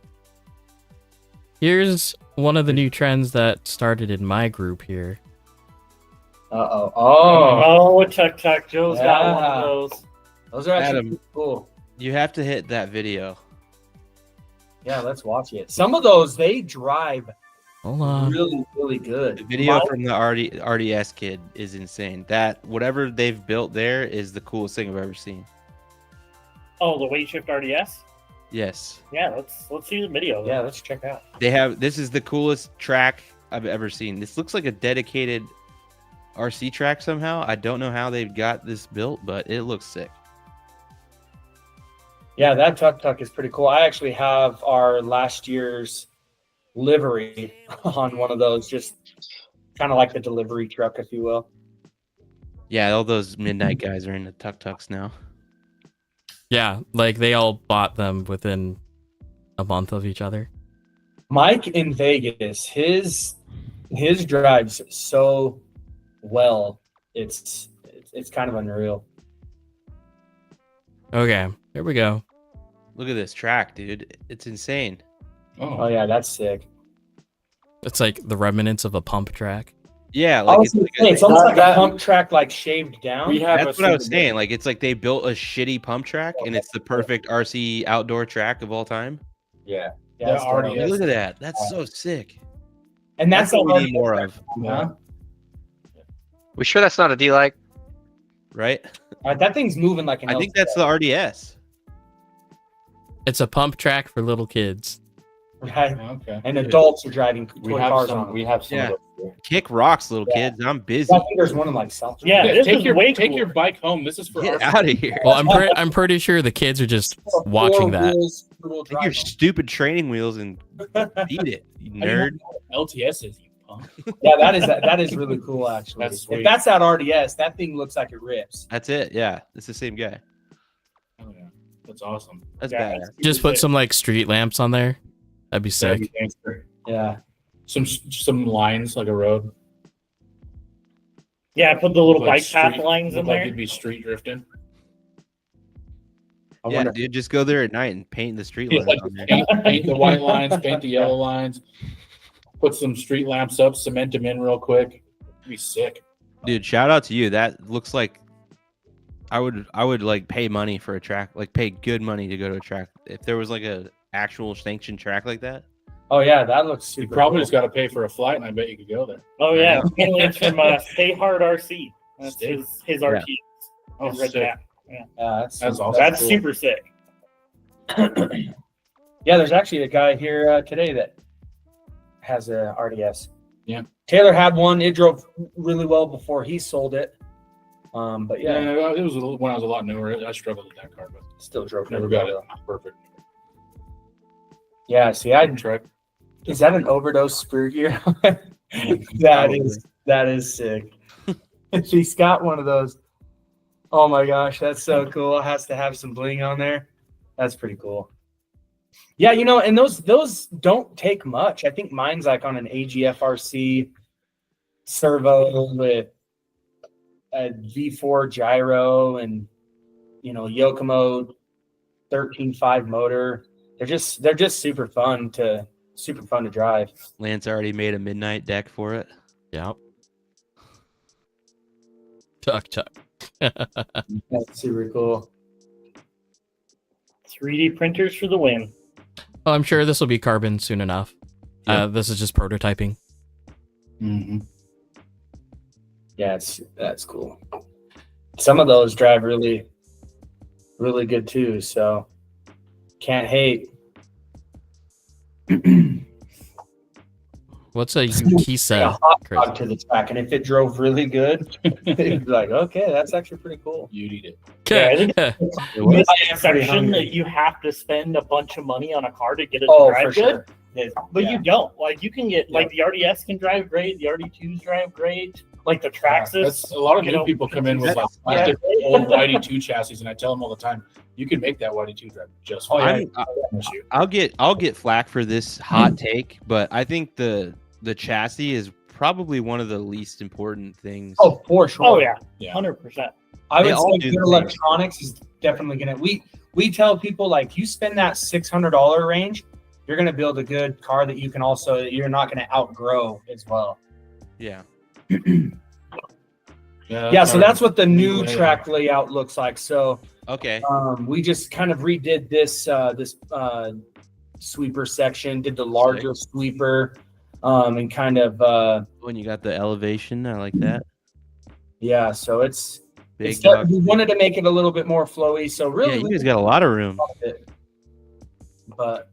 here's one of the new trends that started in my group here. Oh. Oh, Tuck Tuck. Joe's got one Yeah. of those. Those are actually Adam. cool. You have to hit that video. Yeah, let's watch it. Some of those, they drive Hold on. really, really The good. video from the RDS kid is insane. That whatever they've built there is the coolest thing I've ever seen. Oh, the weight shift RDS. Yes. Yeah, let's see the video. Yeah, let's check out. This is the coolest track I've ever seen. This looks like a dedicated RC track somehow. I don't know how they've got this built, but it looks sick. Yeah, that tuk-tuk is pretty cool. I actually have our last year's livery on one of those, just kind of like the delivery truck, if you will. Yeah, all those midnight guys are in the tuk-tuks now. Yeah, like they all bought them within a month of each other. Mike in Vegas, his drives so well. It's kind of unreal. Okay, here we go. Look at this track, dude. It's insane. Oh yeah, that's sick. It's like the remnants of a pump track. Yeah, I like was gonna say, it's almost like a pump track, like shaved down. We have that's what I was saying. Like it's like they built a shitty pump track, and it's the perfect RC outdoor track of all time. Yeah. Yeah, that's already dope. Look at that. That's so sick. And that's what we already need more of, Huh? We sure that's not a D-like? right? All right, that thing's moving like an. I think that's the RDS. It's a pump track for little kids. right. Okay. And adults are driving We toy have cars some. on. We have some. Yeah. of those here. Kick rocks, little Yeah. kids. I'm busy. I think there's one in like South. Yeah, Yeah, this take is your way take cool. your bike home. This is for Get our out of here. Well, I'm pretty sure the kids are just watching that. Take your stupid training wheels and beat it, you nerd. LTSs. You punk. Yeah, that is really cool actually. That's sweet. If that's that RDS, that thing looks like it rips. That's it. Yeah, it's the same guy. Oh, yeah. That's awesome. That's Yeah, badass. that's Just super put sick. some like street lamps on there. That'd be That'd sick. be gangster. Yeah. Some lines like a road. Yeah, put the little Like bike path street- lines in look like there. you'd be street drifting. I Yeah, wonder. dude, just go there at night and paint the street Yeah, lines on there. paint the white lines, paint the yellow lines, put some street lamps up, cement them in real quick. It'd be sick. Dude, shout out to you. That looks like I would like pay money for a track, like pay good money to go to a track. If there was like a actual sanctioned track like that. Oh yeah, that looks super. You probably cool. just got to pay for a flight, and I bet you could go there. Oh yeah, it's from Stay Hard RC. That's Stay- his RT. Oh, Red sick. cap. Yeah, That's awesome. That's cool. super sick. Yeah, there's actually a guy here today that has a RDS. Yeah. Taylor had one. It drove really well before he sold it. But Yeah, yeah, it was when I was a lot newer. I struggled with that car, but still drove. never really got it well. perfect. Yeah, see, Truck. is that an overdose sprue gear? that is sick. She's got one of those. Oh my gosh, that's so cool. It has to have some bling on there. That's pretty cool. Yeah, and those don't take much. I think mine's like on an AGFRC servo with a V4 gyro and Yokomo 13.5 motor. They're just super fun to drive. Lance already made a midnight deck for it. Yep. Tuck. That's super cool. 3D printers for the win. Oh, I'm sure this will be carbon soon enough. This is just prototyping. Mm-hmm. Yeah, that's cool. Some of those drive really, really good too. So can't hate. What's a A Yukisa? hot Crazy. dog to the track, and if it drove really good, you'd be like, okay, that's actually pretty cool. You'd eat it. Yeah, I think was. this section that you have to spend a bunch of money on a car to get it to Oh, drive for good. sure. But Yeah. you don't. Like you can get like the RDS can drive great, the RD2s drive great, like the Traxxas. That's a lot of you new know, people come in with like yeah. plastic old YD2 chassis, and I tell them all the time, you can make that YD2 drive just Oh, fine. yeah. I promise you. I'll get flack for this hot take, but I think the chassis is probably one of the least important things. Oh, for sure. Oh yeah, Yeah. 100%. I They would all say do good the same. electronics is definitely gonna. We tell people like you spend that $600 range, you're gonna build a good car that you can also you're not gonna outgrow as well. Yeah. Yeah, so that's what the new layout. track layout looks like. So Okay. we just kind of redid this sweeper section, did the larger sweeper, and kind of When you got the elevation, I like that. yeah. So it's Big We wanted to make it a little bit more flowy, so really, yeah, you guys got a lot of room. But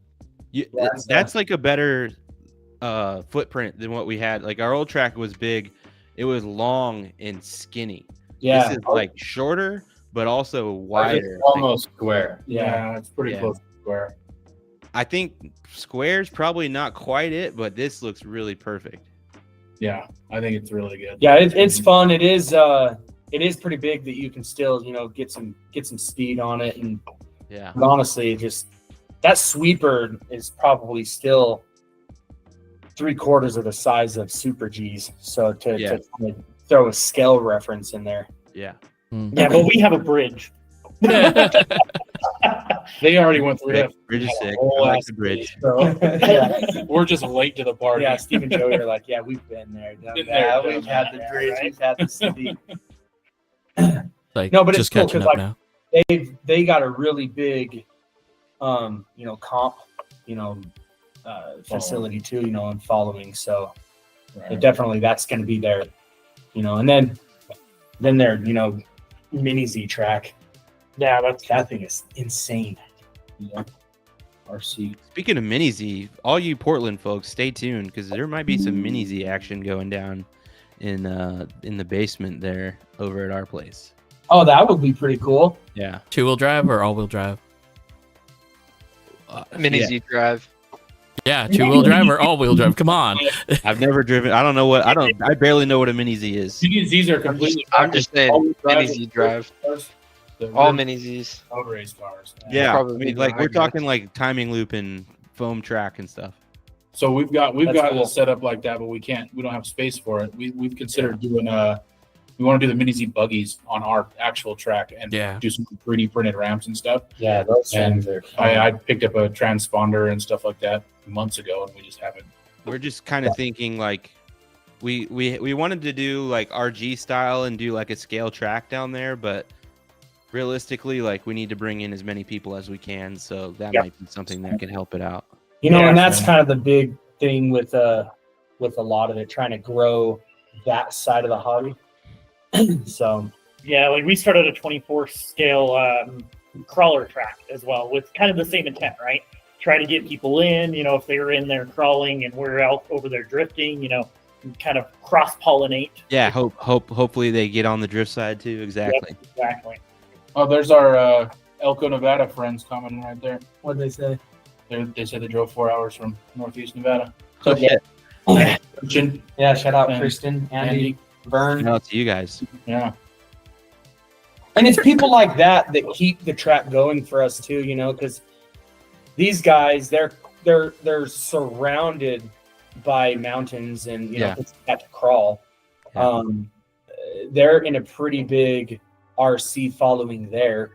That's like a better footprint than what we had. Like our old track was big, it was long and skinny. yeah, This is like shorter, but also wider. It's almost square. Yeah, it's pretty Yeah. close to square. I think square's probably not quite it, but this looks really perfect. Yeah, I think it's really good. yeah, it's fun. It is pretty big that you can still get some speed on it, and Yeah. honestly, just that sweeper is probably still 3/4 of the size of Super G's. So to kind of throw a scale reference in there. Yeah. Yeah, but we have a bridge. They already went through that. Bridge is sick. I whole like ass the bridge. So, yeah. We're just late to the party. Yeah, Steve and Joey are like, yeah, we've been there, done Been that. there, done We've had that, the yeah, bridge, right? we've had the city. Like, No, but it's just cool catching 'cause, up like, now. They got a really big, comp, facility too, and following. So Right. definitely that's going to be there, and then their, mini Z track. Yeah, That thing is insane. RC. Speaking of Mini Z, all you Portland folks, stay tuned because there might be some Mini Z action going down in the basement there over at our place. Oh, that would be pretty cool. Yeah. 2-wheel drive or all-wheel drive? Mini Yeah. Z drive. Yeah, 2-wheel drive or all-wheel drive. Come on. I've never driven. I don't know what. I barely know what a Mini Z is. These are completely. I'm just saying, all-wheel Mini drive Z drive. cars, the All rear Mini Zs. road race cars. Yeah, Probably I mean, the like we're hybrid. talking like timing loop and foam track and stuff. So we've got That's cool. a setup like that, but we don't have space for it. We've considered doing we want to do the Mini Z buggies on our actual track and Yeah. do some 3D printed ramps and stuff. Yeah, those And things are. I picked up a transponder and stuff like that months ago, and we just haven't. We're just kind of thinking like we wanted to do like RG style and do like a scale track down there, but realistically, like we need to bring in as many people as we can, so that might be something that can help it out. And that's kind of the big thing with a lot of it, trying to grow that side of the hobby. So Yeah, like we started a 24 scale crawler track as well, with kind of the same intent, right? Try to get people in, if they're in there crawling and we're out over there drifting, and kind of cross pollinate. Yeah, hopefully they get on the drift side too. Exactly. Exactly. Oh, there's our Elko, Nevada friends commenting right there. what they say? They said they drove 4 hours from Northeast Nevada. So Christian, Yeah, shout out And Kristen, Andy, Andy. Vern. shout out to you guys. Yeah. And it's people like that that keep the track going for us too, because these guys, they're surrounded by mountains and it's got to crawl. Yeah. They're in a pretty big RC following there,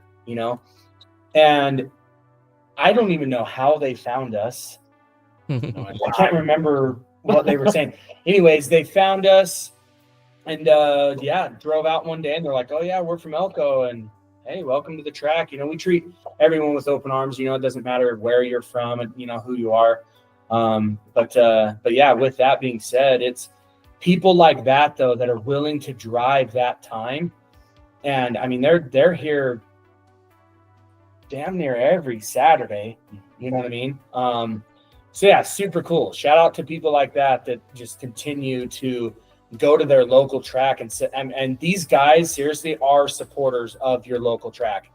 and I don't even know how they found us. I can't remember what they were saying. Anyways, they found us and drove out one day and they're like, oh yeah, we're from Elko and hey, welcome to the track. We treat everyone with open arms. It doesn't matter where you're from and who you are. But yeah, with that being said, it's people like that though that are willing to drive that time. And I mean they're here damn near every Saturday. You know what I mean? So yeah, super cool. Shout out to people like that just continue to go to their local track and these guys seriously are supporters of your local track.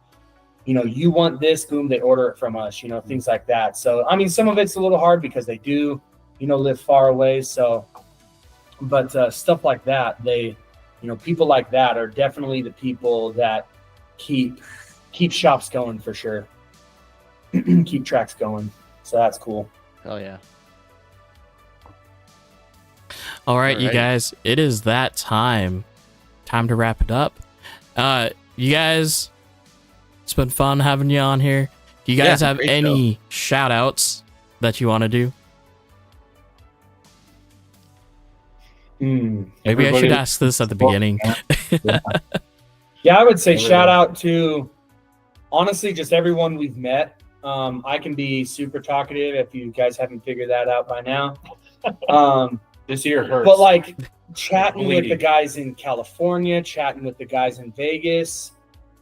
You want this, boom, they order it from us, things like that. So I mean, some of it's a little hard because they do, live far away. So, but stuff like that, people like that are definitely the people that keep shops going for sure. Keep tracks going. So that's cool. Hell yeah. All right, you Alrighty. guys, it is that time. Time to wrap it up. You guys, it's been fun having you on here. Do you guys Yeah, have great any shout outs that you want to do? Maybe I should Everybody- ask this at the beginning. Yeah, I would say shout out to honestly just everyone we've met. I can be super talkative if you guys haven't figured that out by now. This year hurts. But like chatting with the Bleeding. guys in California, chatting with the guys in Vegas,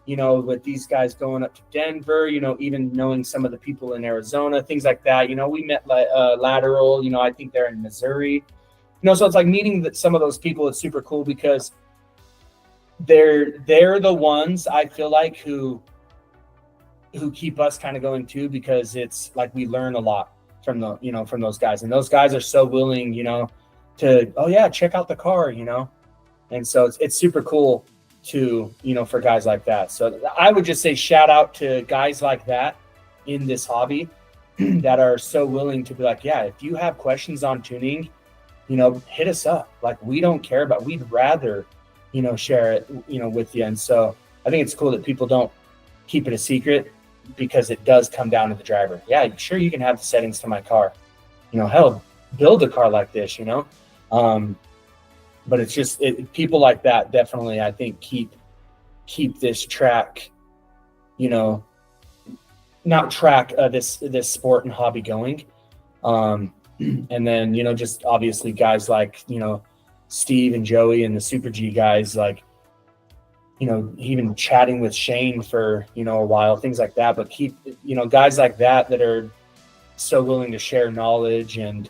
with these guys going up to Denver, even knowing some of the people in Arizona, things like that. We met Lateral, I think they're in Missouri, so it's like meeting some of those people. It's super cool because they're the ones I feel like who keep us kind of going too, because it's like we learn a lot from from those guys, and those guys are so willing, to, oh yeah, check out the car, and so it's super cool to, for guys like that. So I would just say shout out to guys like that in this hobby that are so willing to be like, yeah, if you have questions on tuning, hit us up. Like, we don't care, but we'd rather, share it, with you. And so I think it's cool that people don't keep it a secret, because it does come down to the driver. Yeah, sure, you can have the settings to my car, hell, build a car like this, but it's just people like that definitely, I think, keep this track, not track this sport and hobby going. And then, just obviously guys like, Steve and Joey and the Super G guys, like, even chatting with Shane for, a while, things like that. But keep, guys like that are so willing to share knowledge. And,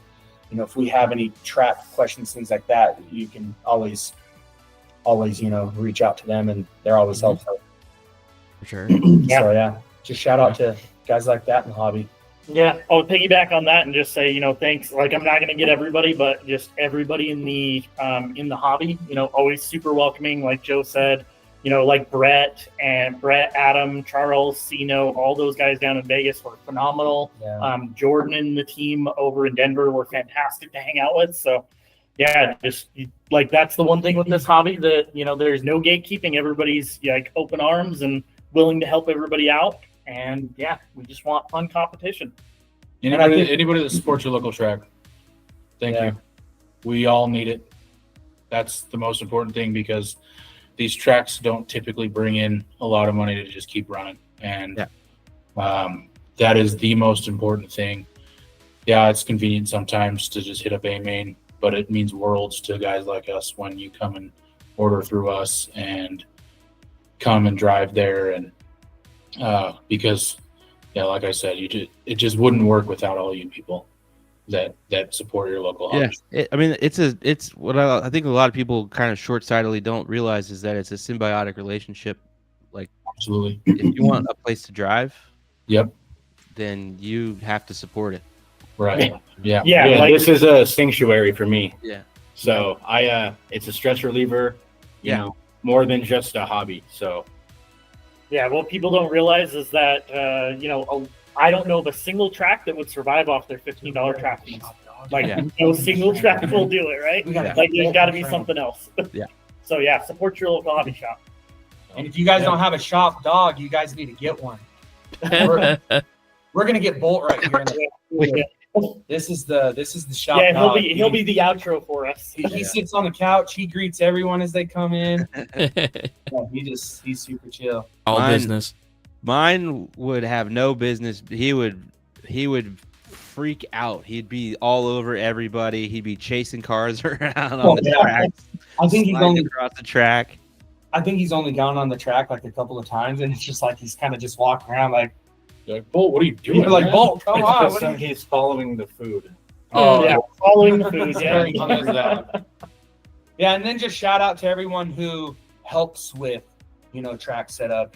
if we have any track questions, things like that, you can always, reach out to them, and they're always helpful. For sure. So yeah, just shout out to guys like that in the hobby. Yeah, I'll piggyback on that and just say, thanks. Like, I'm not going to get everybody, but just everybody in the hobby, always super welcoming. Like Joe said, like Brett, Adam, Charles, Sino, all those guys down in Vegas were phenomenal. Yeah. Jordan and the team over in Denver were fantastic to hang out with. So yeah, just like, that's the one thing with this hobby, that, there's no gatekeeping. Everybody's like open arms and willing to help everybody out. And yeah, we just want fun competition. Anybody that supports your local track, thank Yeah. you. We all need it. That's the most important thing, because these tracks don't typically bring in a lot of money to just keep running. And that is the most important thing. Yeah, it's convenient sometimes to just hit up A-Main, but it means worlds to guys like us when you come and order through us and come and drive there. And because, like I said, it just wouldn't work without all you people that support your local hobby. Yeah, it's what I think a lot of people kind of short-sightedly don't realize is that it's a symbiotic relationship. Like, Absolutely. if you want a place to drive, Yep. then you have to support it. Right. Yeah. Yeah, Yeah, like, this is a sanctuary for me. Yeah. So it's a stress reliever, more than just a hobby. So yeah, what people don't realize is that, I don't know of a single track that would survive off their $15 track fees. Like, Yeah. no single track will do it, right? We gotta Like, keep there's got to it be friendly. something else. Yeah. So yeah, support your local hobby shop. And if you guys don't have a shop dog, you guys need to get one. We're gonna get Bolt right here. Yeah, This is the shop yeah, dog. he'll be the outro for us. He sits on the couch. He greets everyone as they come in. Yeah, he's super chill. All Mine- business. Mine would have no business. He would freak out. He'd be all over everybody. He'd be chasing cars around on the track. I think he's sliding only across the track. gone on the track like a couple of times, and it's just like he's kind of just walking around like, Bolt, what are you doing? you're like, man? Bolt, come on. Just so he's following the food. Oh, Yeah, following the food. Yeah. Very funny as that. Yeah, and then just shout out to everyone who helps with, track setup.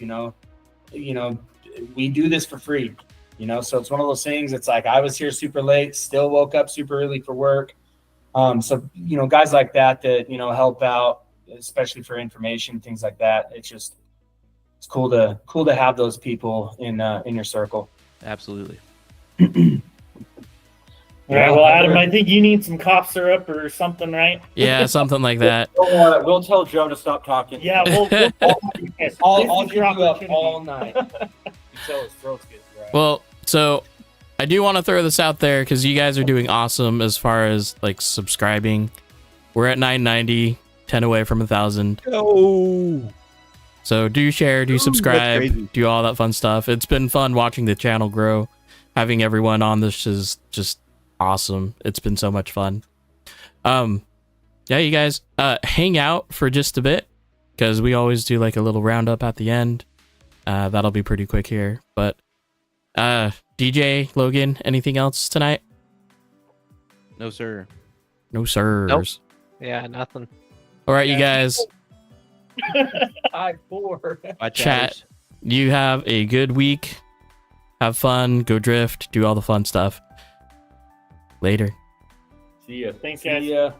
We do this for free. So it's one of those things. It's like, I was here super late, still woke up super early for work. So guys like that help out, especially for information, things like that. It's cool to have those people in your circle. Absolutely. All right, well, Adam, I think you need some cough syrup or something, right? Yeah, something like that. We'll tell Joe to stop talking. Yeah, we'll I'll this is keep your you up opportunity. all night. Until his throat gets dry. Well, so I do want to throw this out there because you guys are doing awesome as far as like subscribing. We're at 990, 10 away from 1,000. Oh, So do share, do that's subscribe, crazy. do all that fun stuff. It's been fun watching the channel grow. Having everyone on this is just awesome. It's been so much fun. yeah, you guys hang out for just a bit because we always do like a little roundup at the end. That'll be pretty quick here. But DJ, Logan, anything else tonight? No, sir. No, sirs. Nope. Yeah, nothing. All right, you guys. 5-4. Bye, Chat. chatters. You have a good week. Have fun. Go drift. Do all the fun stuff. Later. See ya. Thanks, guys. See ya.